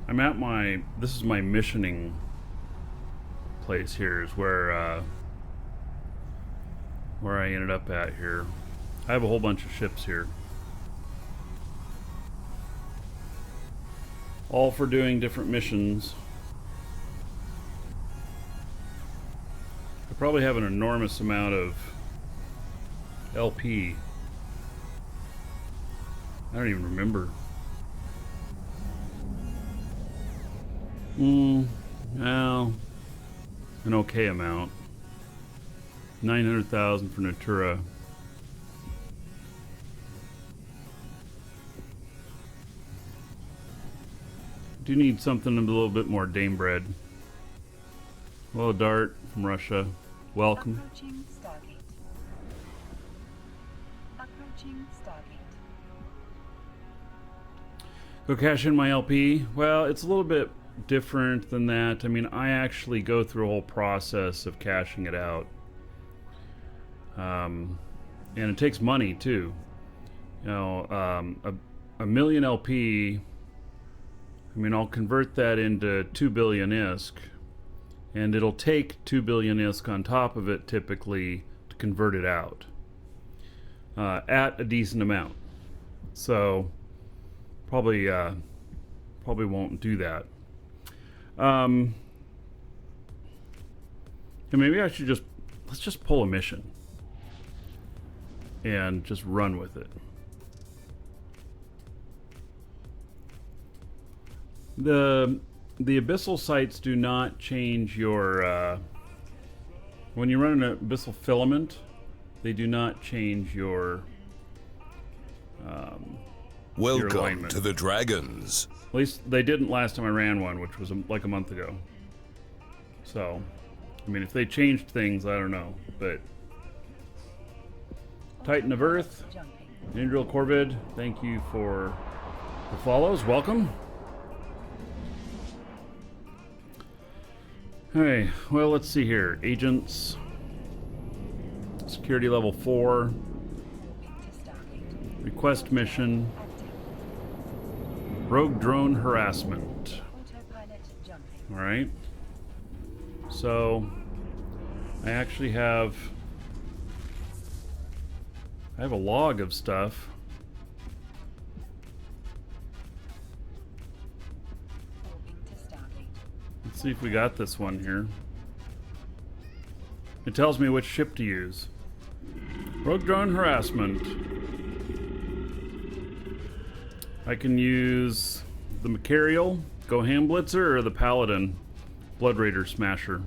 I'm at this is my missioning place here, is where I ended up at here. I have a whole bunch of ships here. All for doing different missions. I probably have an enormous amount of LP. I don't even remember. Well, an okay amount. 900,000 for Natura. Do need something a little bit more Dame bread. Hello, Dart from Russia. Welcome. Approaching Stargate. Approaching Stargate. Go cash in my LP. Well, it's a little bit different than that. I mean, I actually go through a whole process of cashing it out. And it takes money too. You know, a million LP, I mean, I'll convert that into 2 billion ISK, and it'll take 2 billion ISK on top of it typically to convert it out at a decent amount. So probably won't do that. And maybe I should let's just pull a mission and just run with it. The abyssal sites do not change your when you run an abyssal filament, they do not change your Welcome alignment. to the Dragons. At least they didn't last time I ran one, which was like a month ago. So, I mean, if they changed things, I don't know. But Titan of Earth, Jumping. Nindril Corvid, thank you for the follows. Welcome. Hey, well, let's see here. Agents, security level 4, Moving to Stargate. request mission, Active. rogue drone harassment. Autopilot jumping. All right. So I actually have a log of stuff. Moving to Stargate. Let's see if we got this one here. It tells me which ship to use. Rogue drone harassment. I can use the Macarial, Goham Blitzer, or the Paladin, Blood Raider Smasher.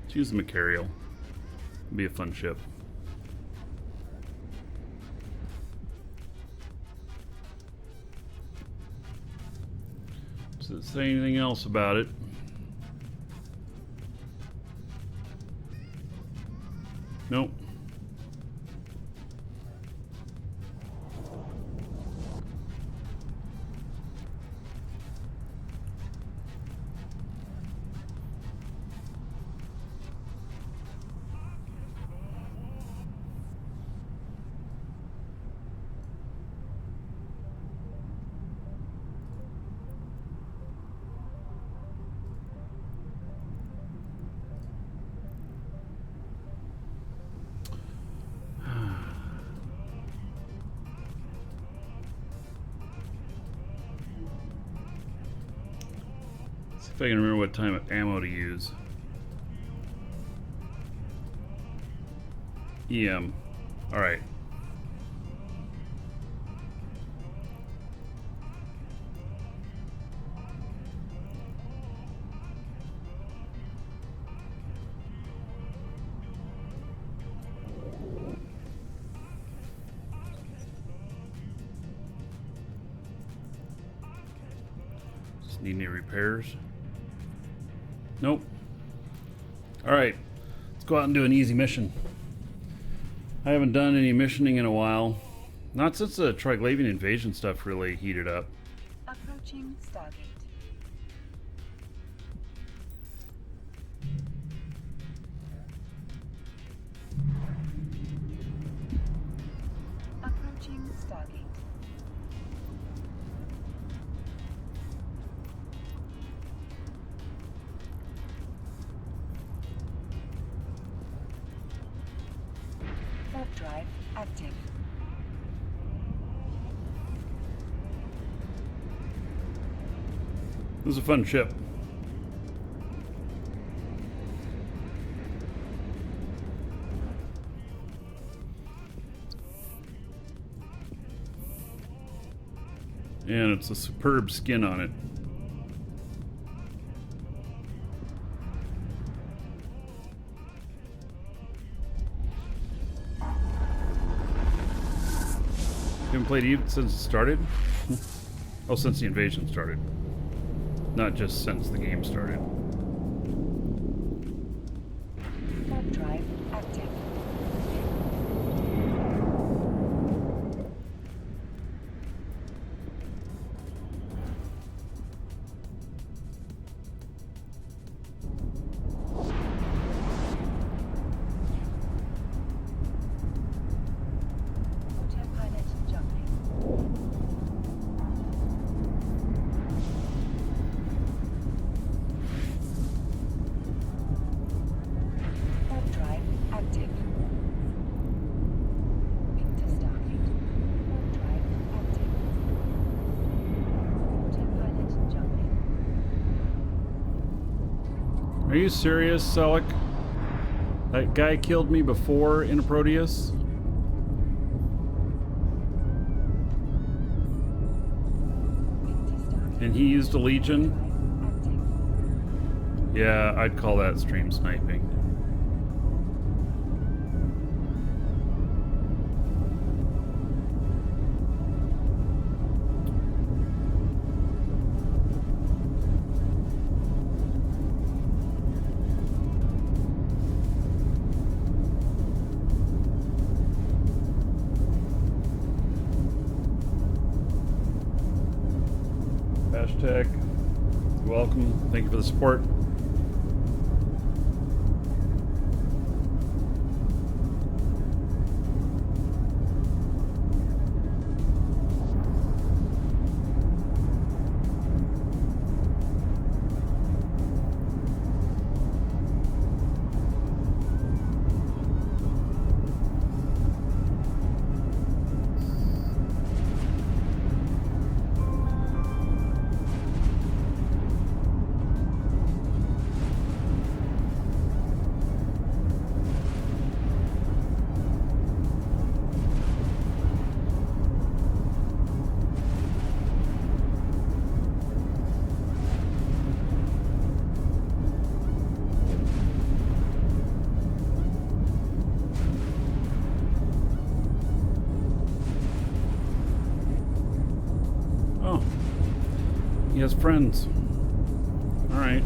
Let's use the Macarial. It'll be a fun ship. Does it say anything else about it? Nope. If I can remember what time of ammo to use. EM. Alright. Need any repairs? Nope. Alright. Let's go out and do an easy mission. I haven't done any missioning in a while. Not since the Triglavian invasion stuff really heated up. Approaching Stargate. Approaching Stargate. Warp drive active. This is a fun ship. And it's a superb skin on it. Haven't played Eve since it started? Oh, since the invasion started. Not just since the game started. Warp drive active. Autopilot jumping. Warp drive active. Into Stargate. Warp drive active. Autopilot jumping. Are you serious, Selleck? That guy killed me before in a Proteus? Into Stargate. And he used a Legion? Active. Yeah, I'd call that stream sniping. Hashtag, welcome. Thank you for the support. Oh, he has friends. All right.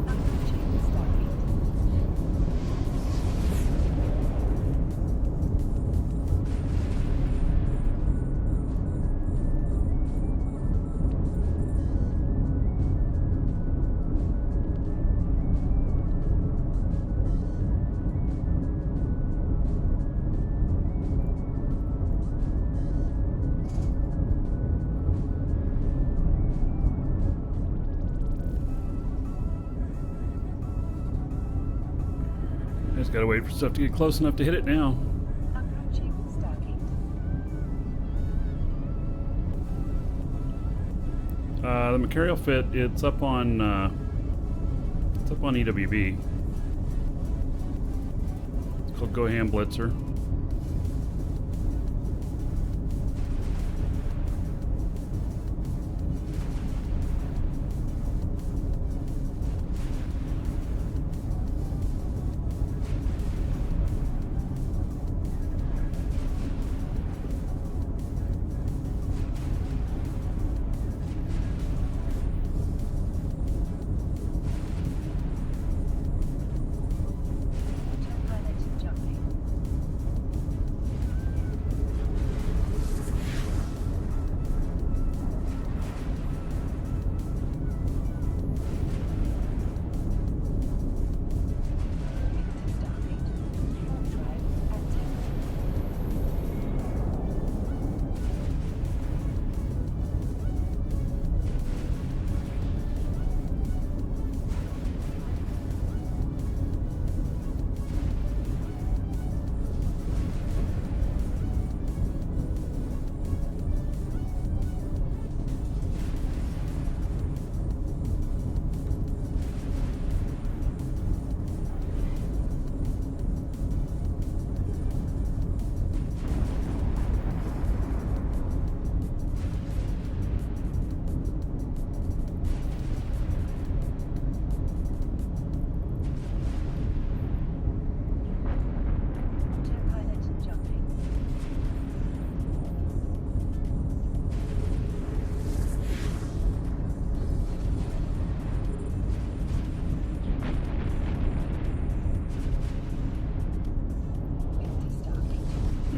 Approaching Stargate. Just gotta wait for stuff to get close enough to hit it now. The Mercurial Fit, it's up on EWB. It's called Go Ham Blitzer.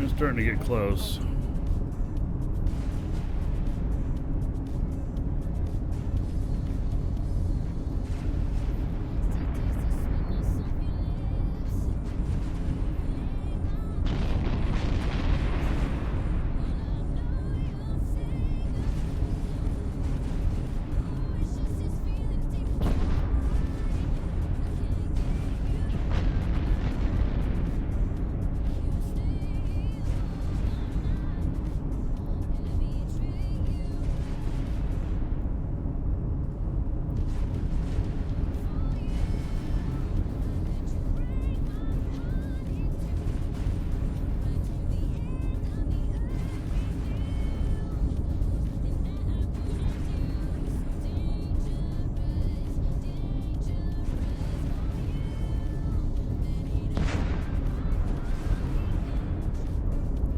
It's starting to get close.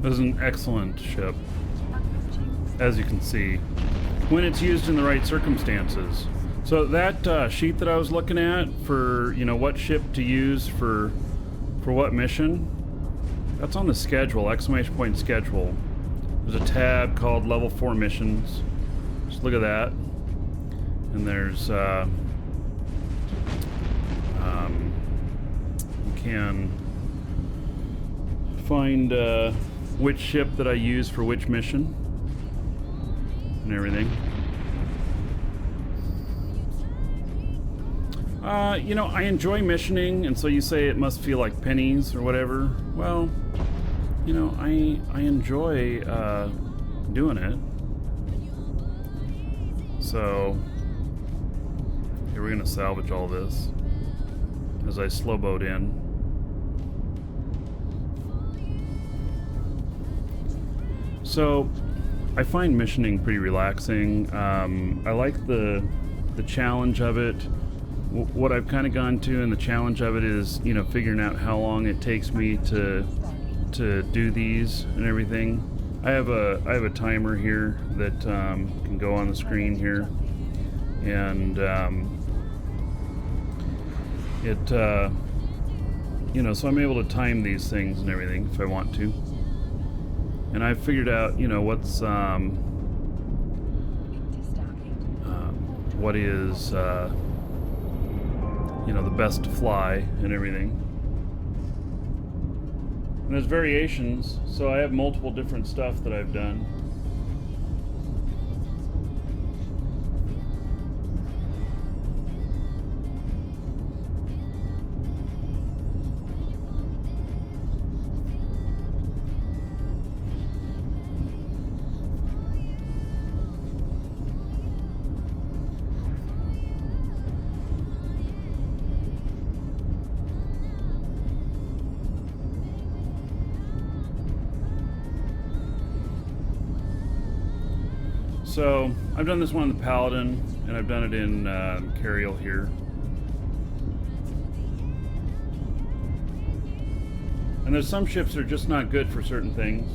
This is an excellent ship, as you can see, when it's used in the right circumstances. So that sheet that I was looking at for, you know, what ship to use for what mission, that's on the schedule, exclamation point schedule. There's a tab called Level 4 Missions. Just look at that. And there's, you can find which ship that I use for which mission and everything. You know, I enjoy missioning, and so you say it must feel like pennies or whatever. Well, you know, I enjoy doing it. So here we're gonna salvage all this as I slow boat in. So I find missioning pretty relaxing. I like the challenge of it. What I've kind of gone to, and the challenge of it is, you know, figuring out how long it takes me to do these and everything. I have a timer here that can go on the screen here, and you know, so I'm able to time these things and everything if I want to. And I've figured out, you know, what's what is you know, the best to fly and everything. And there's variations, so I have multiple different stuff that I've done. So I've done this one in the Paladin, and I've done it in Cariel here. And there's some ships that are just not good for certain things.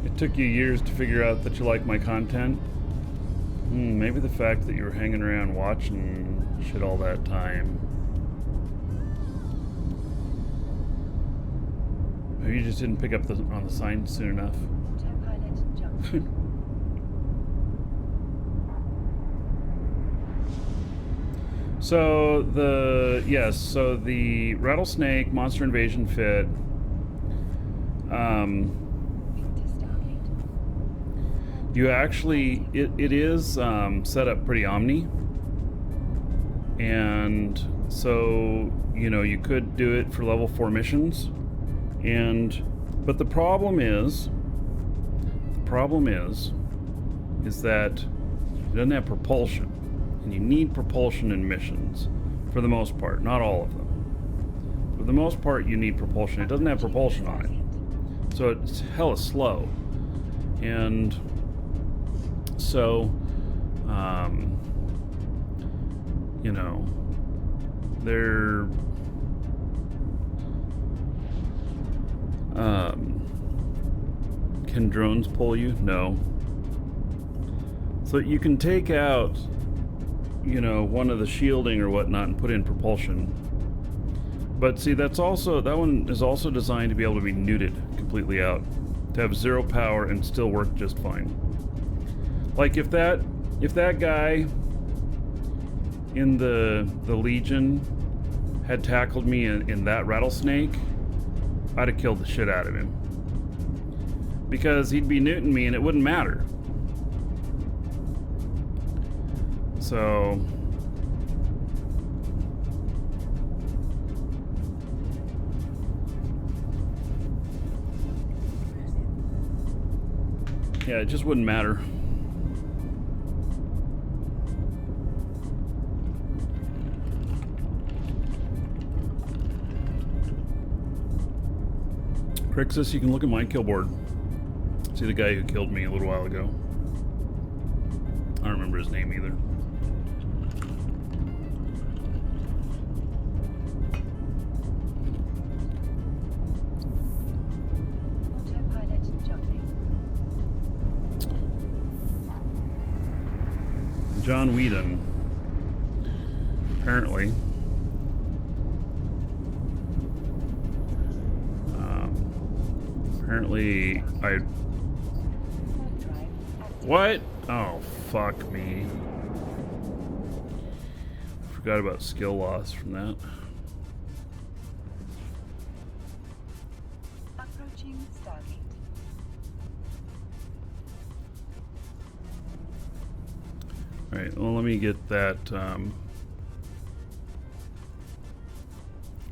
It took you years to figure out that you like my content. Maybe the fact that you were hanging around watching shit all that time. Maybe you just didn't pick up on the sign soon enough. Autopilot jump. So the Rattlesnake Monster Invasion Fit. You actually, it is set up pretty omni, and so you could do it for level 4 missions, but the problem is that it doesn't have propulsion, and you need propulsion in missions for the most part, not all of them. For the most part, you need propulsion. It doesn't have propulsion on it, so it's hella slow, and so, they're, can drones pull you? No. So you can take out, one of the shielding or whatnot and put in propulsion. But see, that one is also designed to be able to be neuted completely out, to have 0 power and still work just fine. Like if that guy in the Legion had tackled me in that rattlesnake, I'd have killed the shit out of him. Because he'd be neuting me and it wouldn't matter. So yeah, it just wouldn't matter. Crixus, you can look at my kill board. See the guy who killed me a little while ago. I don't remember his name either. Autopilot jumping. John Whedon. Apparently. Apparently, What? Oh, fuck me. Forgot about skill loss from that. Approaching Stargate. Alright, well, let me get that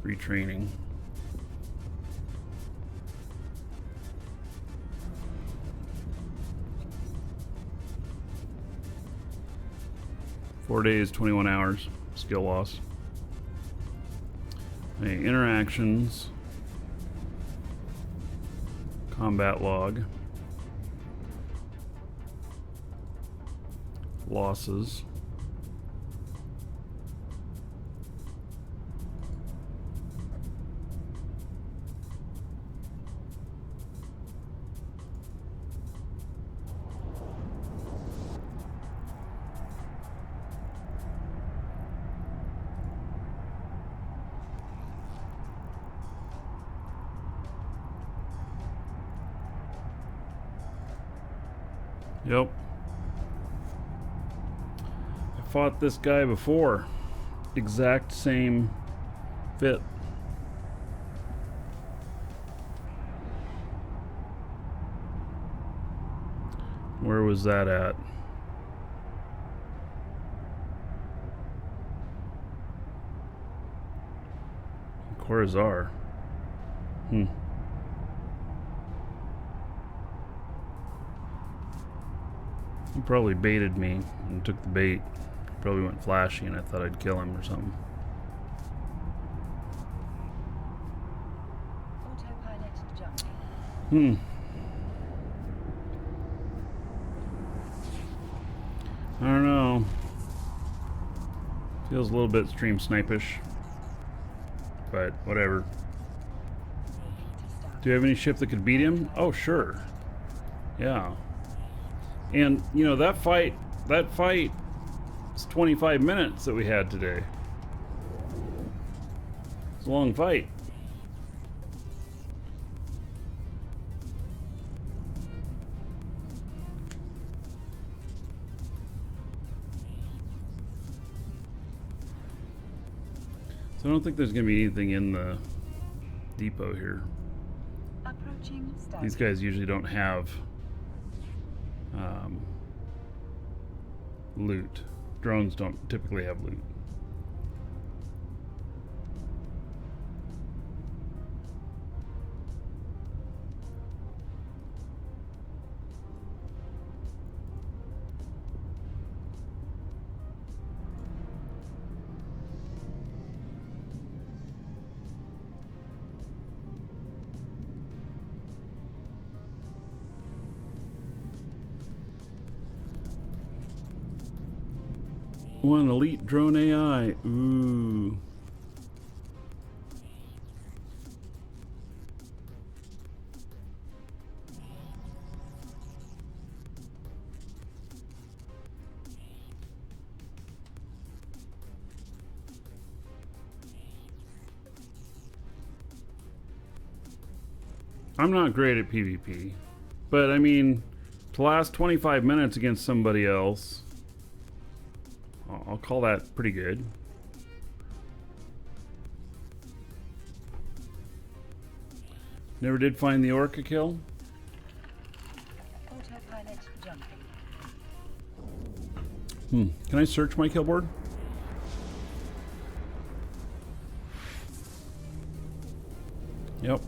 retraining. Four days, 21 hours, skill loss. Okay, interactions, combat log, losses, Yep. I fought this guy before. Exact same fit. Where was that at? Corazar. He probably baited me and took the bait. Probably went flashy and I thought I'd kill him or something. Autopilot jumping. I don't know. Feels a little bit stream snipish. But whatever. Do you have any ship that could beat him? Oh, sure. Yeah. And, you know, that fight is 25 minutes that we had today. It's a long fight. So I don't think there's going to be anything in the depot here. Approaching start. These guys usually don't have loot. Drones don't typically have loot. One elite drone AI. Ooh. I'm not great at PvP, but I mean, to last 25 minutes against somebody else, I'll call that pretty good. Never did find the Orca kill. Autopilot jumping. Can I search my kill board? Yep.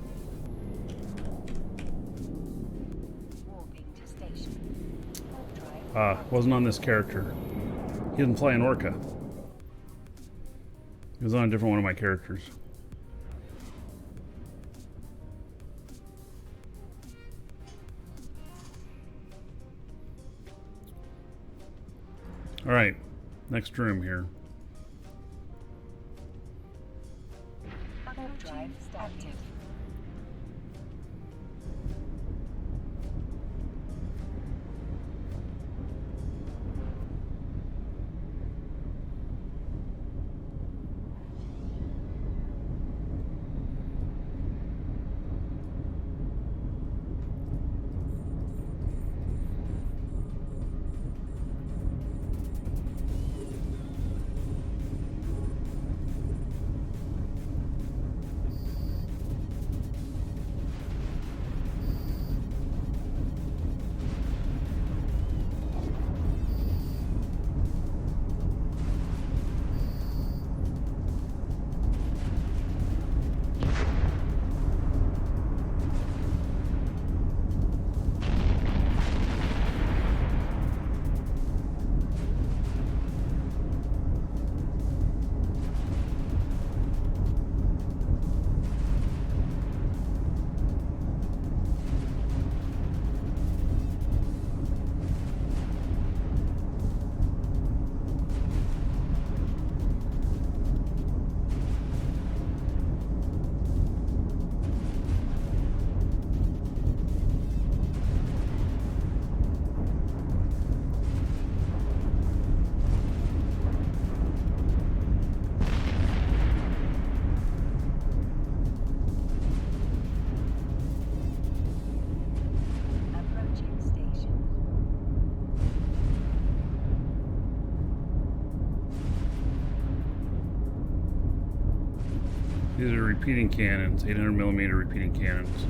Warping to station. Warp drive. Wasn't on this character. He didn't play an Orca. He was on a different one of my characters. Alright, next room here. Warp drive active. Approaching station. These are repeating cannons, 800mm repeating cannons.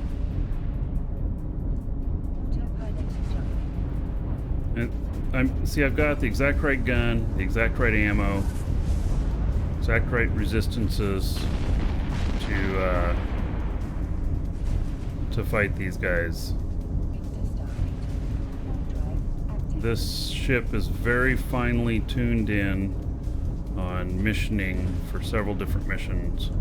Autopilot jumping. And I've got the exact right gun, the exact right ammo, exact right resistances to fight these guys. Into Stargate. Warp drive active. This ship is very finely tuned in on missioning for several different missions.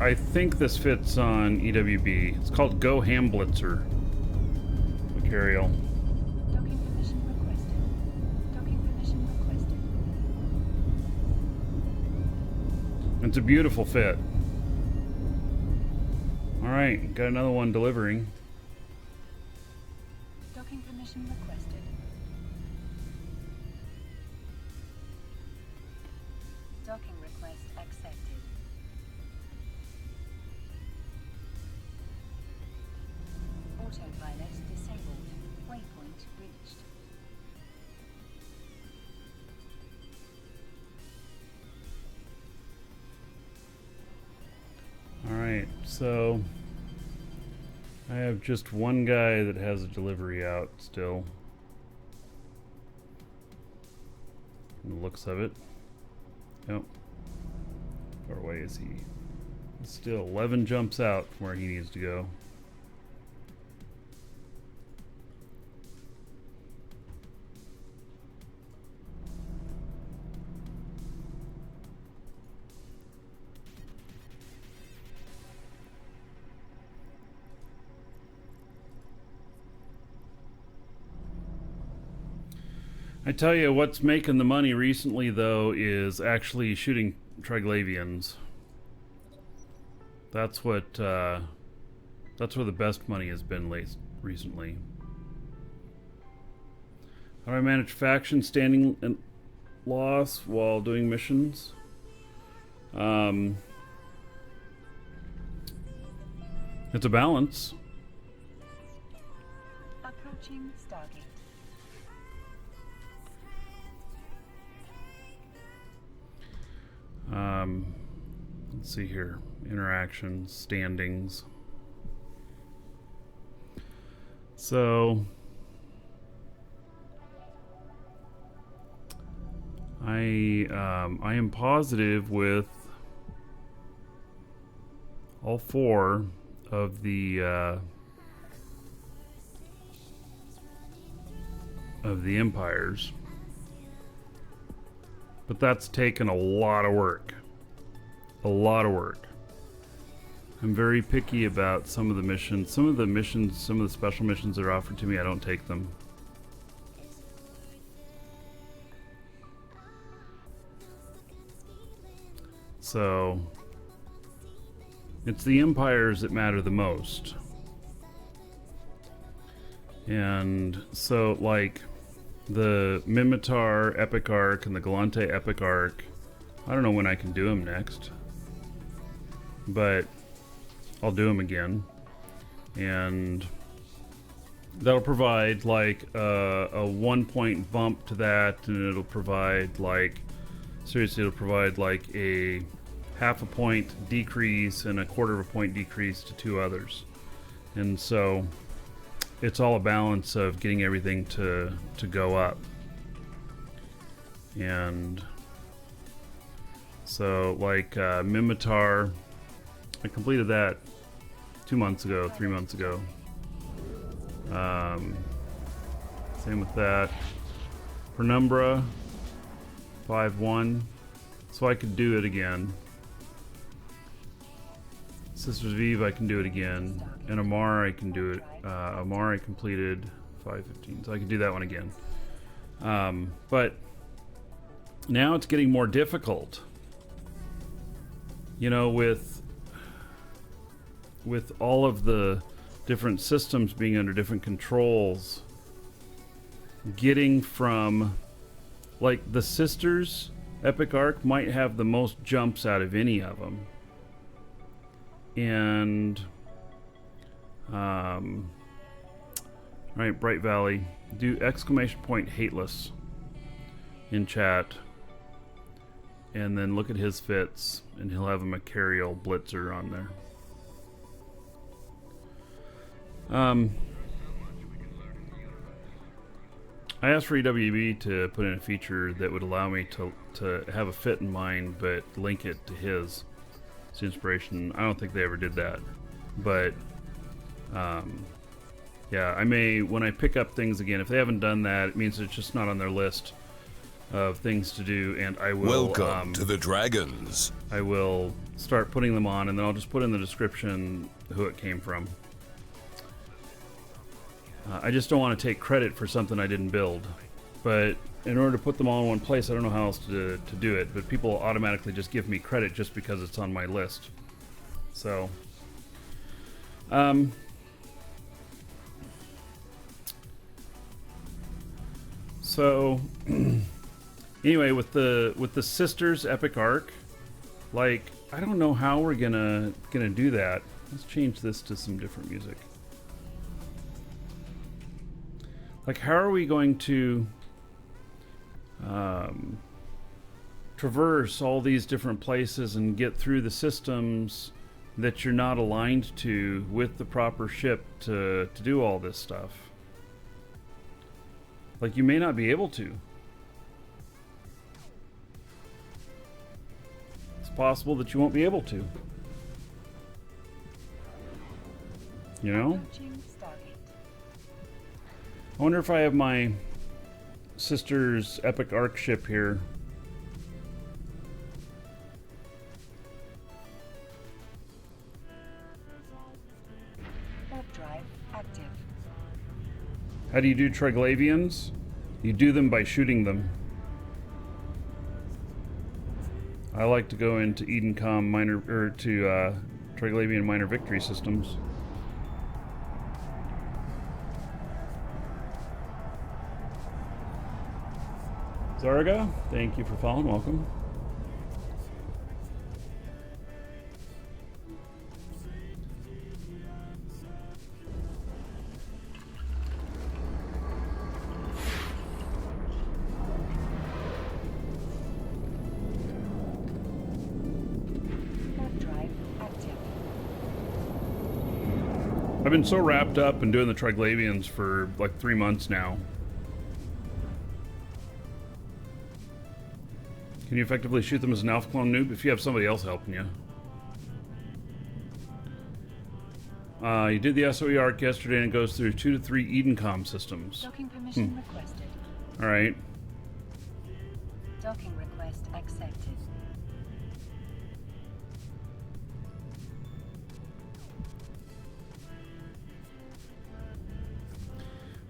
I think this fits on EWB. It's called Go Ham Blitzer. Material. Docking permission requested. Docking permission requested. It's a beautiful fit. Alright, got another one delivering. Docking permission requested. Docking request accepted. Autopilot disabled. Waypoint reached. Alright, so I have just one guy that has a delivery out still. From the looks of it. Yep. How far away is he? He's still 11 jumps out from where he needs to go. I tell you, what's making the money recently, though, is actually shooting Triglavians. That's what. That's where the best money has been recently. How do I manage faction standing and loss while doing missions? It's a balance. Approaching Stargate. Let's see here. Interactions, standings. So I am positive with all four of the empires. But that's taken a lot of work. A lot of work. I'm very picky about some of the missions. Some of the special missions that are offered to me, I don't take them. So, it's the empires that matter the most. And so, like, the Mimitar Epic Arc and the Galante Epic Arc, I don't know when I can do them next, but I'll do them again, and that'll provide like a 1 point bump to that, and it'll provide like, seriously, it'll provide like a half a point decrease and a quarter of a point decrease to two others. And so it's all a balance of getting everything to go up. And so like Mimitar, I completed that 2 months ago, 3 months ago. Same with that. Penumbra 5-1, so I could do it again. Sisters of Eve, I can do it again. And Amar, I can do it. Amar, I completed 5-15, so I can do that one again. But now it's getting more difficult. You know, with all of the different systems being under different controls, getting from, like, the Sisters Epic Arc might have the most jumps out of any of them. And right, Bright Valley, do exclamation point hateless in chat, and then look at his fits, and he'll have a Macarial Blitzer on there. I asked for EWB to put in a feature that would allow me to have a fit in mind, but link it to his inspiration. I don't think they ever did that. But, yeah, I may, when I pick up things again, if they haven't done that, it means it's just not on their list of things to do, and I will... Welcome to the Dragons. I will start putting them on, and then I'll just put in the description who it came from. I just don't want to take credit for something I didn't build. But in order to put them all in one place, I don't know how else to do it. But people automatically just give me credit just because it's on my list. So... So... Anyway, with the Sisters Epic Arc, like, I don't know how we're gonna do that. Let's change this to some different music. Like, how are we going to traverse all these different places and get through the systems that you're not aligned to with the proper ship to do all this stuff? Like, you may not be able to. It's possible that you won't be able to. You know? I wonder if I have my sister's Epic Arc ship here. Warp drive active. How do you do Triglavians? You do them by shooting them. I like to go into Edencom minor, or to Triglavian minor victory systems. Zarga, thank you for following. Welcome. Warp drive active. I've been so wrapped up in doing the Triglavians for like 3 months now. Can you effectively shoot them as an alpha clone noob if you have somebody else helping you? You did the SOE arc yesterday and it goes through 2 to 3 Edencom systems. Docking permission requested. Alright. Docking request accepted.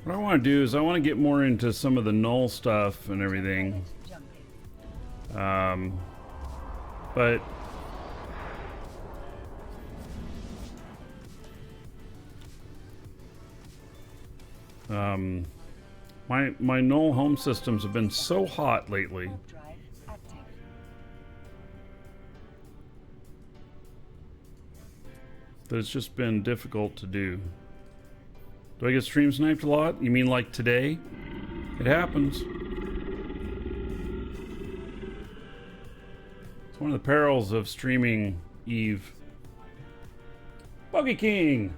What I want to do is I want to get more into some of the null stuff and everything. But my null home systems have been so hot lately. Warp drive active. That it's just been difficult to do. Do I get stream sniped a lot? You mean like today? It happens. It's one of the perils of streaming Eve. Bogey King!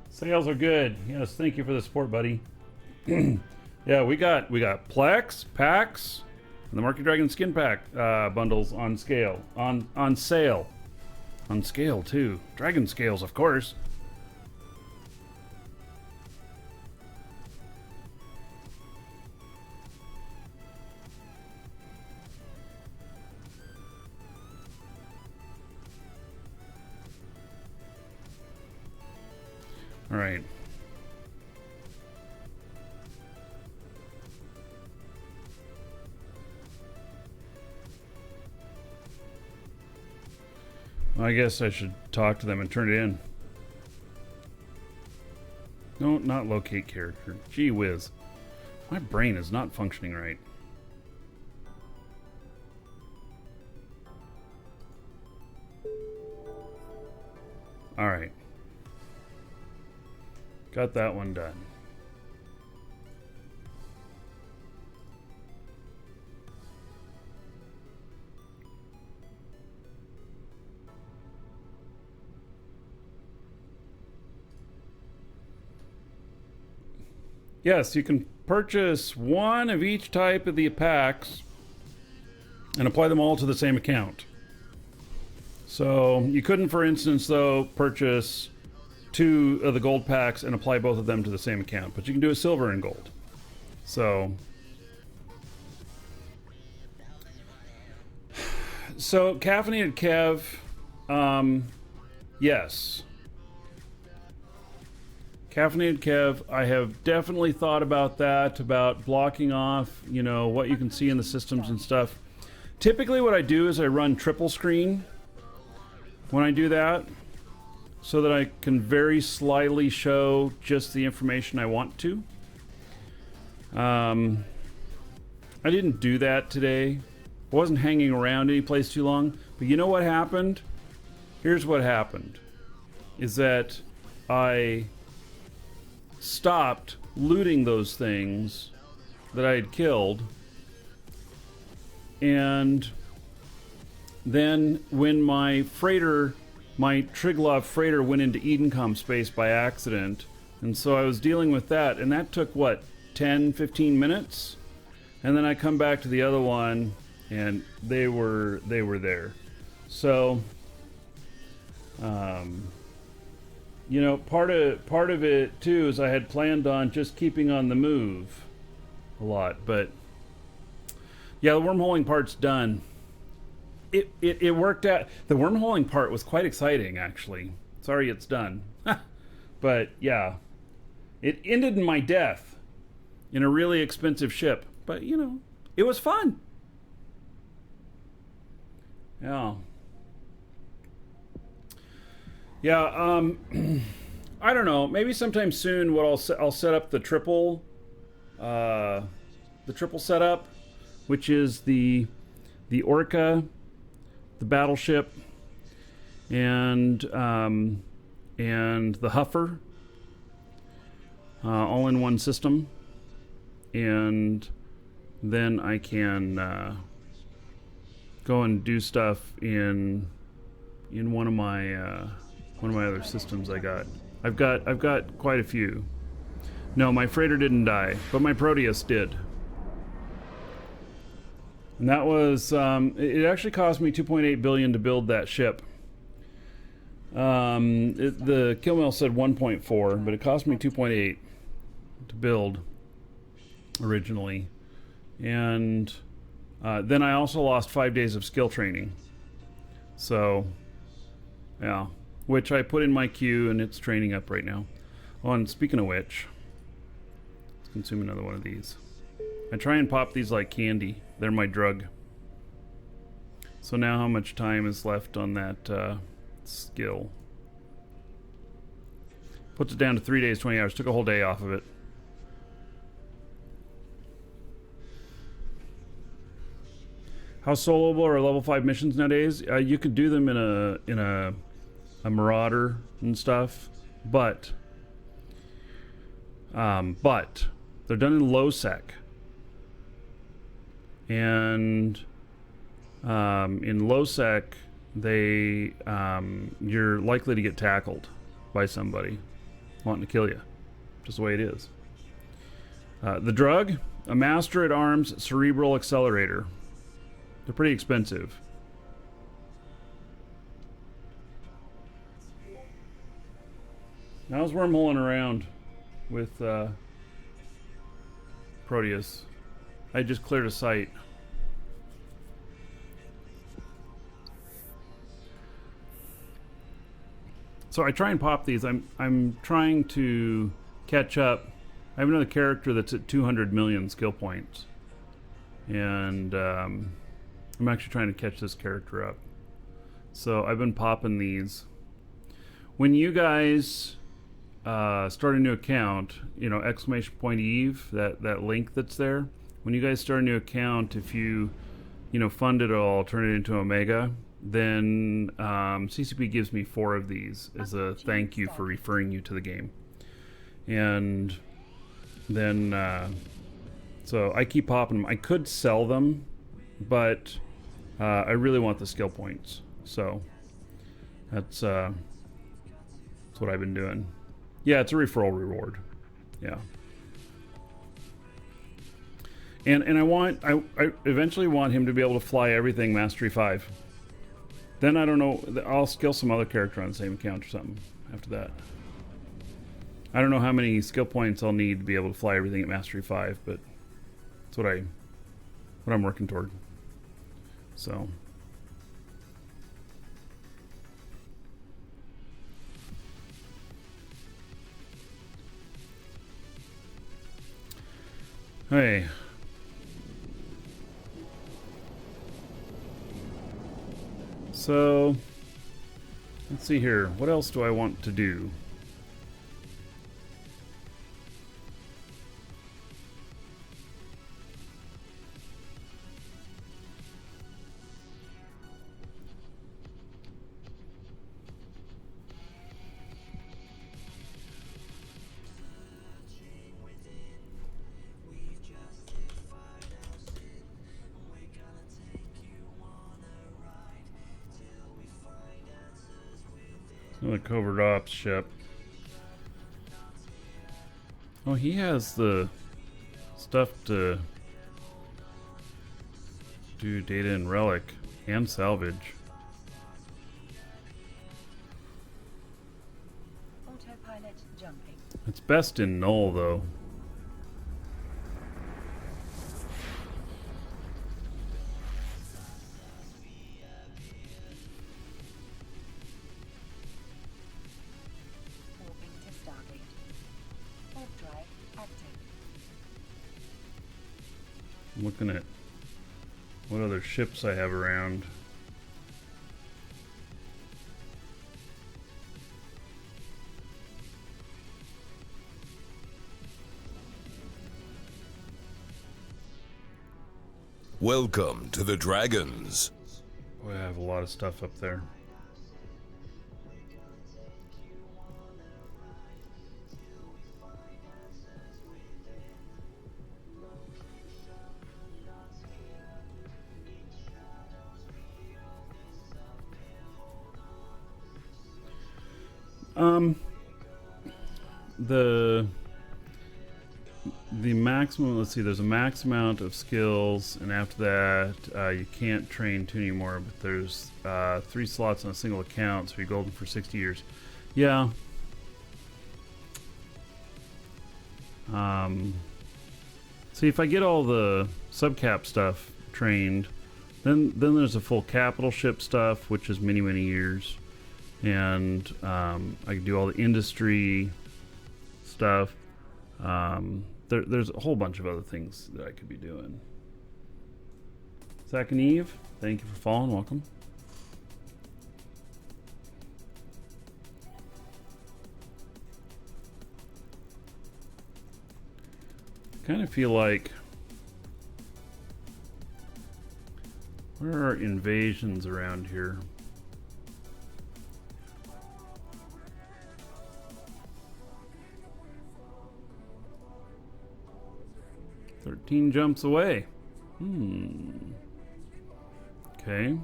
Sales are good. Yes, thank you for the support, buddy. Yeah, we got PLEX, packs, and the Markee Dragon skin pack bundles on scale. On sale. On scale too. Dragon scales, of course. All right. I guess I should talk to them and turn it in. No, not locate character. Gee whiz. My brain is not functioning right. All right. Got that one done. Yes, you can purchase one of each type of the packs and apply them all to the same account. So you couldn't, for instance, though, purchase 2 of the gold packs and apply both of them to the same account, but you can do a silver and gold. So caffeinated Kev, yes. Caffeinated Kev, I have definitely thought about that, about blocking off, you know, what you can see in the systems and stuff. Typically what I do is I run triple screen when I do that, so that I can very slyly show just the information I want to. I didn't do that today. I wasn't hanging around any place too long, but you know what happened? Here's what happened, is that I stopped looting those things that I had killed, and then when my freighter, my Triglav freighter went into Edencom space by accident, and so I was dealing with that, and that took what, 10-15 minutes, and then I come back to the other one and they were there. So you know, part of it too is I had planned on just keeping on the move a lot, but yeah, the wormholing part's done. It worked out. The wormholing part was quite exciting, actually. Sorry it's done. But yeah, it ended in my death in a really expensive ship, but you know, it was fun. Yeah. Yeah, I don't know. Maybe sometime soon what I'll set up the triple setup, which is the Orca, the battleship, and the Huffer, all in one system, and then I can go and do stuff in one of my other systems I got. I've got quite a few. No, my freighter didn't die, but my Proteus did. And that was it actually cost me 2.8 billion to build that ship. The kill mill said 1.4, but it cost me 2.8 to build originally. And then I also lost 5 days of skill training. So, yeah. Which I put in my queue, and it's training up right now. Oh, and speaking of which, let's consume another one of these. I try and pop these like candy. They're my drug. So now how much time is left on that skill? Puts it down to 3 days, 20 hours. Took a whole day off of it. How soloable are level 5 missions nowadays? You could do them in a Marauder and stuff, but they're done in low sec, and in low sec they you're likely to get tackled by somebody wanting to kill you, just the way it is. The drug, a master at arms cerebral accelerator. They're pretty expensive. I was wormholing around with Proteus. I just cleared a site. So I try and pop these. I'm trying to catch up. I have another character that's at 200 million skill points, and I'm actually trying to catch this character up. So I've been popping these. When you guys start a new account, you know, !Eve, that link that's there. When you guys start a new account, if you fund it all, turn it into Omega, then CCP gives me 4 of these as a thank you for referring you to the game. And then so I keep popping them. I could sell them, but I really want the skill points. So that's what I've been doing. Yeah, it's a referral reward. Yeah. And I eventually want him to be able to fly everything Mastery 5. Then I don't know, I'll skill some other character on the same account or something after that. I don't know how many skill points I'll need to be able to fly everything at Mastery 5, but that's what I'm working toward. So hey. So let's see here. What else do I want to do? Another covert ops ship. Oh, he has the stuff to do data and relic and salvage. Autopilot jumping. It's best in null though. I'm looking at what other ships I have around. Welcome to the Dragons. Boy, I have a lot of stuff up there. The maximum, let's see, there's a max amount of skills, and after that you can't train two anymore, but there's 3 slots on a single account, so you're golden for 60 years. Yeah. See, if I get all the subcap stuff trained, then there's a full capital ship stuff, which is many years. And I can do all the industry stuff. There's a whole bunch of other things that I could be doing. Zach and Eve, thank you for following. Welcome. Kind of feel like, where are invasions around here? "13 jumps away." Okay.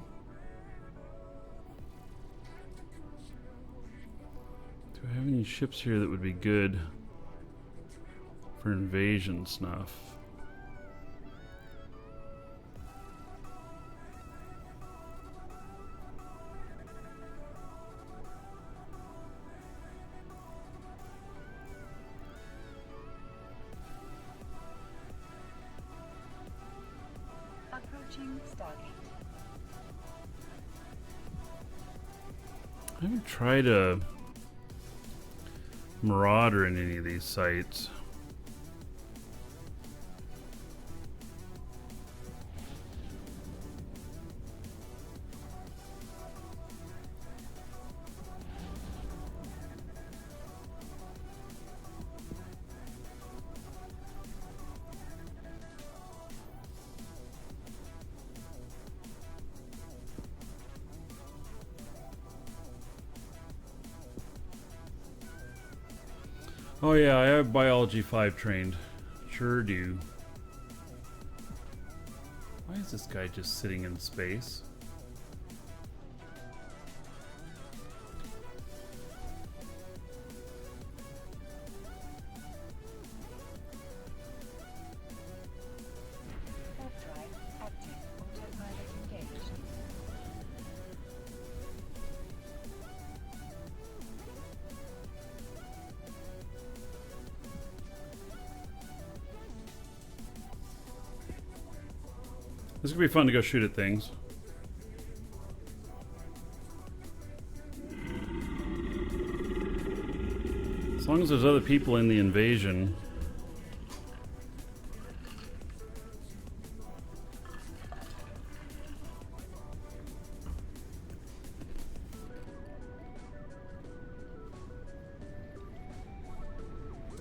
Do I have any ships here that would be good for invasion snuff? Approaching Stargate. I haven't tried a Marauder in any of these sites. Oh yeah, I have Biology 5 trained. Sure do. Why is this guy just sitting in space? This could be fun to go shoot at things. As long as there's other people in the invasion.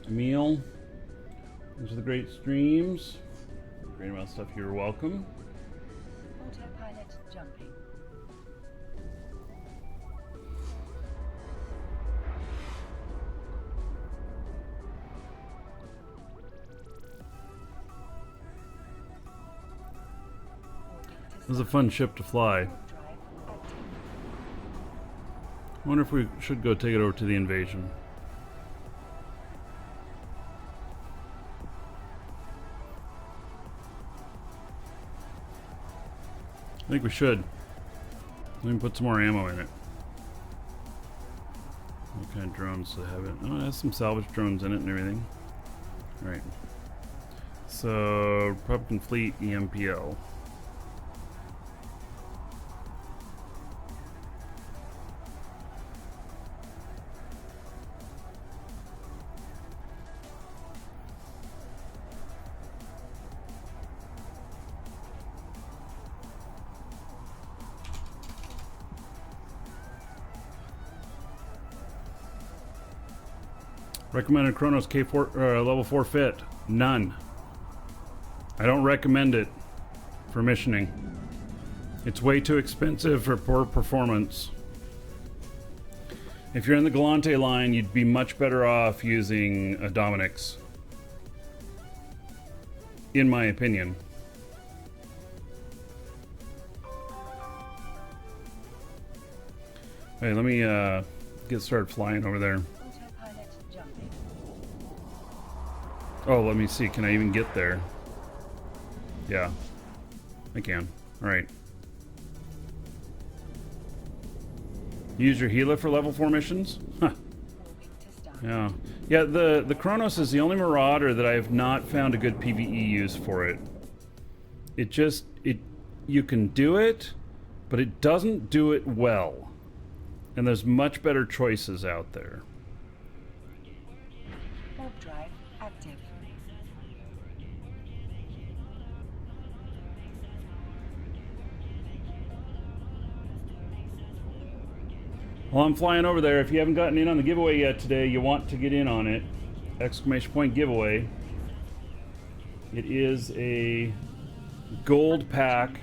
Emil, these are the great streams. Great amount of stuff. You're welcome. Autopilot jumping. This is a fun ship to fly. Drive active. I wonder if we should go take it over to the invasion. I think we should. Let me put some more ammo in it. What kind of drones do they have it? Oh, it has some salvage drones in it and everything. Alright. So, Republican Fleet EMPL. Recommended Chronos K4 level 4 fit. None. I don't recommend it for missioning. It's way too expensive for poor performance. If you're in the Galante line, you'd be much better off using a Dominix. In my opinion. Hey, let me get started flying over there. Autopilot jumping. Oh, let me see. Can I even get there? Yeah, I can. All right. Use your Gila for level 4 missions? Huh. Moving to start. Yeah. Yeah, the Kronos is the only Marauder that I have not found a good PvE use for it. You can do it, but it doesn't do it well. And there's much better choices out there. Warp drive active. While I'm flying over there, if you haven't gotten in on the giveaway yet today, you want to get in on it. Exclamation point giveaway. It is a gold pack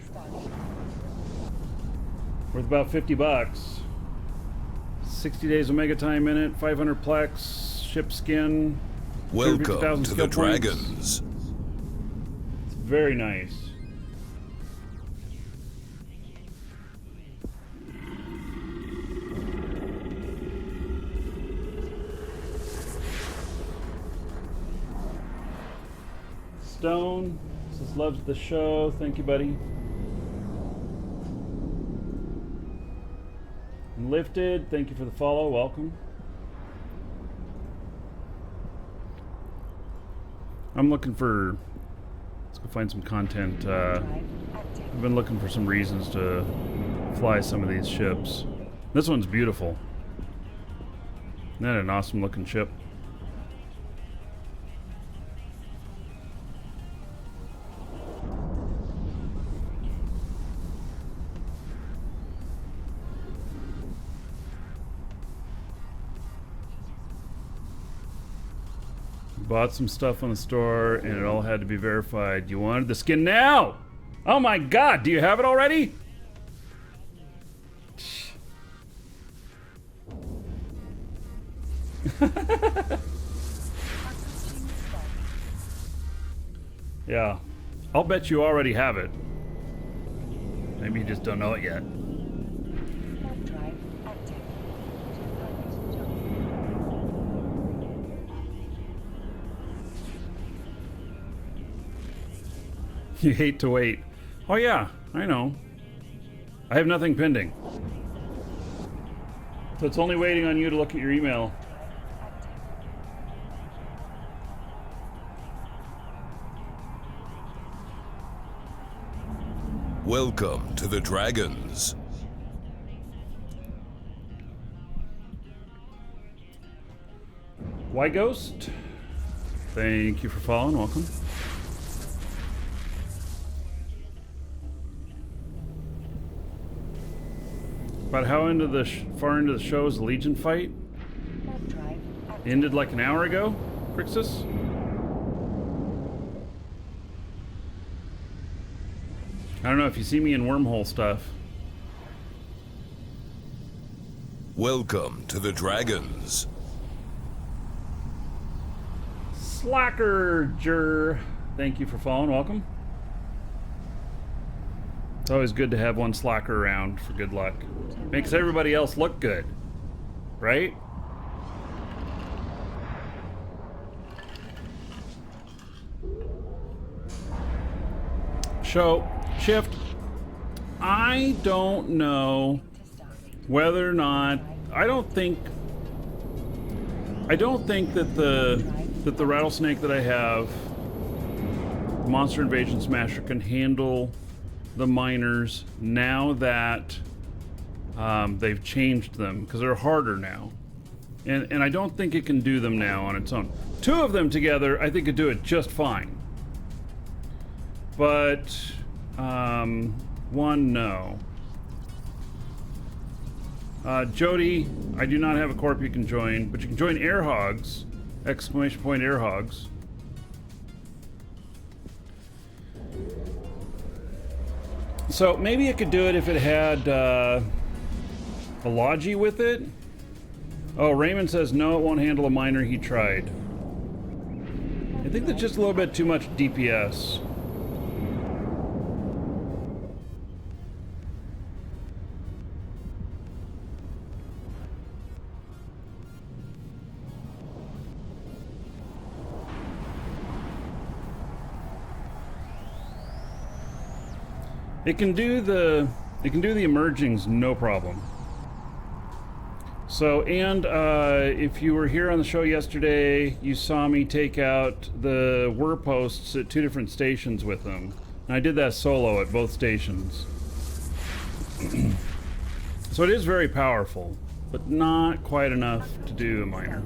worth about 50 bucks. 60 days Omega time in it, 500 Plex, ship skin. Welcome to the skill points. Dragons. It's very nice. Stone says loves the show. Thank you, buddy. And Lifted, thank you for the follow. Welcome. I'm looking for. Let's go find some content. Drive active. I've been looking for some reasons to fly some of these ships. This one's beautiful. Isn't that an awesome looking ship? Bought some stuff on the store and it all had to be verified. You wanted the skin now? Oh my god, do you have it already? Yeah, I'll bet you already have it. Maybe you just don't know it yet. Warp drive active. Autopilot jumping. You hate to wait. Oh yeah, I know. I have nothing pending. So it's only waiting on you to look at your email. Welcome to the Dragons. Why Ghost? Thank you for following. Welcome. About how into the far into the show is the Legion fight? Ended like an hour ago, Crixus? I don't know if you see me in Wormhole stuff. Welcome to the Dragons. Slackerger, thank you for following. Welcome. It's always good to have one slacker around for good luck. Makes everybody else look good, right? So, shift. I don't know whether or not. I don't think that the rattlesnake that I have, Monster Invasion Smasher, can handle the miners now that they've changed them, because they're harder now, and I don't think it can do them now on its own. Two of them together, I think, could do it just fine. But one, no. Jody, I do not have a corp you can join, but you can join Air Hogs! Exclamation point Air Hogs. So maybe it could do it if it had a Logi with it. Oh, Raymond says no, it won't handle a miner. He tried. I think that's just a little bit too much DPS. It can do the emergings, no problem. So, and if you were here on the show yesterday, you saw me take out the whir posts at 2 different stations with them. And I did that solo at both stations. So it is very powerful, but not quite enough to do a miner.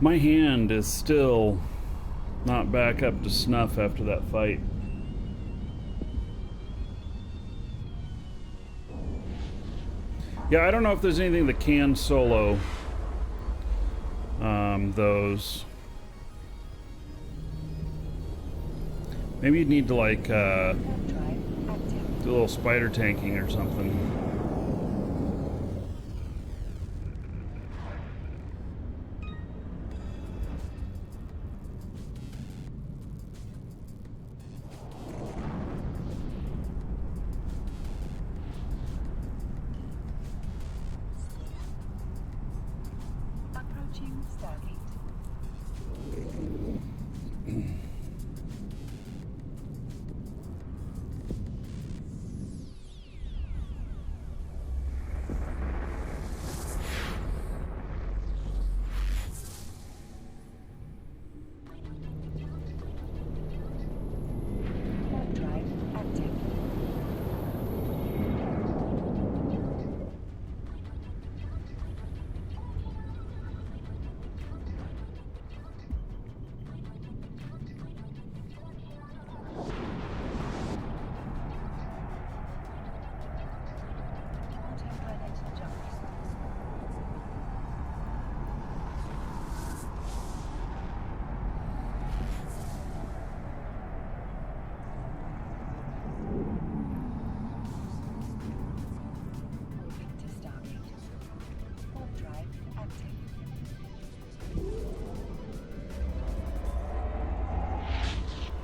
My hand is still not back up to snuff after that fight. Yeah, I don't know if there's anything that can solo those. Maybe you'd need to like do a little spider tanking or something.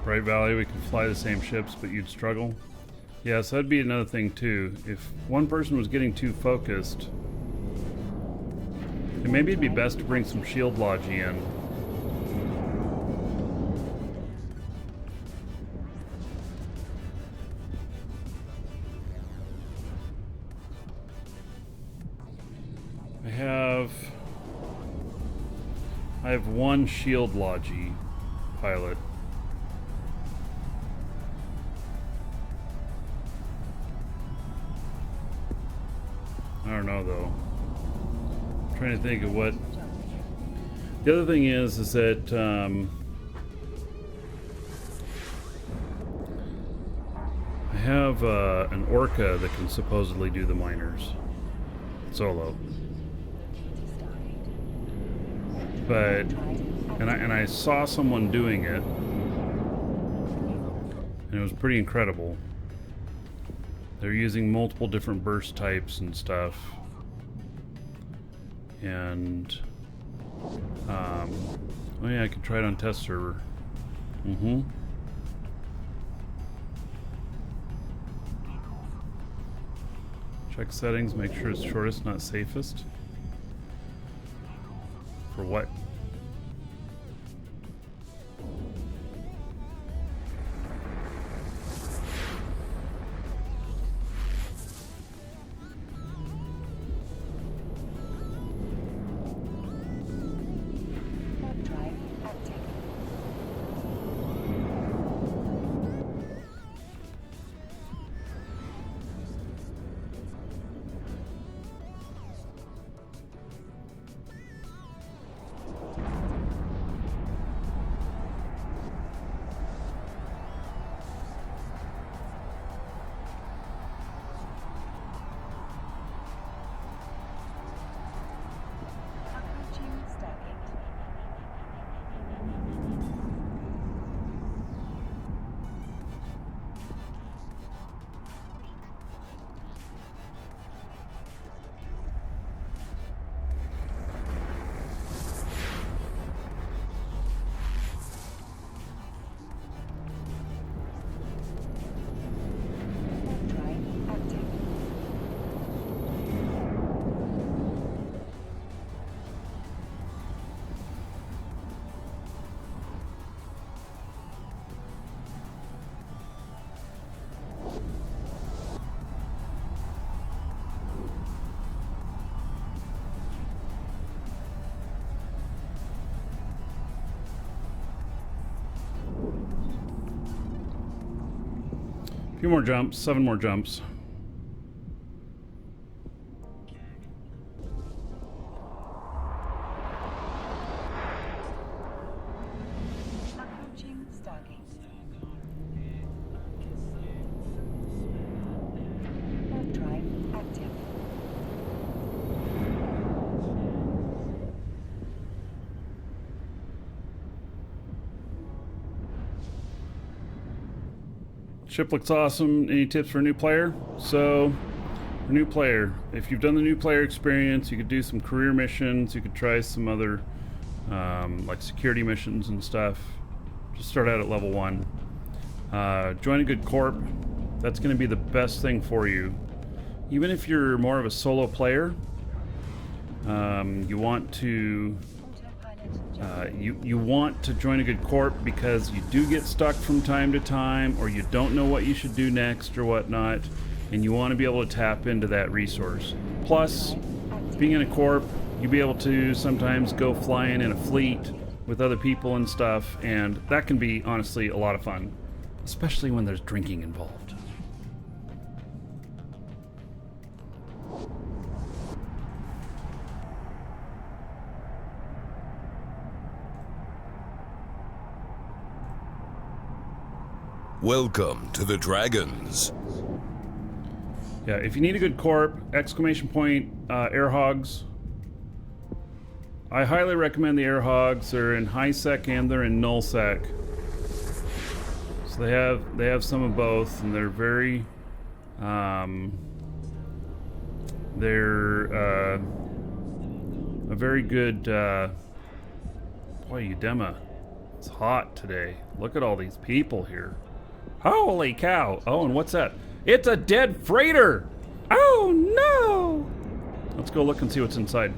Bright Valley, we can fly the same ships, but you'd struggle. Yeah, so that'd be another thing too. If one person was getting too focused, And maybe it'd be best to bring some shield logi in. I have one shield logi pilot. I don't know though. I'm trying to think of what. The other thing is that I have an orca that can supposedly do the miners solo. But and I saw someone doing it, and it was pretty incredible. They're using multiple different burst types and stuff, and oh yeah, I could try it on test server. Check settings, make sure it's shortest, not safest. For what? A few more jumps, 7 more jumps. Approaching Stargate. Warp drive active. Ship looks awesome. Any tips for a new player? So, for a new player, if you've done the new player experience, you could do some career missions. You could try some other, like security missions and stuff. Just start out at level 1. Join a good corp. That's going to be the best thing for you. Even if you're more of a solo player, you want to you want to join a good corp because you do get stuck from time to time, or you don't know what you should do next or whatnot, and you want to be able to tap into that resource. Plus, being in a corp, you'll be able to sometimes go flying in a fleet with other people and stuff, and that can be honestly a lot of fun, especially when there's drinking involved. Welcome to the Dragons. Yeah, if you need a good corp, exclamation point, air hogs. I highly recommend the air hogs. They're in high sec and they're in null sec. So they have some of both, and they're very they're a very good boy, Udema. It's hot today. Look at all these people here. Holy cow. Oh, and what's that? It's a dead freighter. Oh no. Let's go look and see what's inside.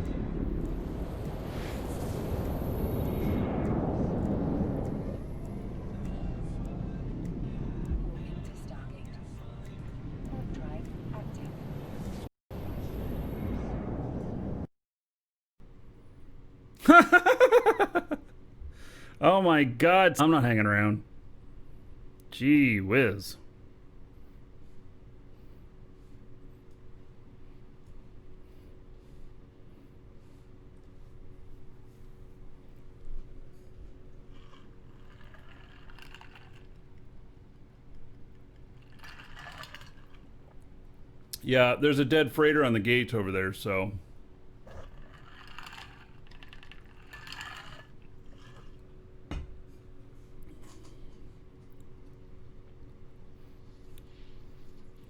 Oh my god. I'm not hanging around. Gee whiz. Yeah, there's a dead freighter on the gate over there, so...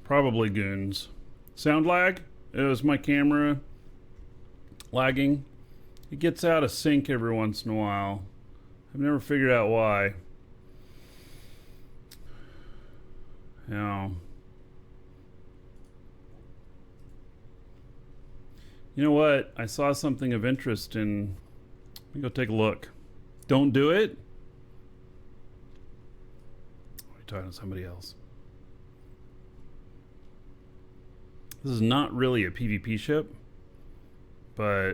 Probably goons. Sound lag? It was my camera lagging. It gets out of sync every once in a while. I've never figured out why. Yeah. You know what? I saw something of interest in... Let me go take a look. Don't do it? Are you talking to somebody else? This is not really a PvP ship, but...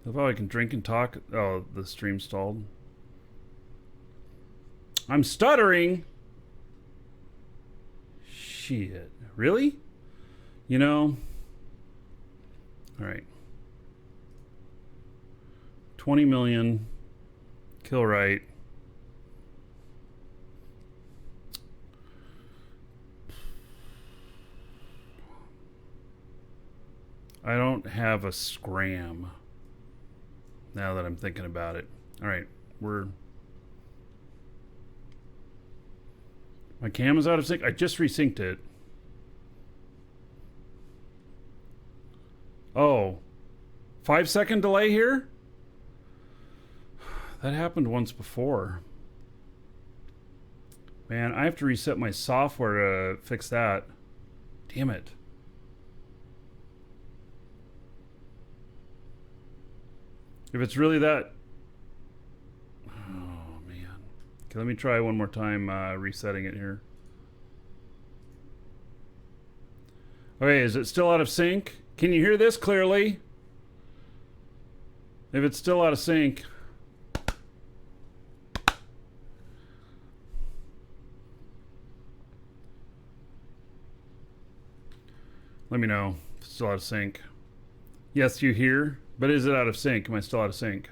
How about I can drink and talk? Oh, the stream stalled. I'm stuttering! Shit. Really? You know... Alright. 20 million. Kill right. I don't have a scram. Now that I'm thinking about it. Alright, my cam is out of sync. I just resynced it. Oh, 5-second delay here? That happened once before. Man, I have to reset my software to fix that. Damn it. If it's really that... Oh, man. Okay, let me try one more time resetting it here. Okay, is it still out of sync? Can you hear this clearly? If it's still out of sync. Let me know if it's still out of sync. Yes, you hear, but is it out of sync? Am I still out of sync?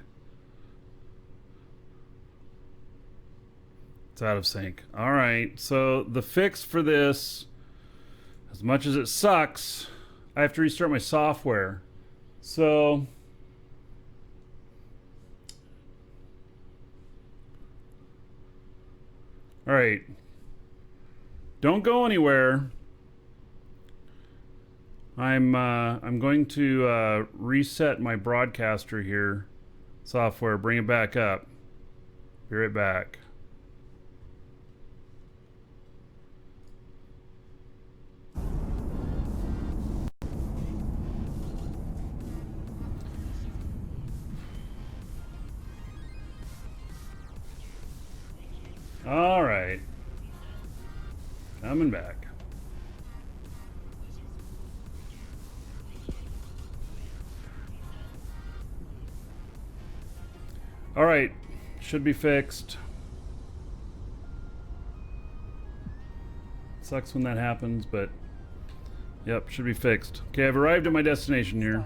It's out of sync. All right, so the fix for this, as much as it sucks, I have to restart my software. So all right, don't go anywhere. I'm going to reset my broadcaster here, software, bring it back up. Be right back. All right, coming back. All right, should be fixed. Sucks when that happens, but yep, should be fixed. Okay, I've arrived at my destination here.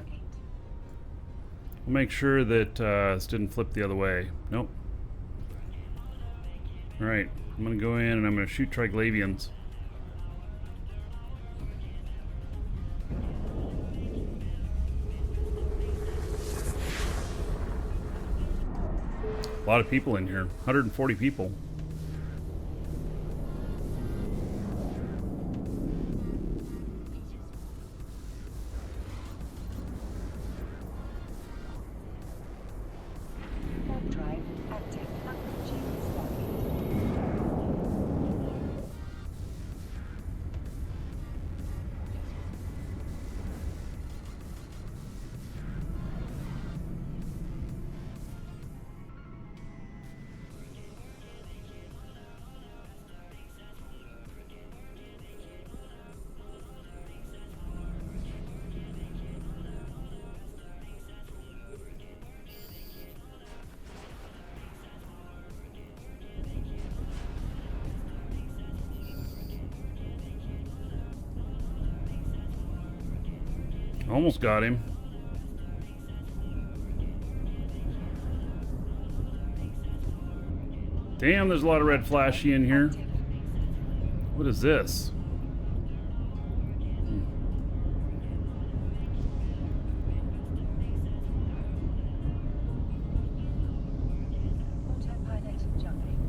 We'll make sure that this didn't flip the other way. Nope. All right, I'm gonna go in and I'm gonna shoot Triglavians. A lot of people in here, 140 people. Almost got him. Damn, there's a lot of red flashy in here. What is this? Autopilot jumping.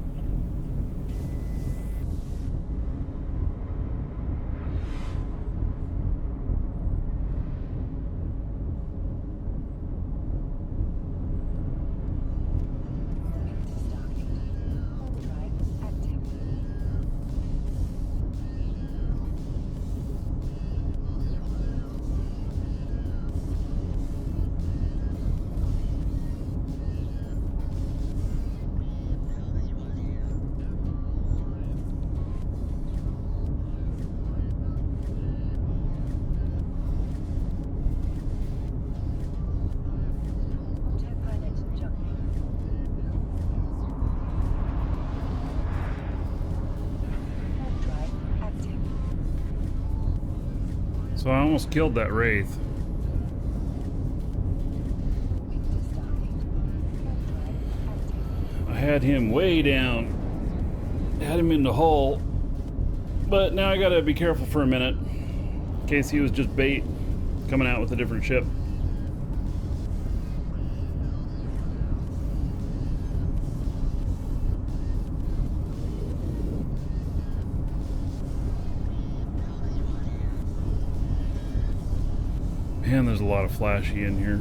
Starting. Overdrive active. Autopilot jumping. Overdrive active. So I almost killed that wraith. Starting. Overdrive active. I had him way down. Had him in the hull. But now I gotta be careful for a minute. In case he was just bait coming out with a different ship. Man, there's a lot of flashy in here.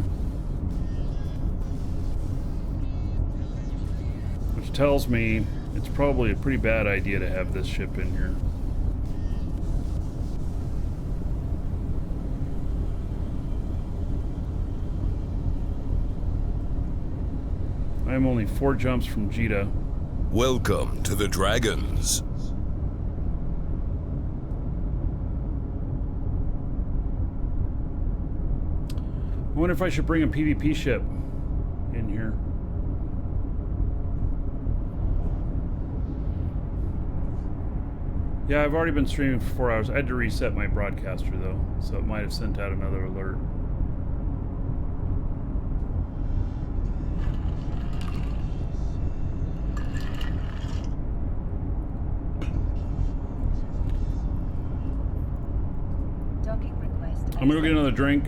Which tells me it's probably a pretty bad idea to have this ship in here. I am only 4 jumps from Jita. Welcome to the Dragons. I wonder if I should bring a PvP ship in here. Yeah, I've already been streaming for 4 hours. I had to reset my broadcaster though, so it might have sent out another alert. Docking request. I'm gonna go get another drink.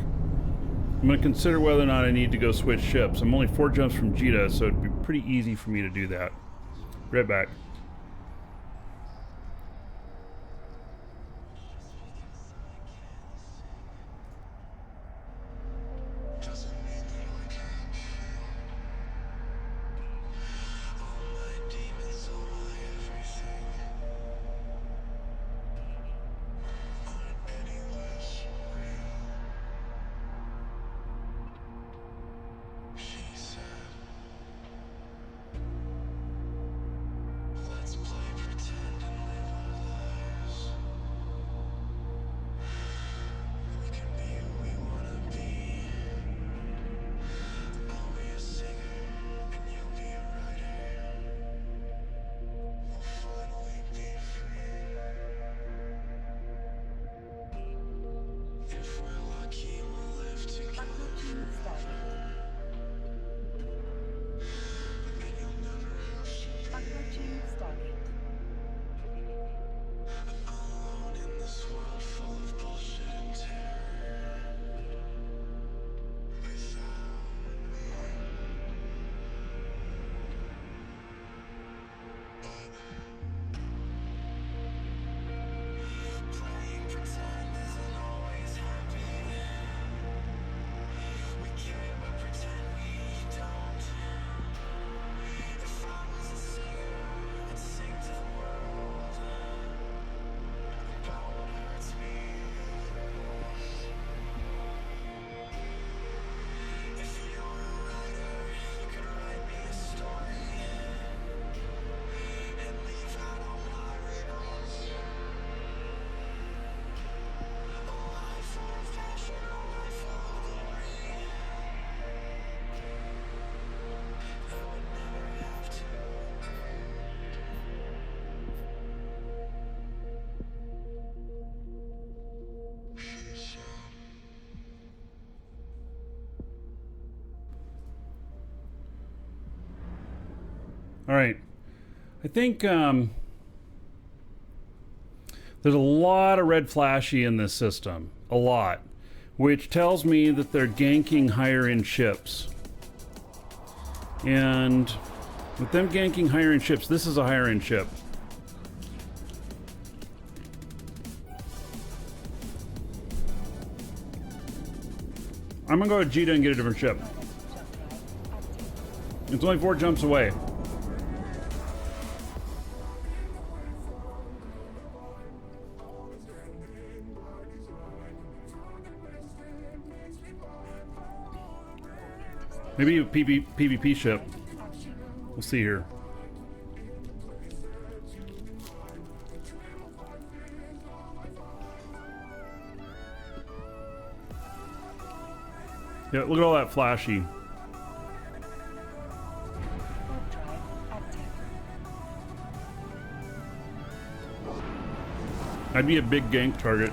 I'm gonna consider whether or not I need to go switch ships. I'm only 4 jumps from Jita, so it'd be pretty easy for me to do that. Right back. All right. I think there's a lot of red flashy in this system. A lot. Which tells me that they're ganking higher end ships. And with them ganking higher end ships, this is a higher end ship. I'm gonna go to Jita and get a different ship. It's only 4 jumps away. Maybe a PvP ship. We'll see here. Yeah, look at all that flashy. I'd be a big gank target.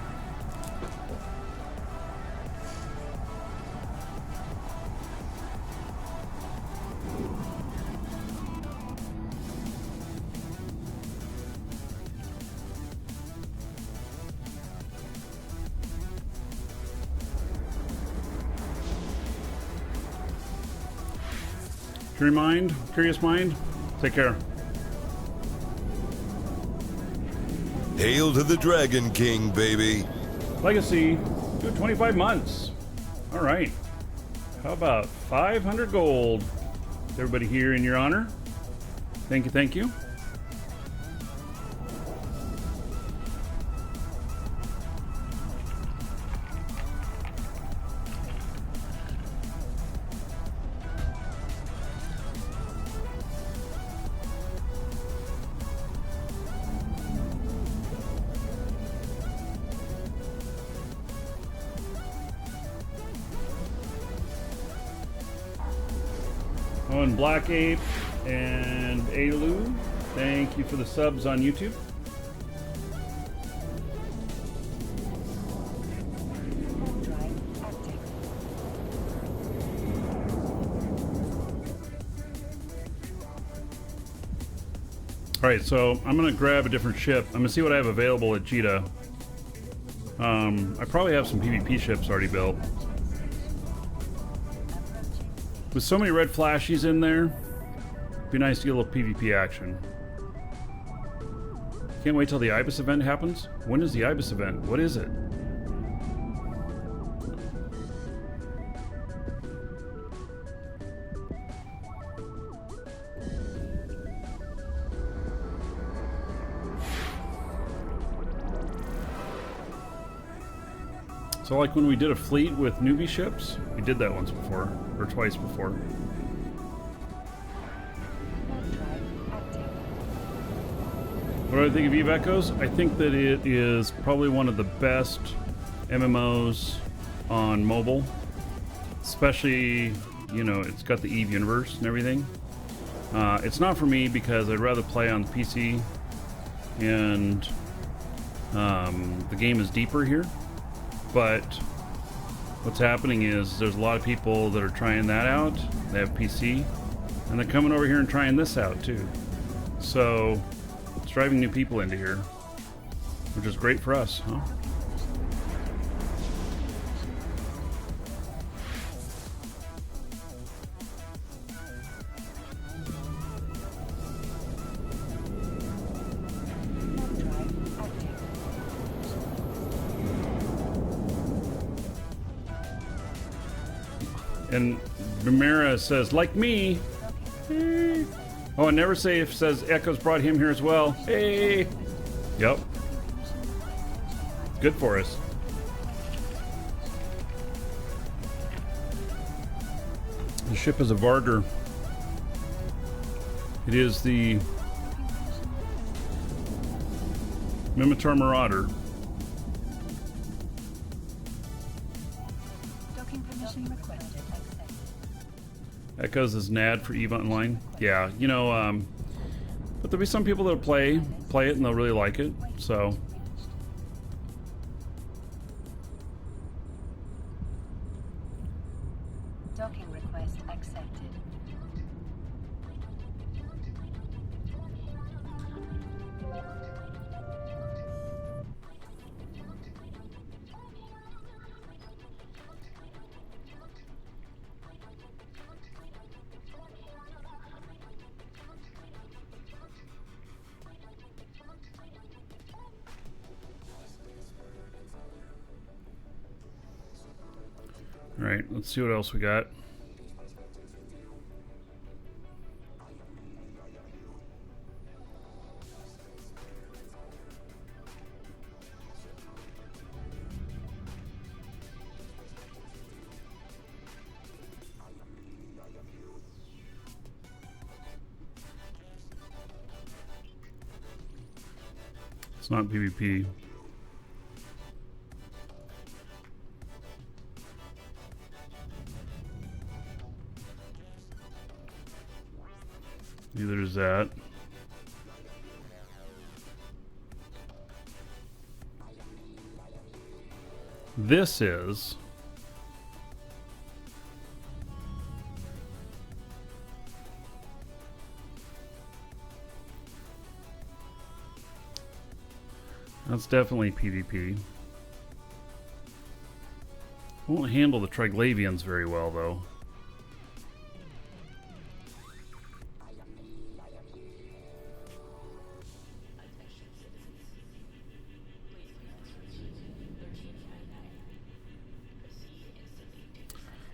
Curious mind, take care. Hail to the Dragon King, baby. Legacy, do 25 months. All right. How about 500 gold? Everybody here in your honor. Thank you, thank you. Oh, and Black Ape and Alu, thank you for the subs on YouTube. All right, so I'm gonna grab a different ship. I'm gonna see what I have available at Jita. I probably have some PvP ships already built. With so many red flashies in there, it'd be nice to get a little PvP action. Can't wait till the Ibis event happens. When is the Ibis event? What is it? So like when we did a fleet with newbie ships, we did that once before, or twice before. What do I think of Eve Echoes? I think that it is probably one of the best MMOs on mobile. Especially, you know, it's got the Eve universe and everything. It's not for me because I'd rather play on the PC, and the game is deeper here. But what's happening is there's a lot of people that are trying that out. They have PC, and they're coming over here and trying this out too. So it's driving new people into here, which is great for us, huh? And Ramira says, like me. Hey. Oh, and Never Safe says Echoes brought him here as well. Hey. Yep. Good for us. The ship is a Varder. It is the Mimitar Marauder. Docking permission requested. Echoes is NAD for EVE Online. Yeah, you know, but there'll be some people that'll play it and they'll really like it, so. Docking request accepted. Alright, let's see what else we got. It's not PvP. Neither is that. This is that's definitely PvP. Won't handle the Triglavians very well though.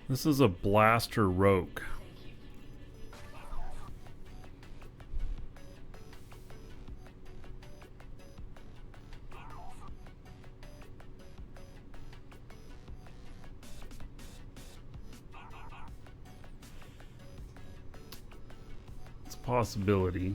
This is a blaster rogue. It's a possibility.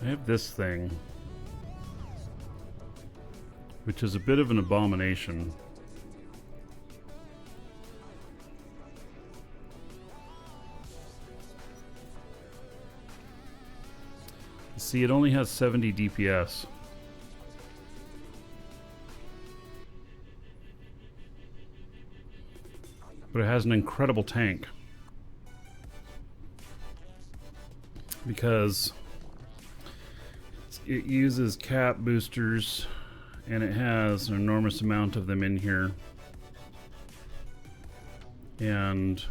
I have this thing, which is a bit of an abomination. See, it only has 70 DPS. But it has an incredible tank. Because it uses cap boosters and it has an enormous amount of them in here. And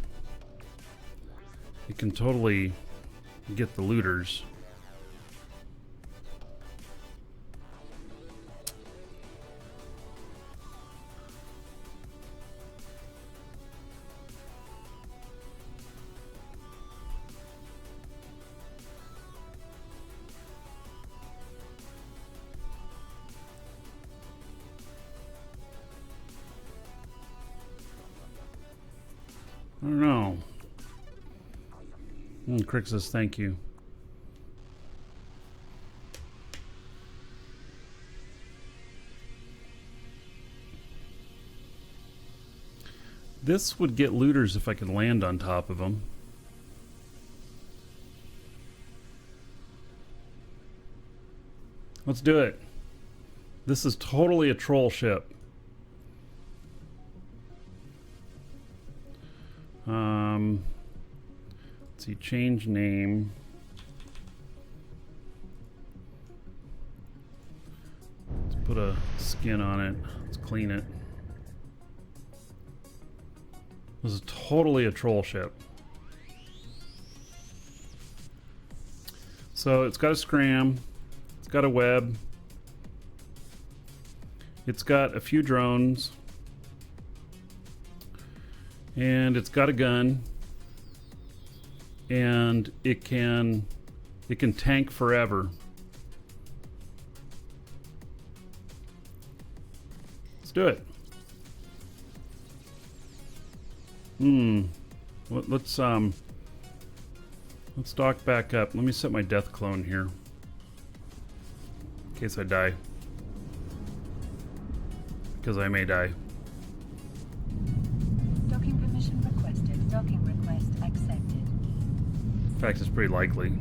it can totally get the looters. I don't know. Crick says thank you. This would get looters if I could land on top of them. Let's do it. This is totally a troll ship. Let's see, change name. Let's put a skin on it. Let's clean it. This is totally a troll ship. So it's got a scram. It's got a web. It's got a few drones. And it's got a gun. And it can tank forever. Let's do it. Let's dock back up. Let me set my death clone here in case I die, because I may die. Docking permission requested. Docking request accepted. In fact, it's pretty likely.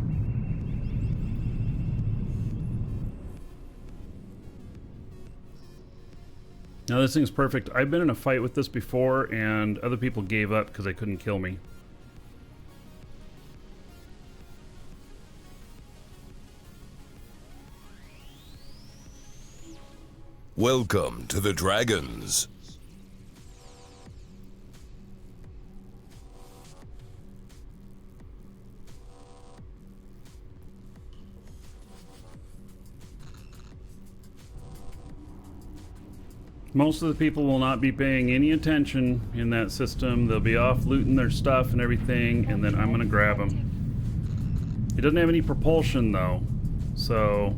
Now this thing's perfect. I've been in a fight with this before, and other people gave up because they couldn't kill me. Welcome to the Dragons. Most of the people will not be paying any attention in that system. They'll be off looting their stuff and everything, and then I'm gonna grab them. It doesn't have any propulsion though, so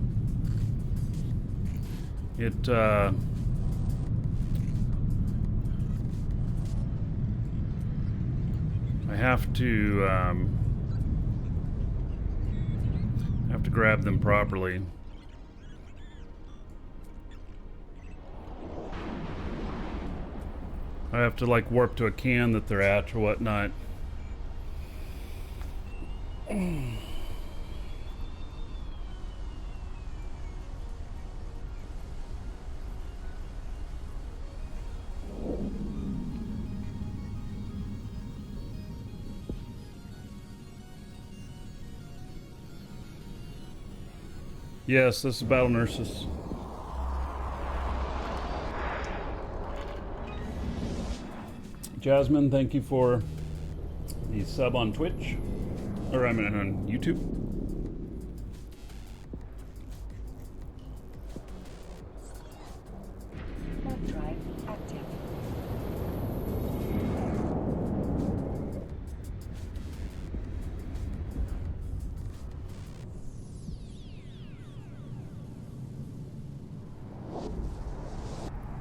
it I have to grab them properly. I have to like warp to a can that they're at or whatnot. Yes, this is Battle Nurses. Jasmine, thank you for the sub on Twitch, or I mean on YouTube. Warp drive active.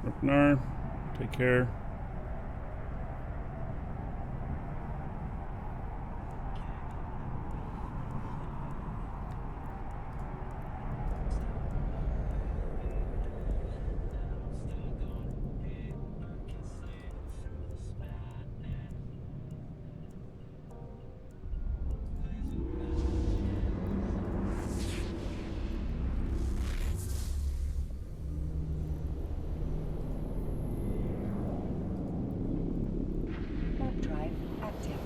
Ripnar, take care. Warp drive active.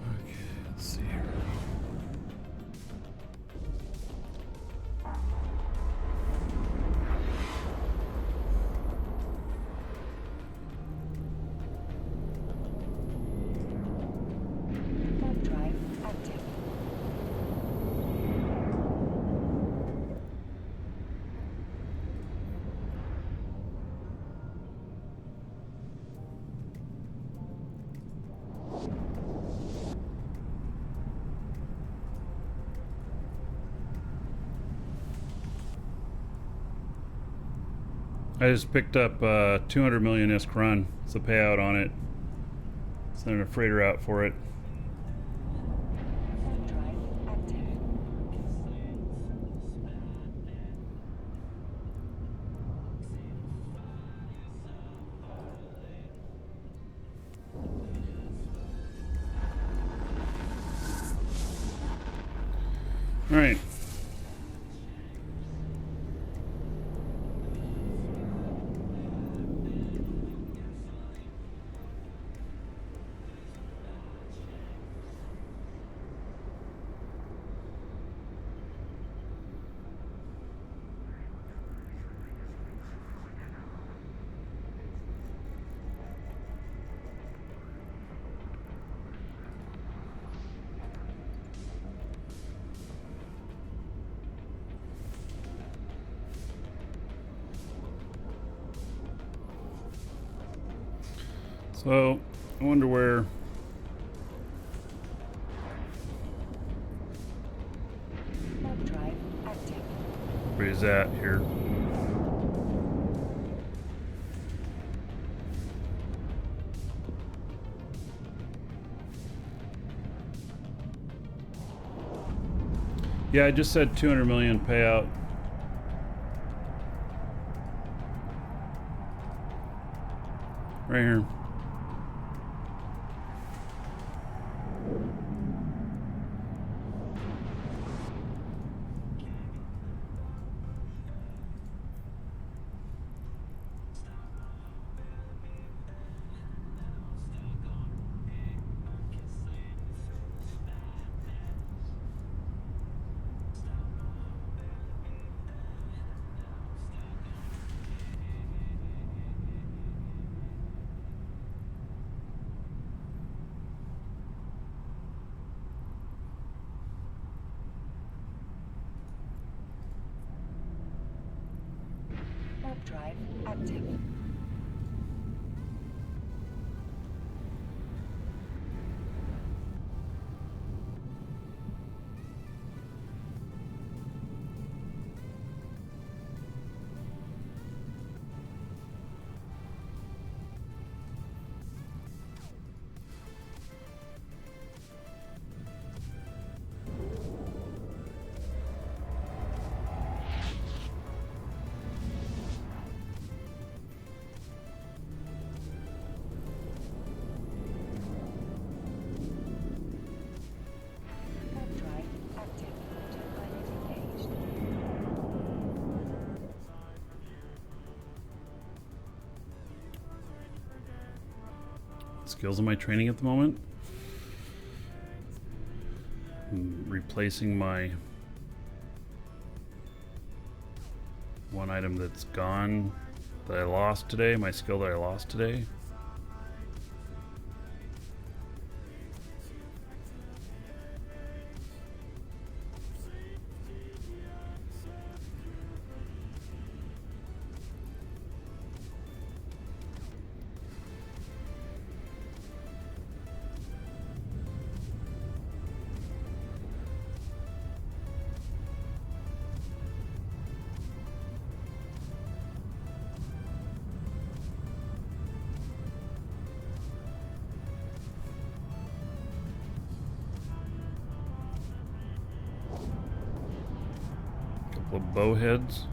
Okay, let's see here. Warp drive active. I just picked up 200 million ISK run. It's a payout on it. Sending a freighter out for it. Warp drive active. All right. So, I wonder where... Warp drive active. Where he's at here. Yeah, I just said 200 million payout. Right here. Warp drive active. Warp drive active. Autopilot engaged. Skills am I training at the moment? I'm replacing my one item that's gone that I lost today, my skill that I lost today. Couple of bow heads.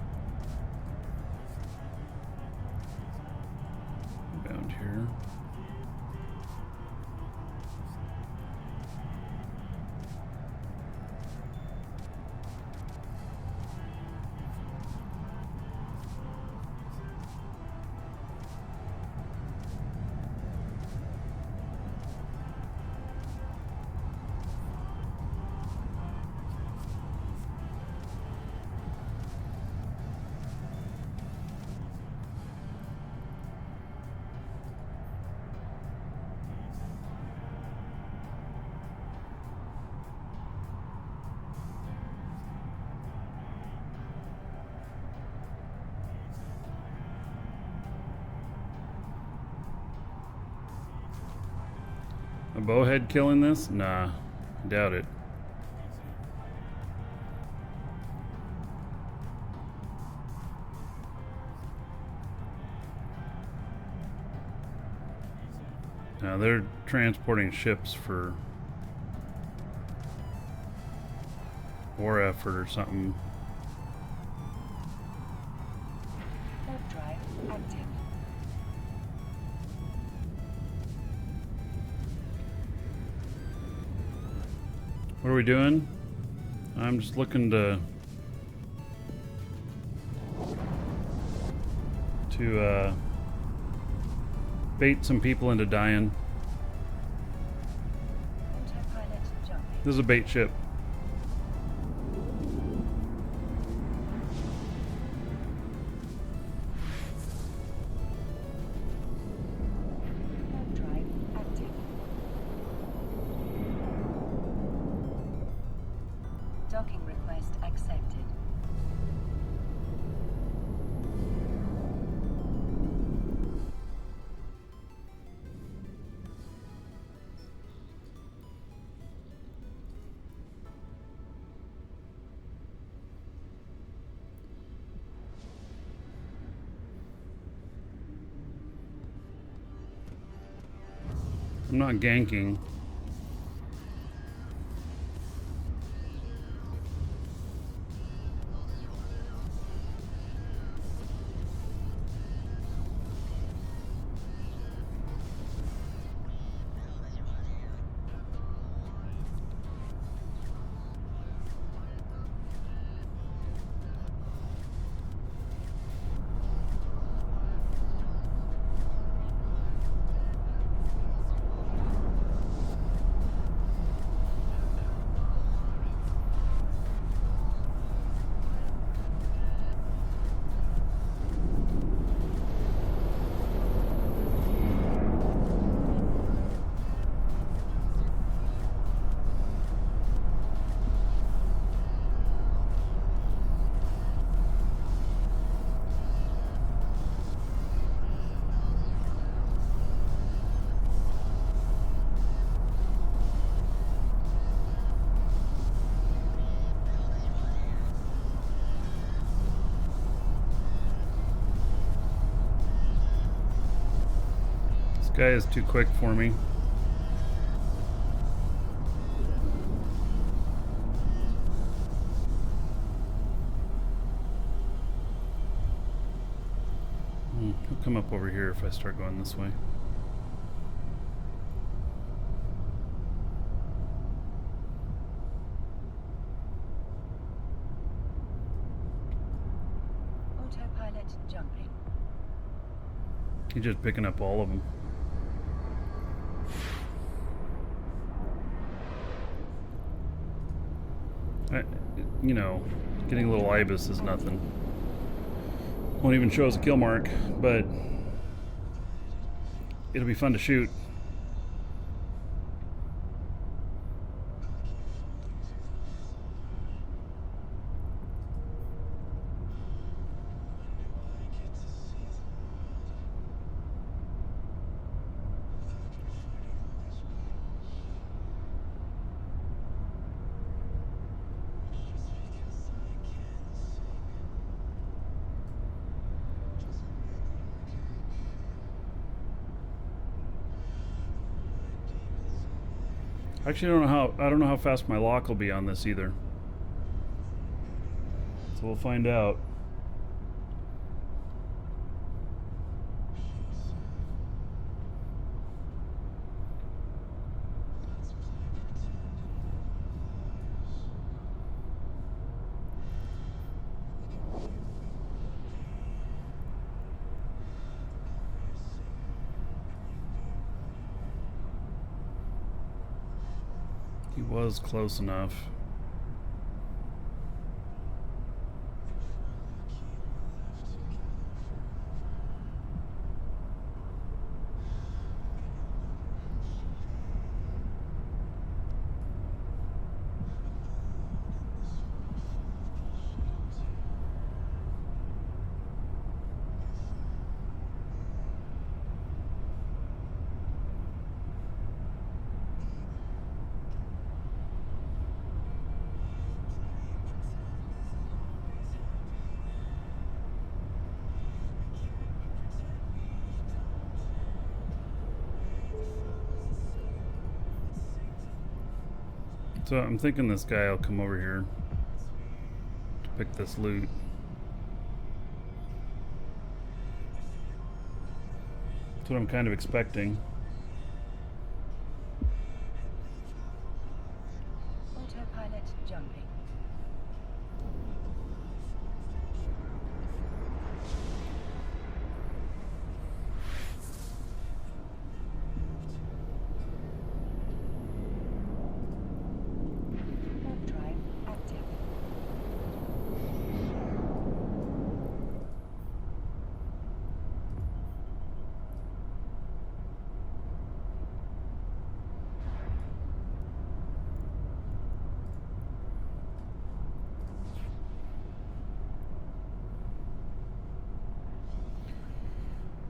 Bound here. A bowhead killing this? Nah, I doubt it. Now they're transporting ships for war effort or something. Warp drive active. What are we doing? I'm just looking to bait some people into dying. Autopilot jumping. This is a bait ship. Warp drive active. Docking request accepted. I'm not ganking. Guy is too quick for me. He'll come up over here if I start going this way. Autopilot jumping. He's just picking up all of them. You know, getting a little ibis is nothing. Won't even show us a kill mark, but it'll be fun to shoot. Actually, I don't know how fast my lock will be on this either. So we'll find out. He was close enough. So I'm thinking this guy will come over here to pick this loot. That's what I'm kind of expecting. Autopilot jumping. Warp drive active.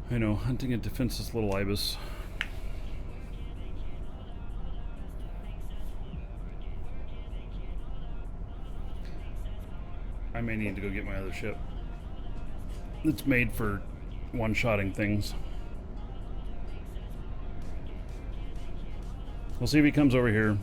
I know, hunting a defenseless little ibis. I may need to go get my other ship. It's made for one-shotting things. We'll see if he comes over here.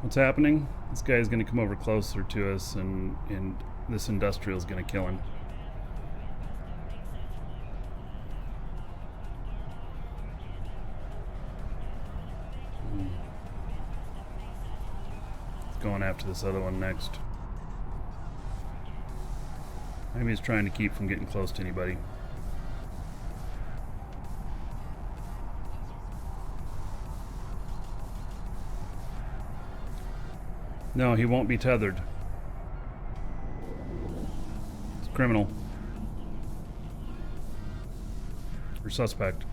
What's happening? This guy's going to come over closer to us, and this industrial is going to kill him. Going after this other one next. Maybe he's trying to keep from getting close to anybody. No, he won't be tethered. It's criminal. Or suspect.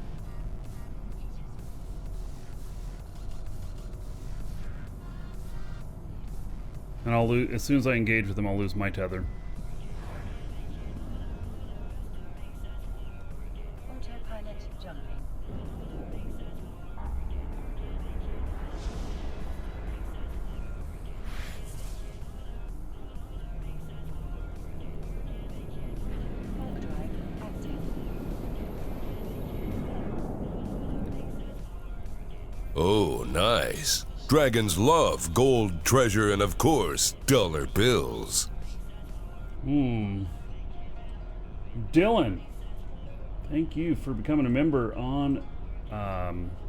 And I'll lose, as soon as I engage with him, I'll lose my tether. Autopilot jumping. Warp drive active. Oh, nice. Dragons love gold, treasure, and of course, dollar bills. Dylan, thank you for becoming a member on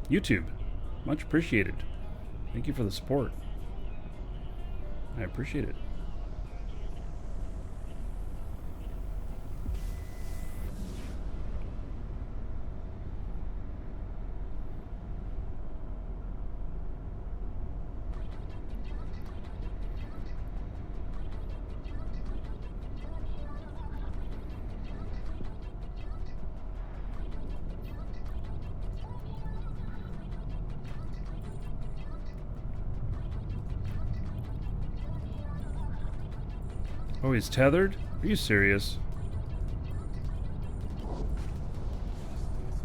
YouTube. Much appreciated. Thank you for the support. I appreciate it. Oh, he's tethered? Are you serious?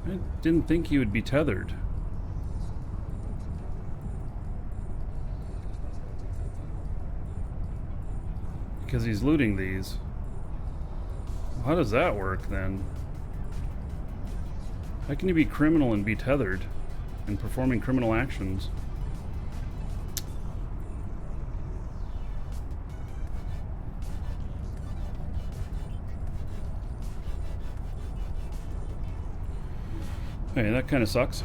I didn't think he would be tethered. Because he's looting these. How does that work then? How can you be criminal and be tethered and performing criminal actions? Hey, that kind of sucks.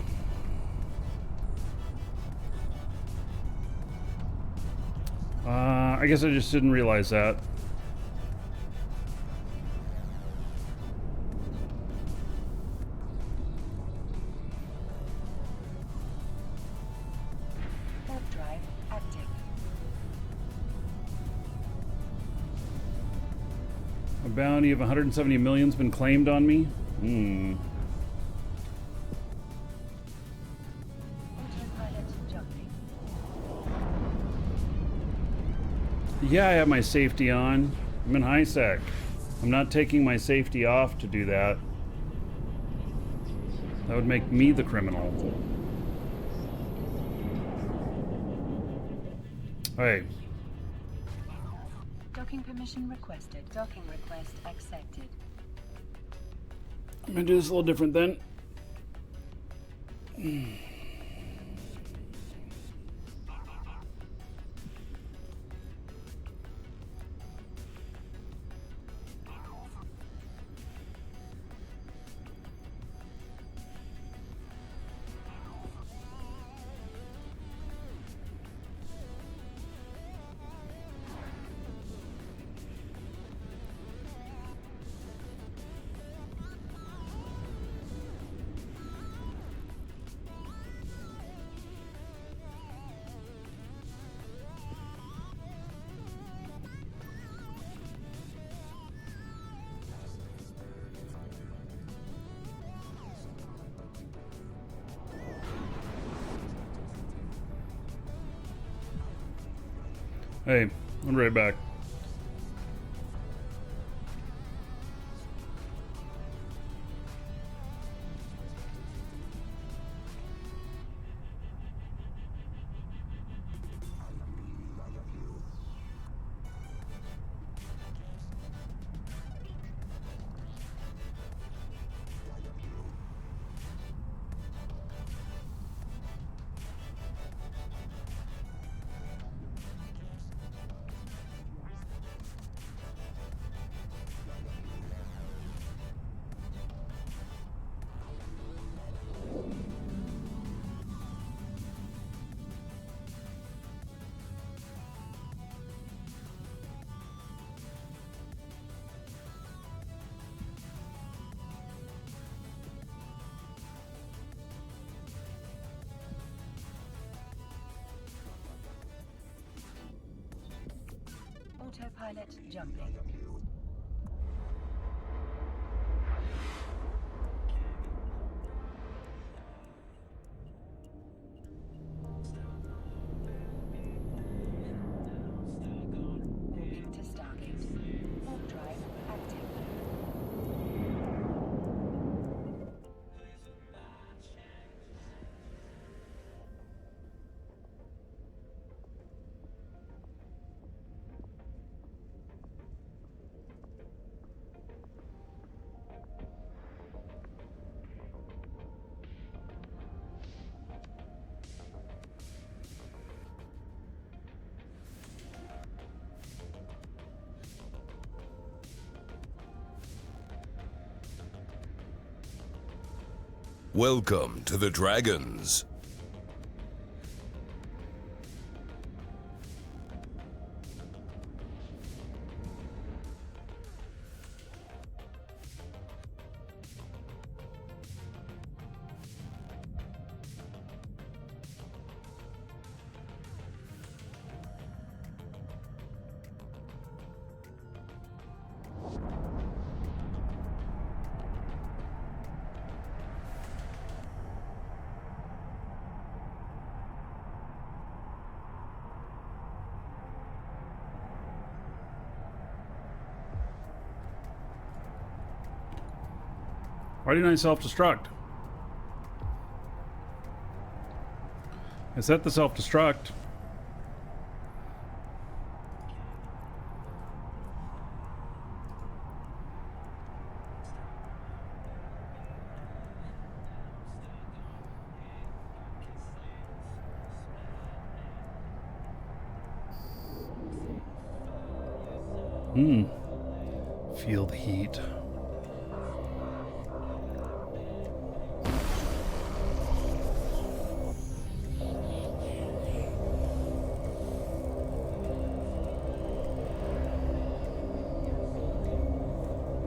I guess I just didn't realize that. Warp drive active. A bounty of 170 million's been claimed on me? Autopilot jumping. Yeah, I have my safety on. I'm in high sec. I'm not taking my safety off to do that. That would make me the criminal. Hey, Docking permission requested. Docking request accepted. I'm gonna do this a little different then. Hey, I'm right back. Autopilot jumping. Warping to Stargate. Warp drive active. Welcome to the Dragons. Why didn't I self-destruct? I set the self-destruct. Feel the heat.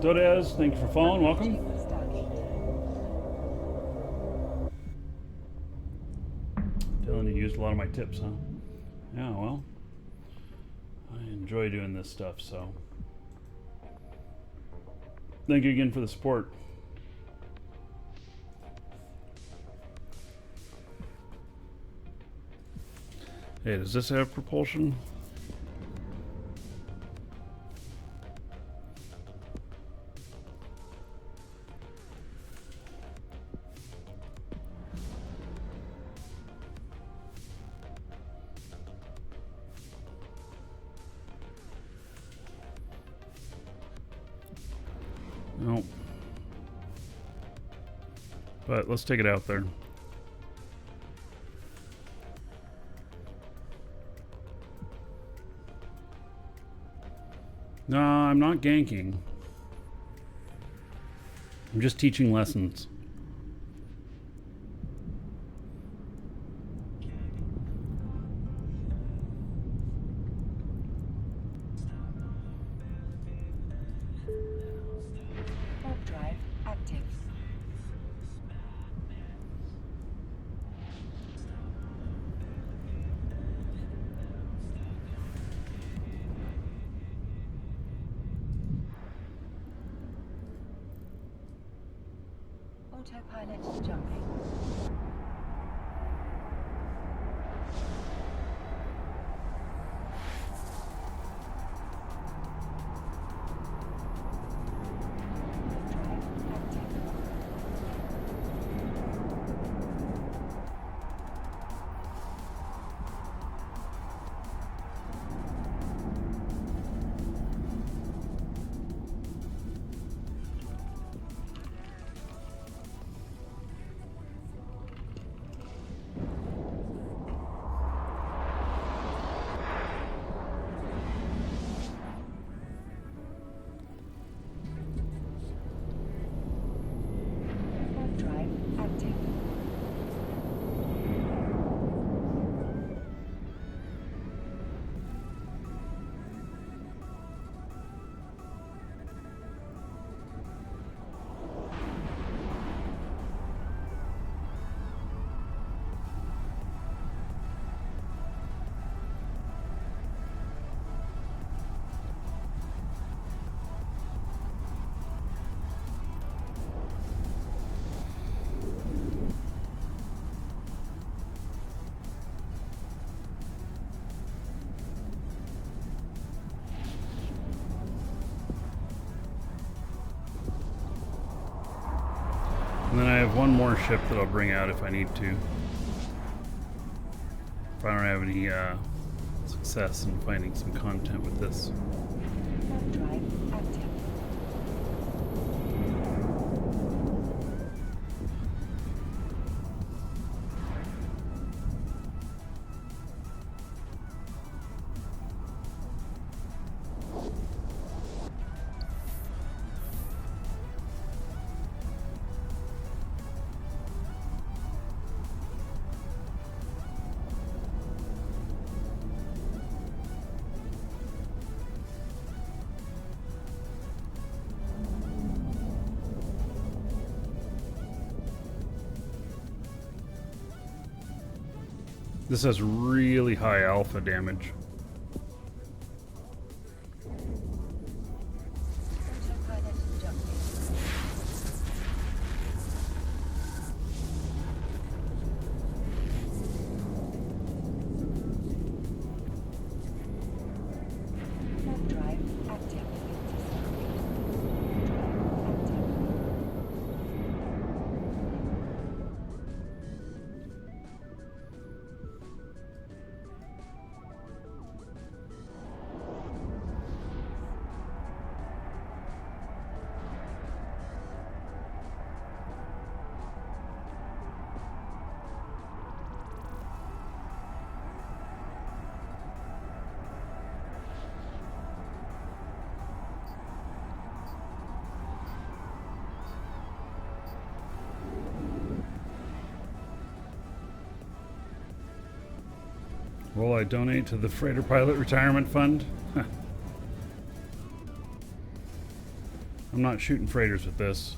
Dodez, thank you for following. Welcome. Dylan, you used a lot of my tips, huh? Yeah, well, I enjoy doing this stuff, so thank you again for the support. Hey, does this have propulsion? Nope. But let's take it out there. No, I'm not ganking. I'm just teaching lessons. Warp drive active. Autopilot jumping. And then I have one more ship that I'll bring out if I need to. If I don't have any success in finding some content with this. Warp drive active. This has really high alpha damage. Autopilot jumping. Warp drive active. Will I donate to the Freighter Pilot Retirement Fund? I'm not shooting freighters with this.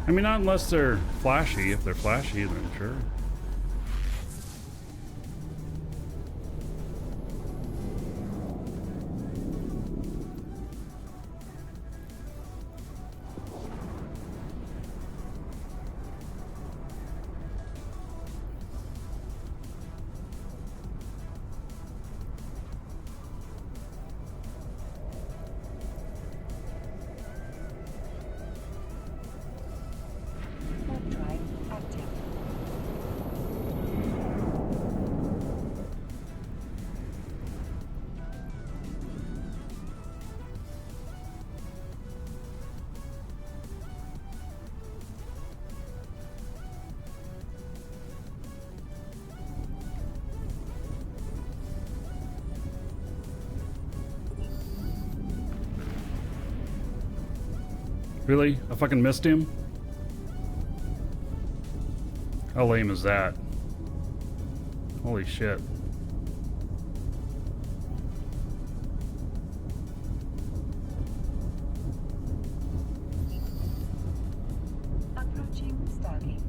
I mean, not unless they're flashy. If they're flashy, then sure. Warp drive active. Really? I fucking missed him? How lame is that? Holy shit. Approaching Stargate.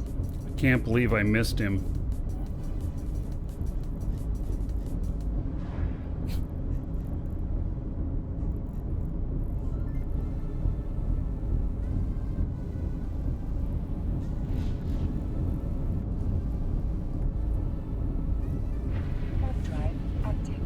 I can't believe I missed him. Warp drive active.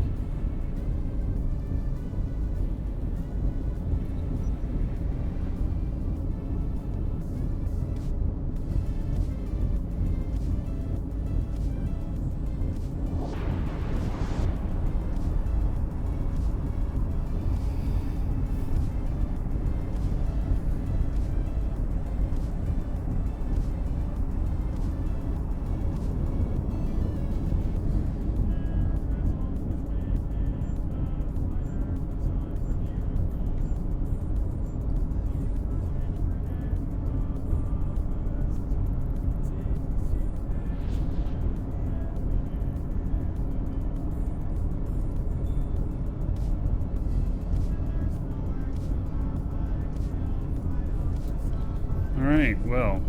Alright, well.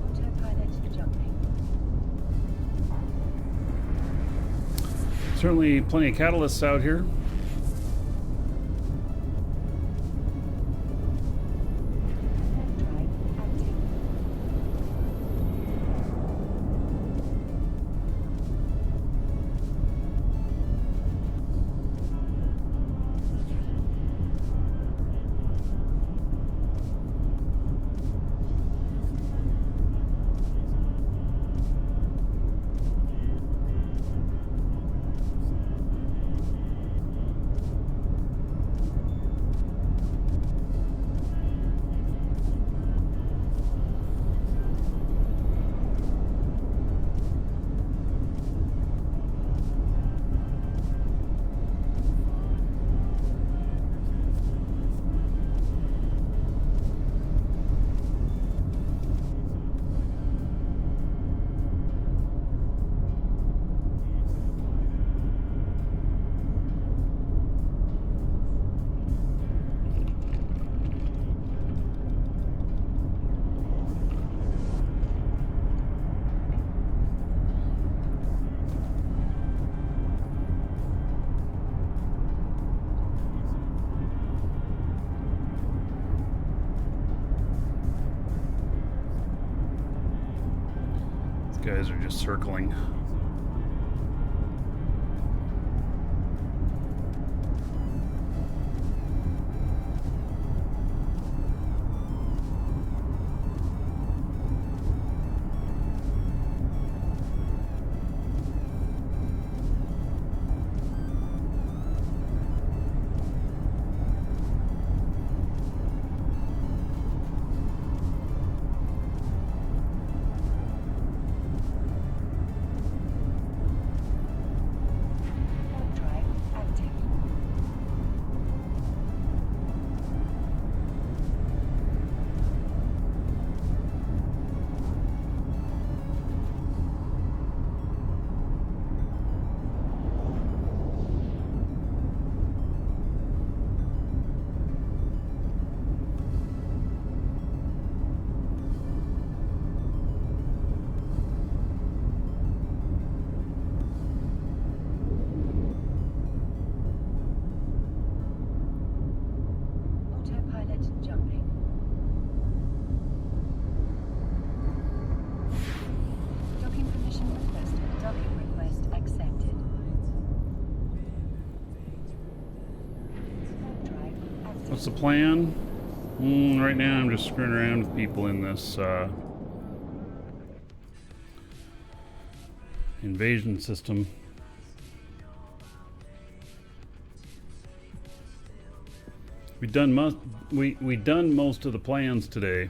Autopilot jumping. Certainly plenty of catalysts out here. Warp drive active. guys are just circling. Warp drive active. Autopilot jumping. Docking permission requested. Docking request accepted. Warp drive active. What's the plan? Right now I'm just screwing around with people in this invasion system. We done most of the plans today.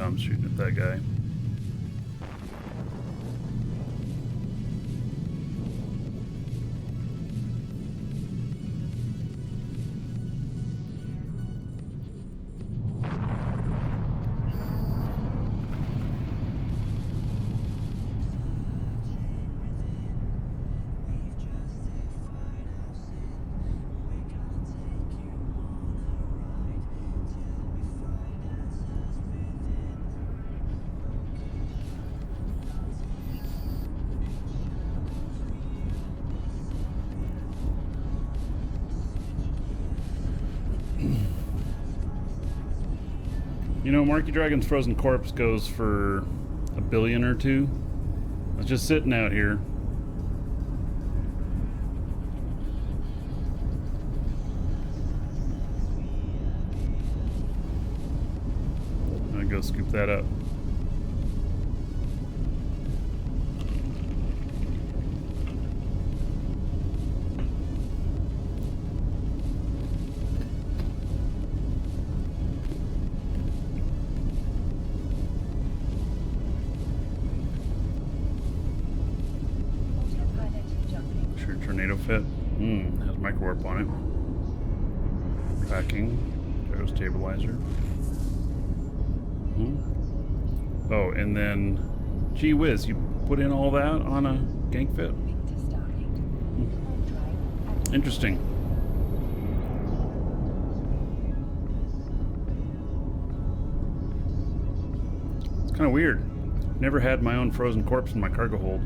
I'm shooting at that guy. You know, Markee Dragon's frozen corpse goes for $1 billion or $2 billion. It's just sitting out here. I'm gonna go scoop that up. Autopilot jumping. Sure, tornado fit. Has micro warp on it. Tracking. Gyro stabilizer. Oh, and then, gee whiz, you put in all that on a gank fit? Moving to Stargate. Warp drive active. Interesting. It's kind of weird. Never had my own frozen corpse in my cargo hold.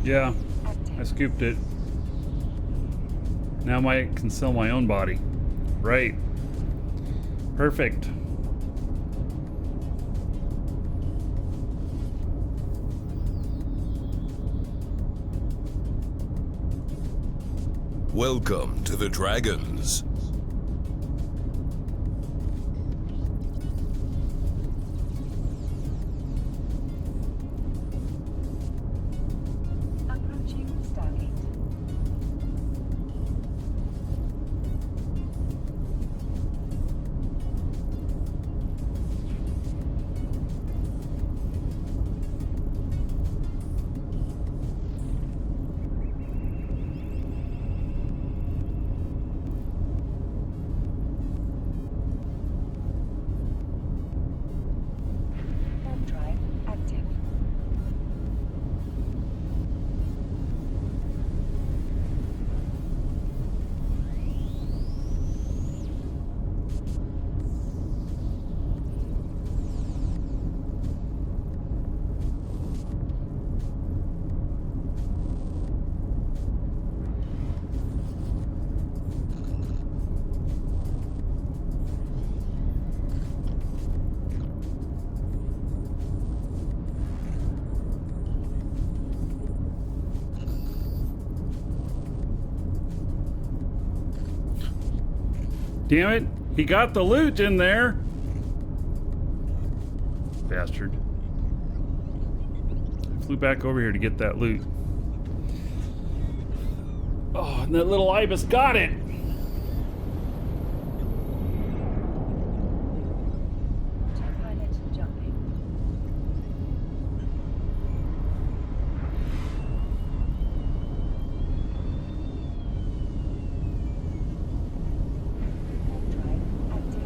Yeah, I active. scooped it. Now I can sell my own body. Right. Perfect. Welcome to the Dragons. Approaching Stargate. Warp drive active. Damn it! He got the loot in there! Bastard. I flew back over here to get that loot. Oh, and that little ibis got it! Autopilot jumping. Warp drive active.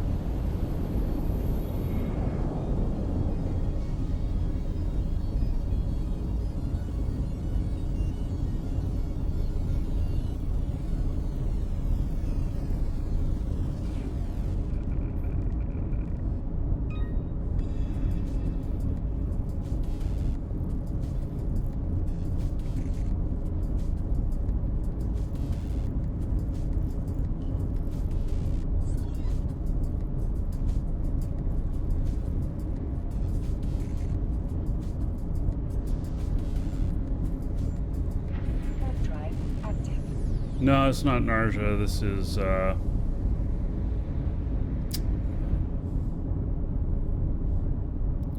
Warp drive active. No, it's not Narja. This is,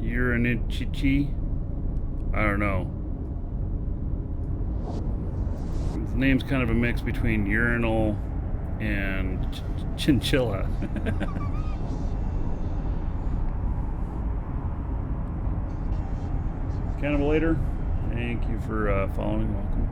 Uranichichi? I don't know. His name's kind of a mix between urinal and chinchilla. Cannibalator, thank you for following. Welcome.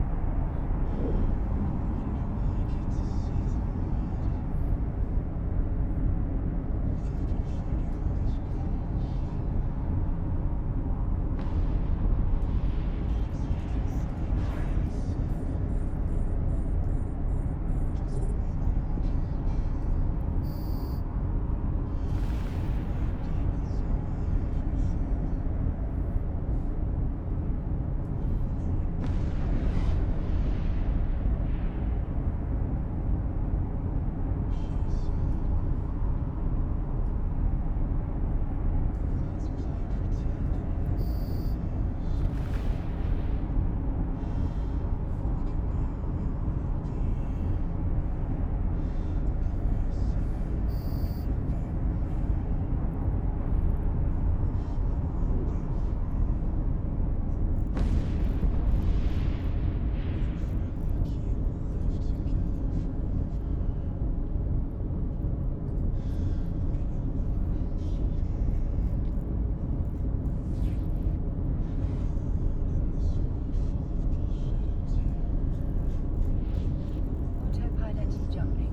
Autopilot jumping.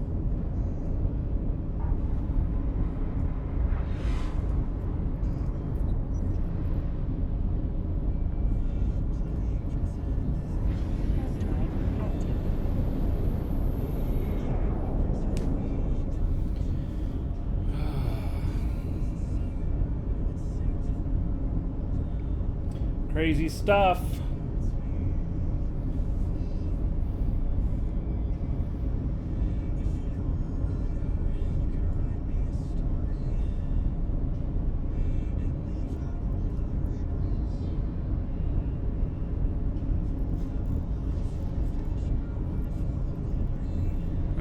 Warp drive active. Crazy stuff.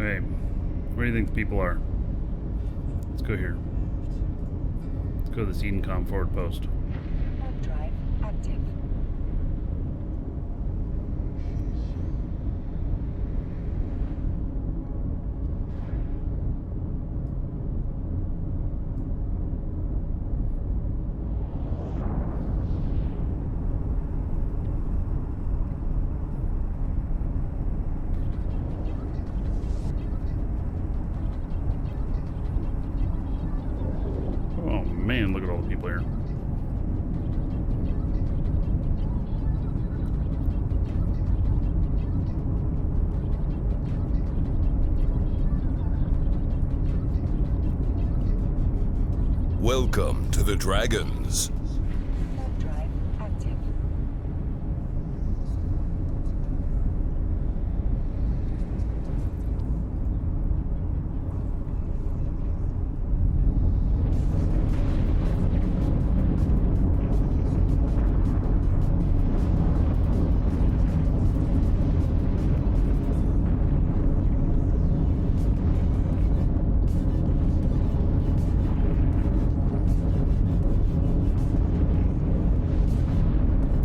Okay, where do you think the people are? Let's go here. Let's go to this Edencom forward post. Warp drive active. Oh man, look at all the people here. Welcome to the Dragons. Warp drive active.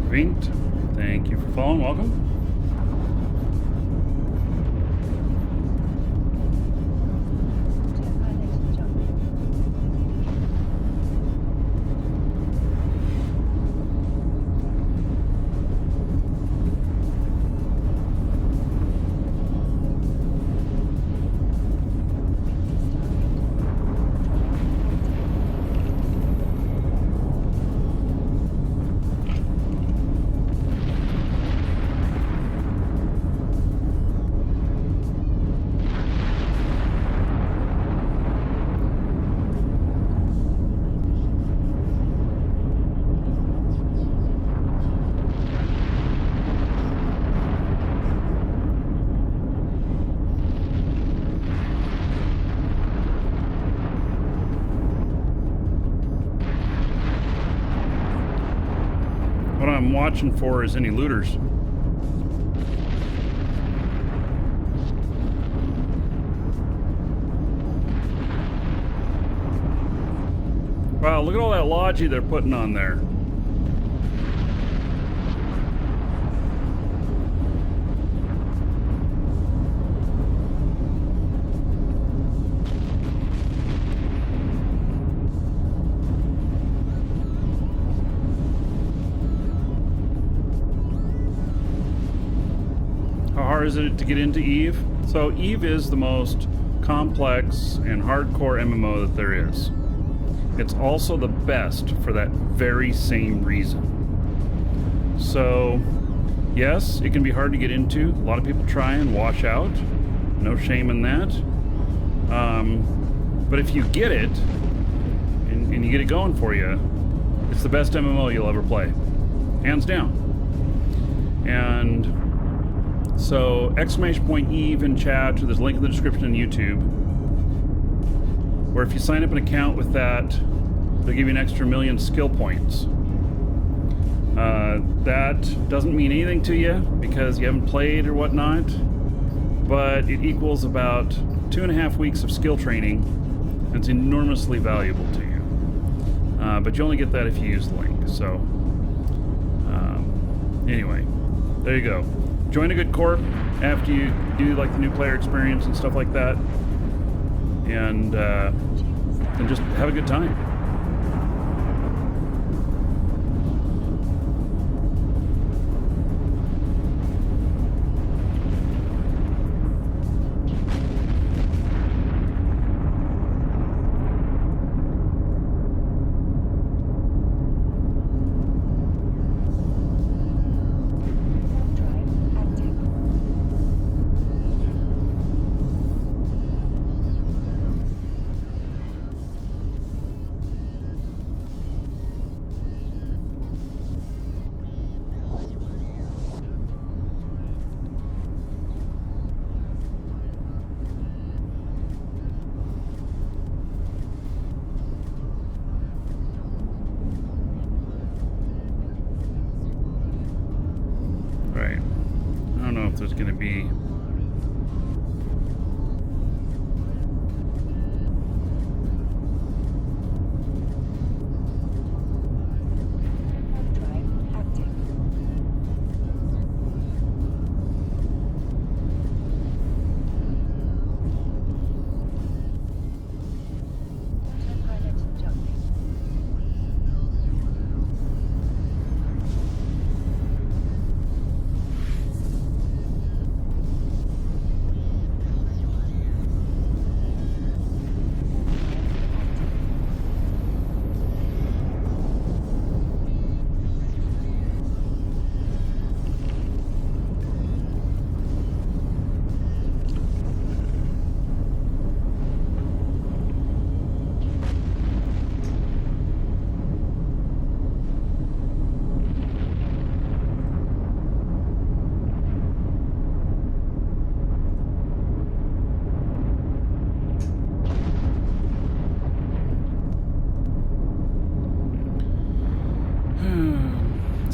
Vinked, thank you for following. Welcome. Pilot jump. What I'm watching for is any looters. Wow, look at all that logi they're putting on there. How hard is it to get into Eve? So Eve is the most complex and hardcore MMO that there is. It's also the best for that very same reason. So, yes, it can be hard to get into. A lot of people try and wash out. No shame in that. But if you get it, and you get it going for you, it's the best MMO you'll ever play. Hands down. And so, !Eve in chat, or there's a link in the description on YouTube, where if you sign up an account with that, they'll give you an extra 1,000,000 skill points. That doesn't mean anything to you because you haven't played or whatnot, but it equals about 2.5 weeks of skill training. It's enormously valuable to you. But you only get that if you use the link. So, anyway, there you go. Join a good corp after you do like the new player experience and stuff like that, and just have a good time. There's going to be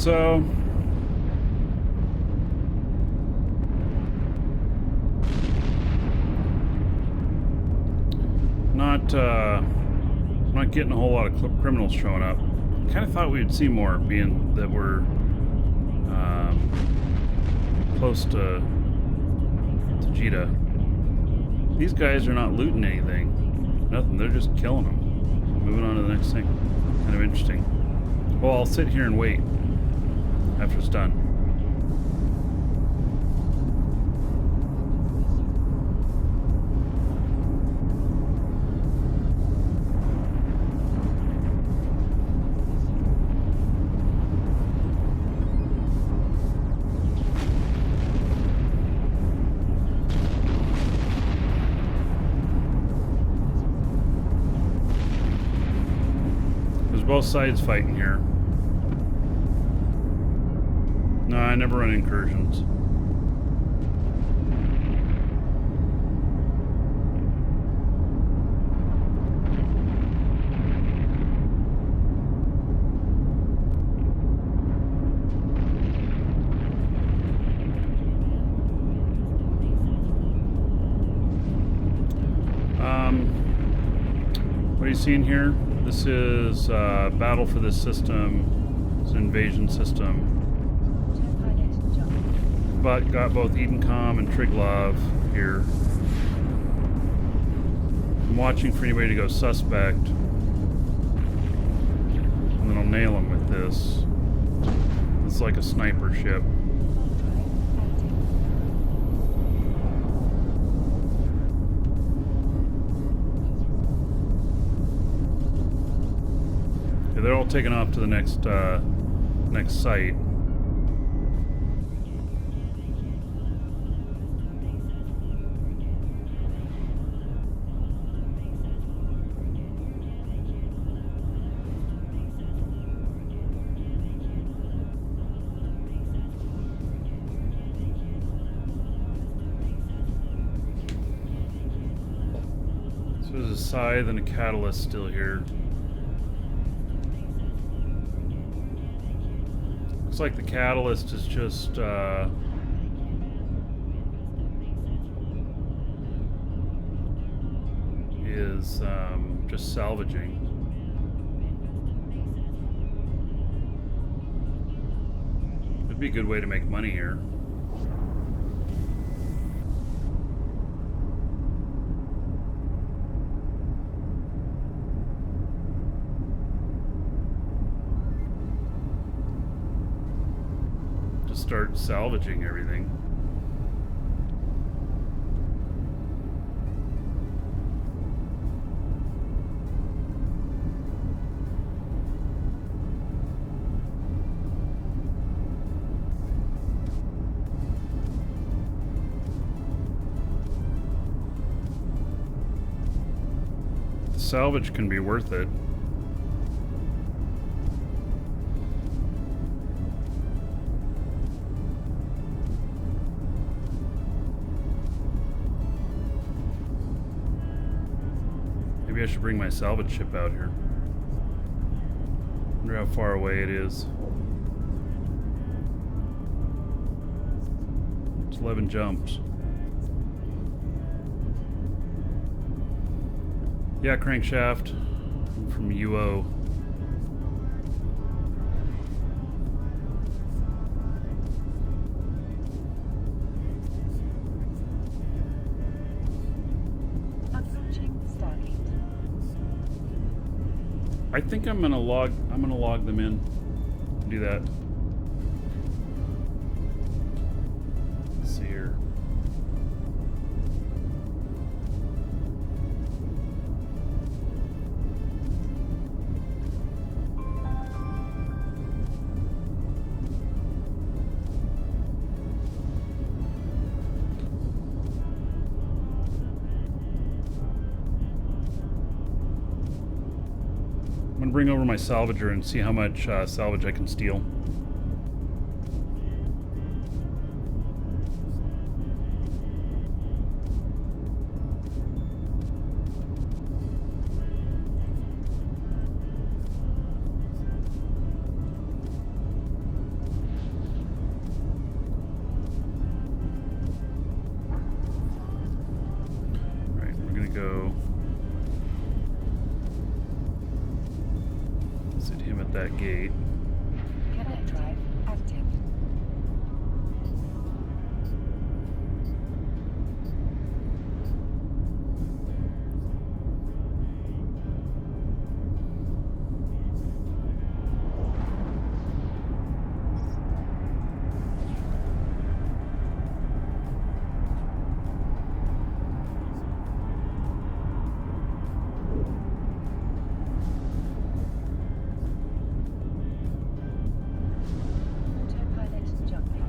So not getting a whole lot of criminals showing up. Kind of thought we'd see more, being that we're close to Jita. These guys are not looting anything. Nothing. They're just killing them. Moving on to the next thing. Kind of interesting. Well, I'll sit here and wait after it's done. Both sides fighting here. No, I never run incursions. What are you seeing here? This is battle for this system. It's an invasion system. But got both Edencom and Triglav here. I'm watching for anybody to go suspect. And then I'll nail them with this. It's like a sniper ship. They're all taken off to the next site. So there's a scythe and a catalyst still here. Looks like the catalyst is just salvaging. It'd be a good way to make money here. Start salvaging everything. The salvage can be worth it. Maybe I should bring my salvage ship out here. Wonder how far away it is. It's 11 jumps. Yeah, crankshaft. I'm from UO. I think I'm gonna log them in. Do that. Let's see here. I'm gonna bring over my salvager and see how much salvage I can steal. go visit him at that gate. Cabinet drive active. Autopilot jumping.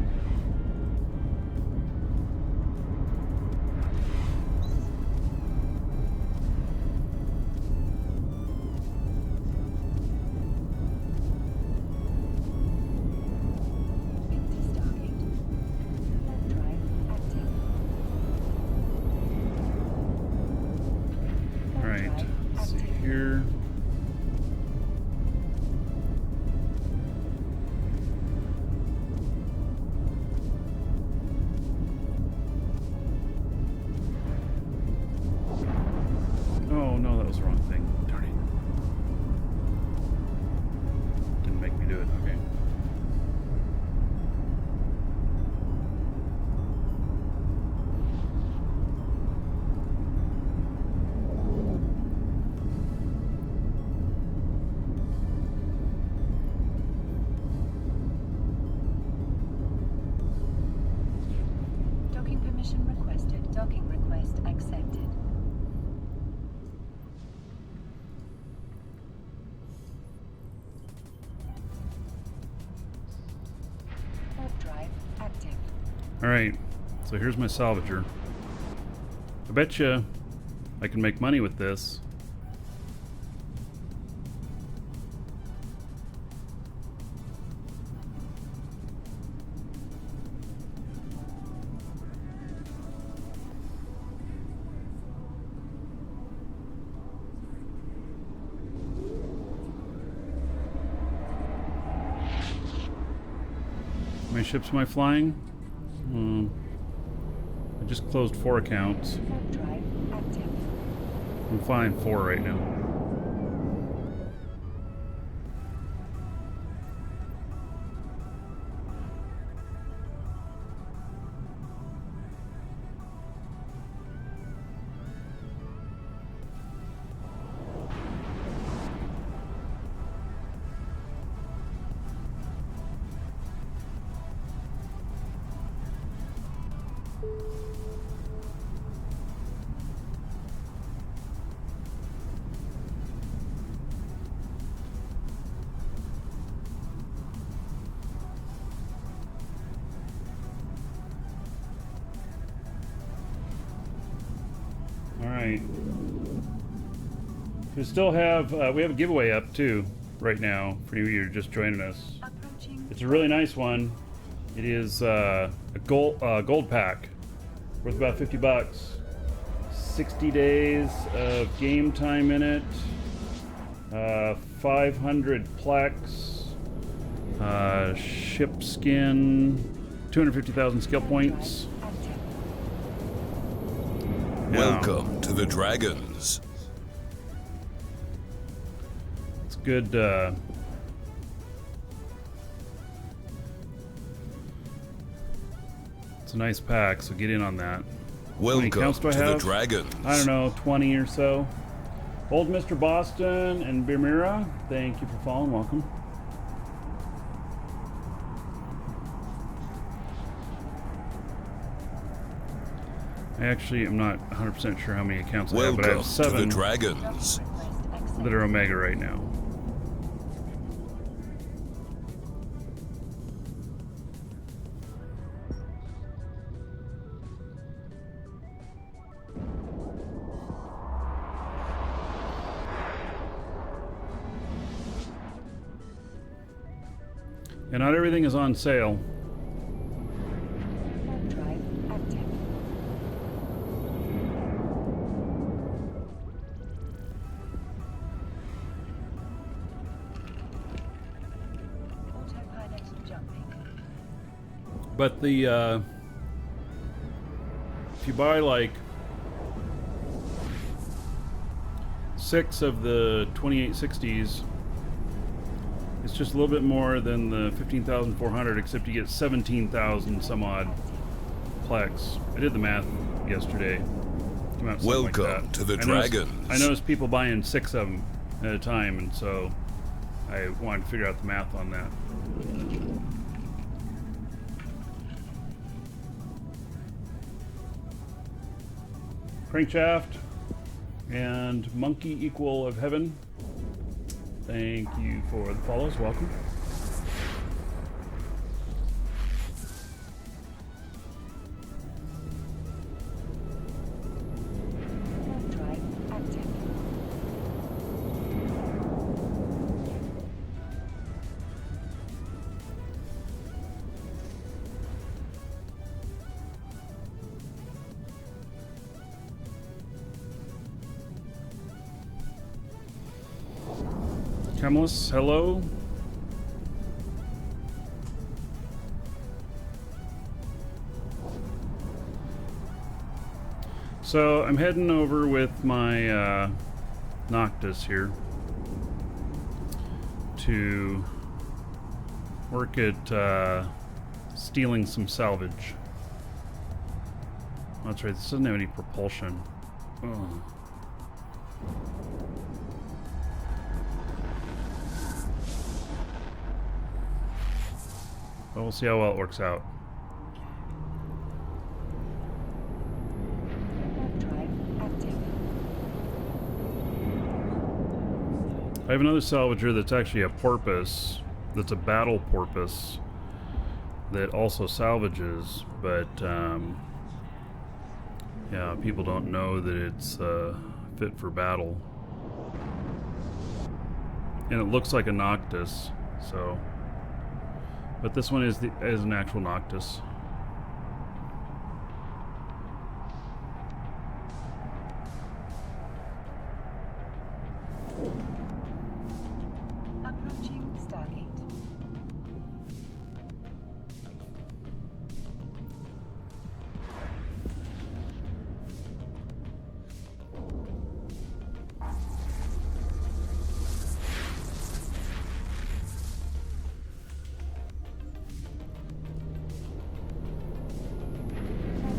Victor Stargate. Warp drive active. Warp Alright, drive let's see active. here. Oh no, that was the wrong thing. Darn it. Didn't make me do it. Okay. Docking permission requested. Docking request accepted. Warp drive active. Alright, so here's my salvager. I bet you I can make money with this. How many ships am I flying? I just closed 4 accounts. Warp drive active. I'm flying 4 right now. Alright. We still have, we have a giveaway up too, right now, for you who are just joining us. Approaching. It's a really nice one. It is a gold pack, worth about $50. 60 days of game time in it. 500 PLEX. Ship skin. 250,000 skill points. Active. Yeah. Welcome to the Dragons. It's good. It's a nice pack, so get in on that. How many Welcome accounts do I to the have? Dragons. I don't know, 20 or so. Old Mr. Boston and Birmira, thank you for following. Welcome. I actually am not 100% sure how many accounts I have, but I Welcome have to the 7 Dragons. Request accepted. that are Omega right now. And not everything is on sale. Warp drive active. Autopilot jumping. But the if you buy like 6 of the 2860s. It's just a little bit more than the 15,400, except you get 17,000 some odd PLEX. I did the math yesterday. Came out something like Welcome that. to the I noticed- Dragons. I noticed people buying 6 of them at a time, and so I wanted to figure out the math on that. Crankshaft and Monkey Equal of Heaven. Thank you for the follows. Welcome. Drive active. Camelus, hello. So I'm heading over with my Noctis here to work at stealing some salvage. That's right, this doesn't have any propulsion. Ugh. But we'll see how well it works out. Drive active. I have another salvager that's actually a porpoise, that's a battle porpoise, that also salvages, but yeah, people don't know that it's fit for battle. And it looks like a Noctis, so... But this one is an actual Noctis. Approaching Stargate.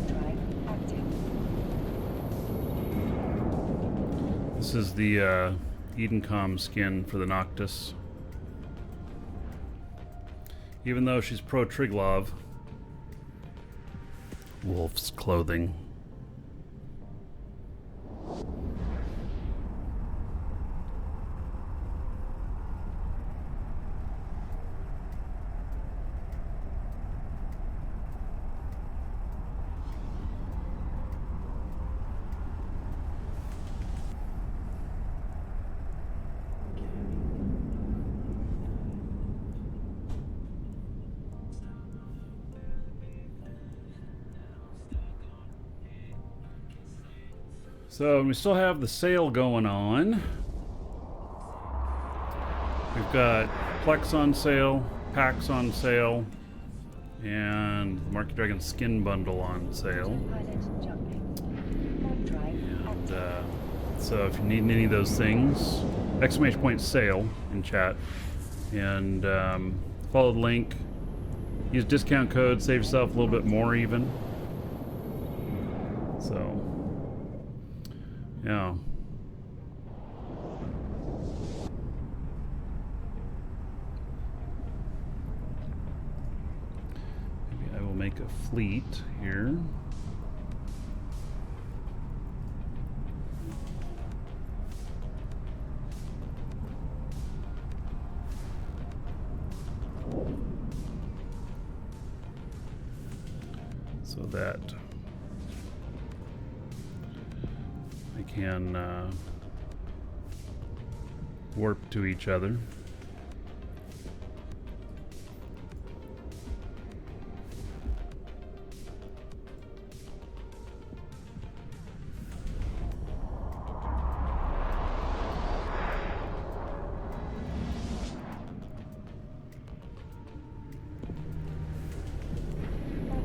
Drive active. This is the Edencom skin for the Noctis. Even though she's pro Triglav. Wolf's clothing. So we still have the sale going on. We've got PLEX on sale, packs on sale, and Markee Dragon skin bundle on sale. Pilot jumping. Drive And active. so if you need any of those things, exclamation point sale in chat, and follow the link. Use discount code, save yourself a little bit more even. So, yeah. Maybe I will make a fleet here. So that I can warp to each other.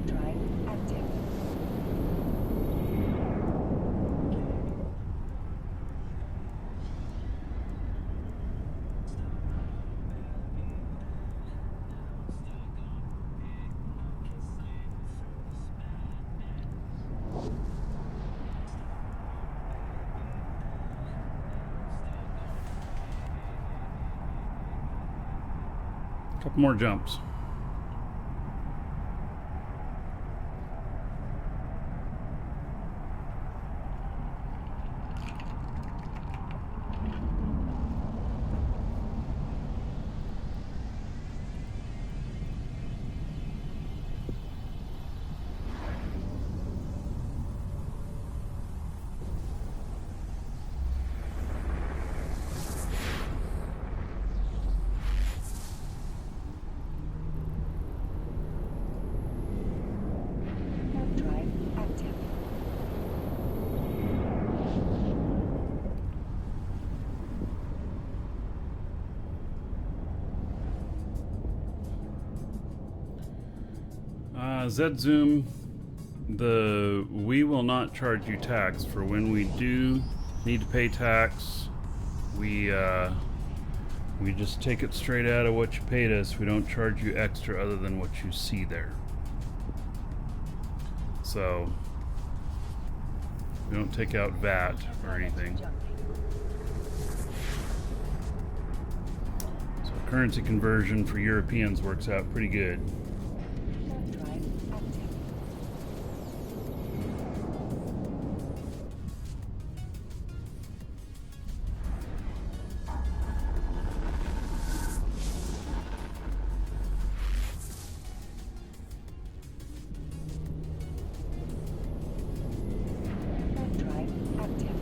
Drive active. Couple more jumps. Warp drive active. Z-Zoom, we will not charge you tax. For when we do need to pay tax, we just take it straight out of what you paid us. We don't charge you extra other than what you see there. So we don't take out VAT or anything. So currency conversion for Europeans works out pretty good. Warp drive active. Warp drive active.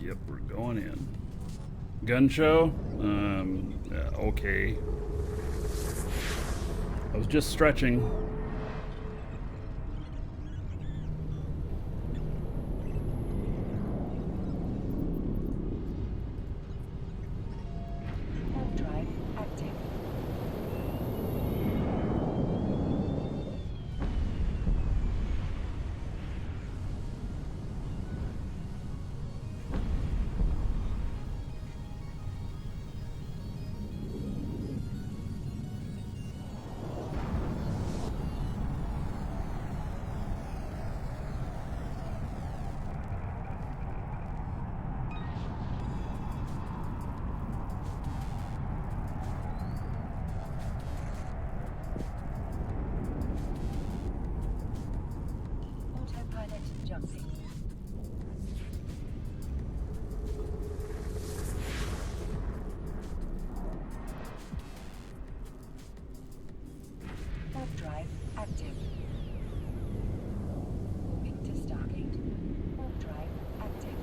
Yep, we're going in. Gun show? Okay. I was just stretching. Warp drive active. Autopilot jumping. Warp drive active. Moving to Stargate. Warp drive active.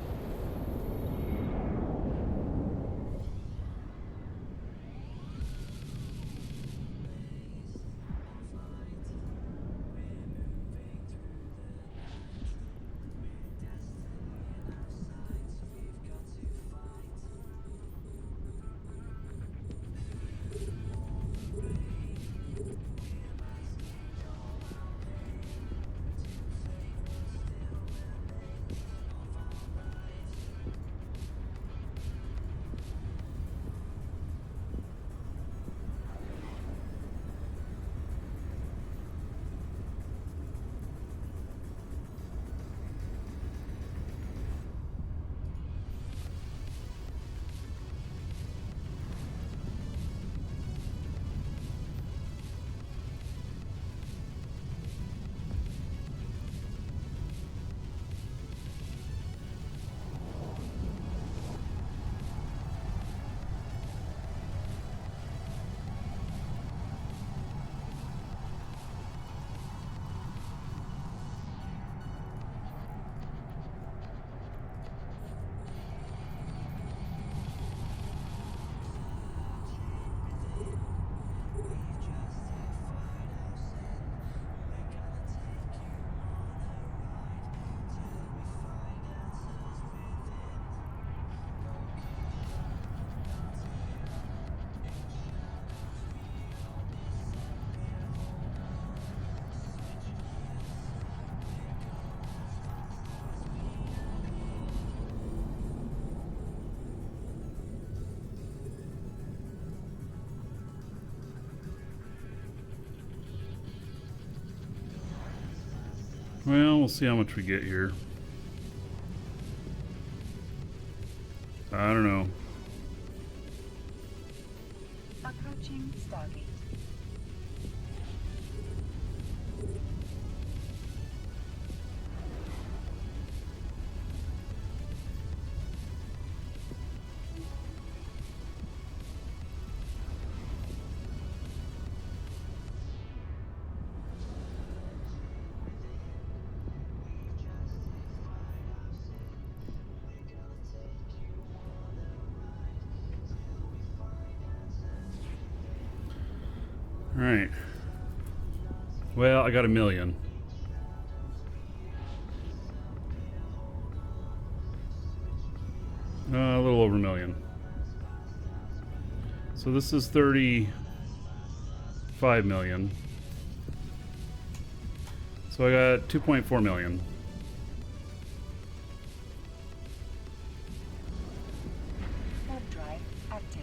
Well, we'll see how much we get here. I don't know. Approaching Stargate. Alright. Well, I got $1 million. A little over $1 million. So this is 35 million. So I got 2.4 million. Warp drive active.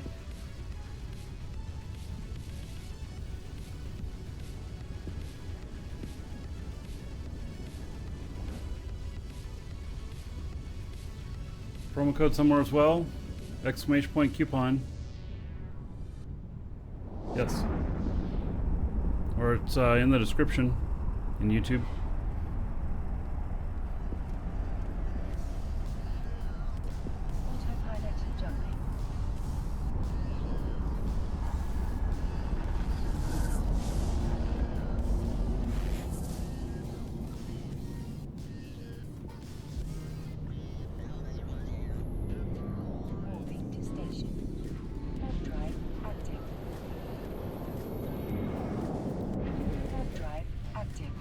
Promo code somewhere as well. Exclamation point coupon. Yes. Or it's in the description in YouTube. Autopilot jumping. Moving to station. Warp drive active. Warp drive active.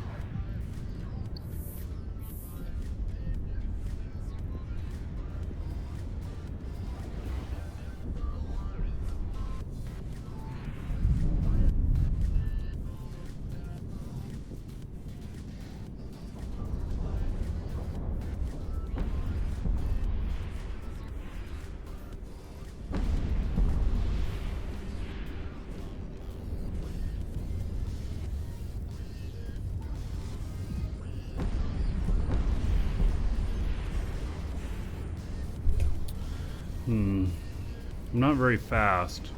I'm not very fast.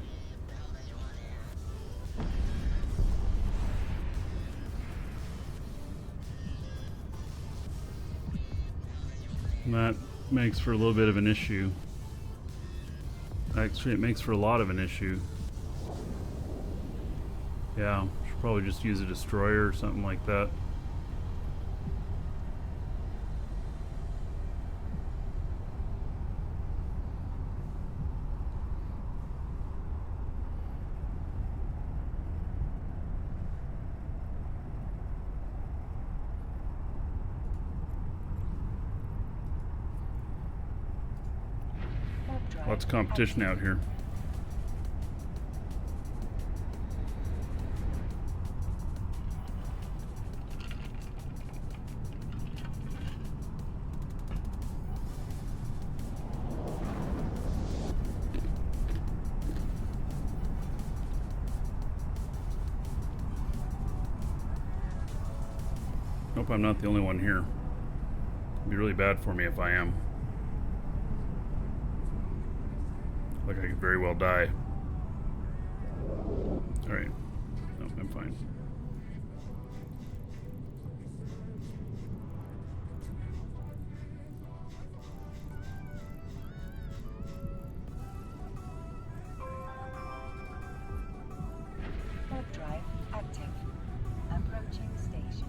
And that makes for a little bit of an issue. Actually, it makes for a lot of an issue. Yeah, should probably just use a destroyer or something like that. Warp drive Lots of competition out here. Hope I'm not the only one here. It'd be really bad for me if I am. Like I could very well die. Alright. No, I'm fine. Warp drive active. Approaching station.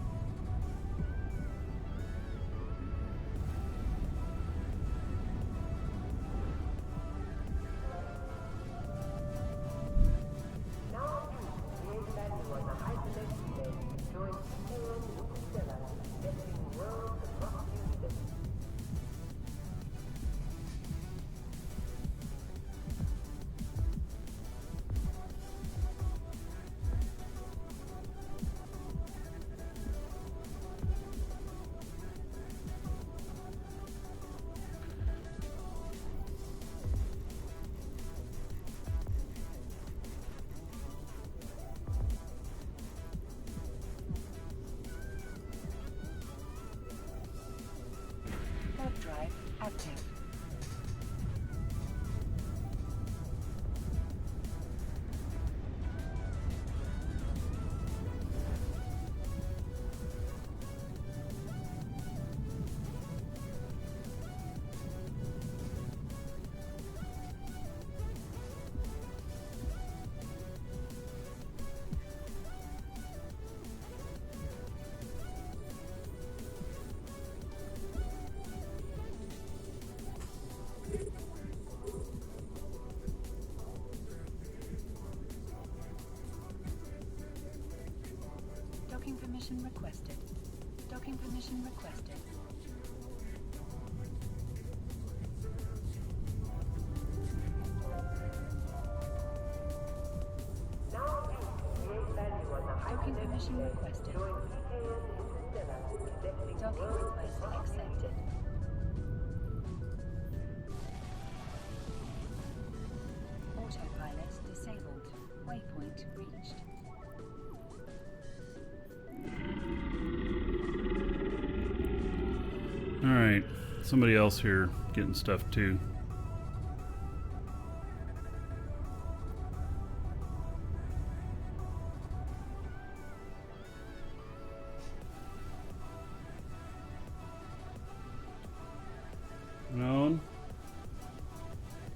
permission requested. Docking permission requested. Docking permission requested. Docking request accepted. Autopilot disabled. Waypoint reached. Alright, somebody else here getting stuff too. Known.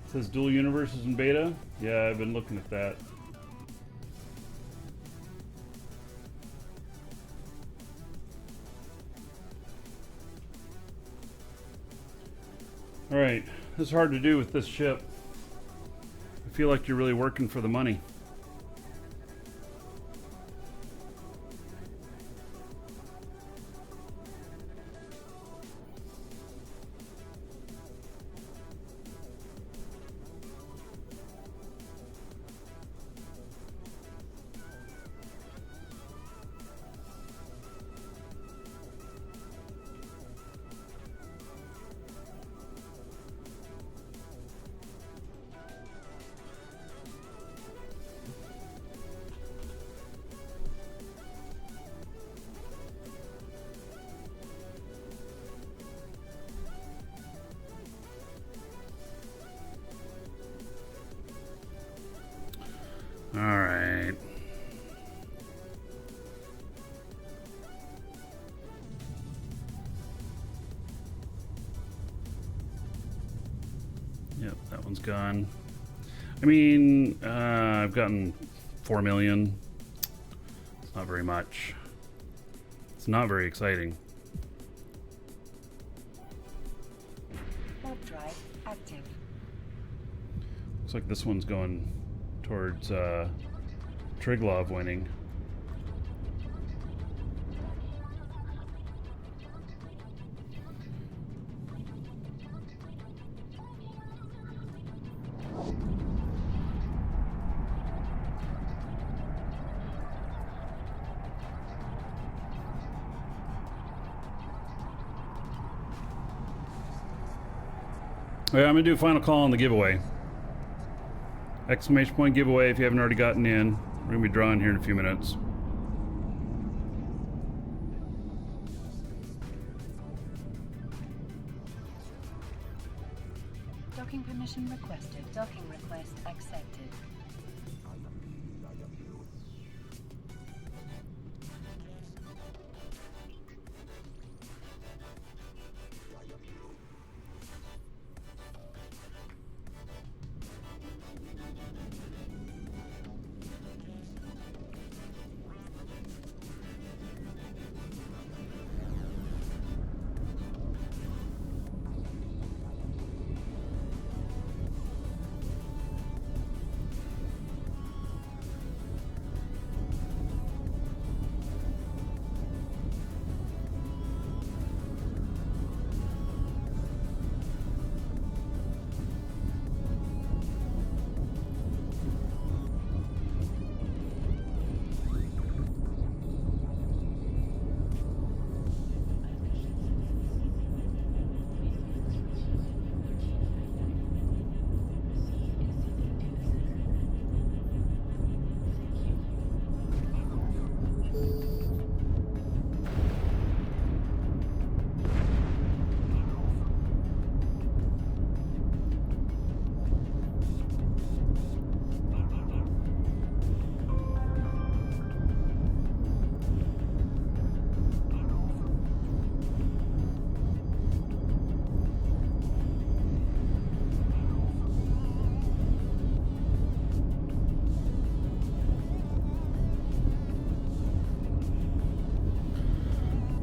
It says dual universes in beta. Yeah, I've been looking at that. Alright, this is hard to do with this ship. I feel like you're really working for the money. Alright. Yep, that one's gone. I mean, I've gotten 4 million. It's not very much. It's not very exciting. Warp drive active. Looks like this one's going towards Triglav winning. Yeah, I'm gonna do a final call on the giveaway. Exclamation point giveaway if you haven't already gotten in. We're gonna be drawing here in a few minutes. Docking permission requested. Docking request accepted.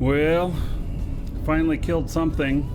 Well, finally killed something.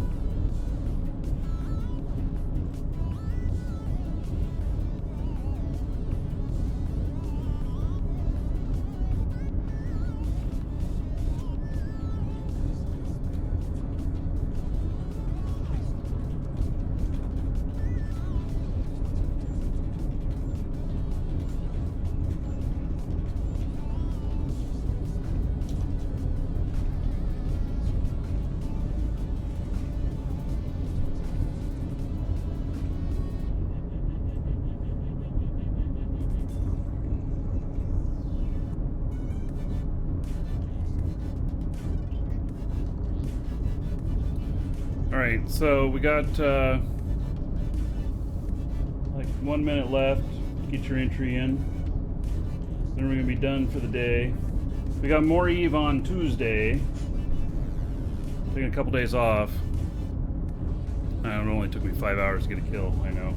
Alright, so we got like 1 minute left. Get your entry in. Then we're going to be done for the day. We got more Eve on Tuesday. Taking a couple days off. I don't know, it only took me 5 hours to get a kill, I know.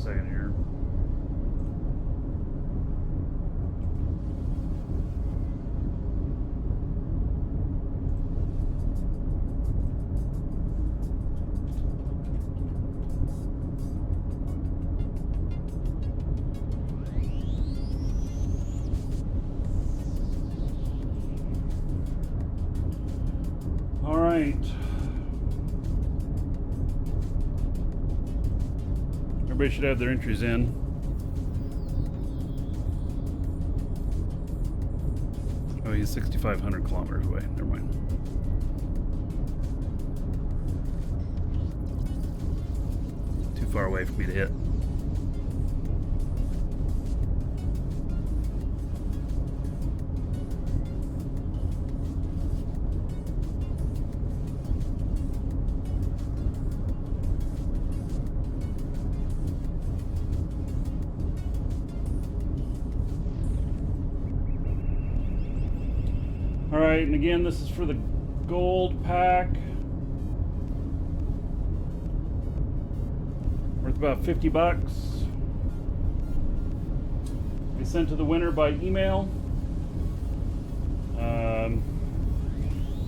Second here. All right. Everybody should have their entries in. Oh, he's 6,500 kilometers away. Never mind. Too far away for me to hit. Alright, and again, this is for the gold pack. Worth about 50 bucks. Be sent to the winner by email.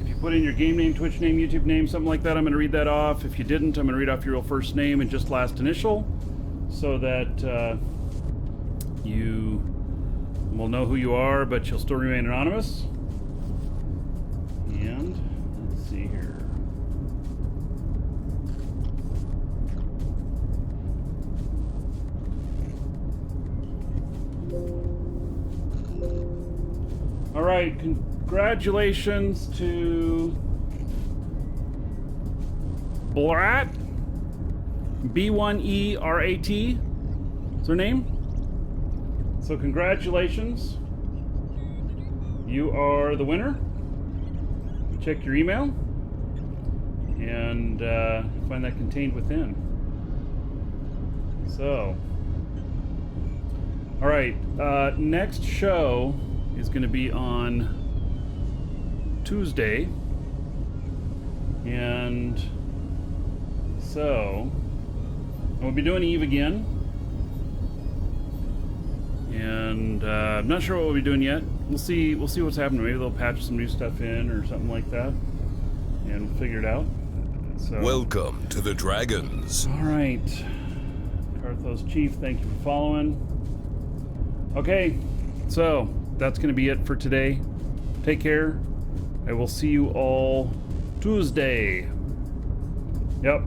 If you put in your game name, Twitch name, YouTube name, something like that, I'm going to read that off. If you didn't, I'm going to read off your real first name and just last initial, so that you will know who you are, but you'll still remain anonymous. And let's see here. All right, congratulations to Brat, B1ERAT. Is her name? So congratulations. You are the winner. Check your email and find that contained within. So, all right, next show is going to be on Tuesday, and so we'll be doing Eve again, and I'm not sure what we'll be doing yet. We'll see what's happening. Maybe they'll patch some new stuff in or something like that, and we'll figure it out. So, Welcome to the Dragons. all right, Carthos Chief, thank you for following. Okay, so that's going to be it for today. Take care. I will see you all Tuesday. Yep.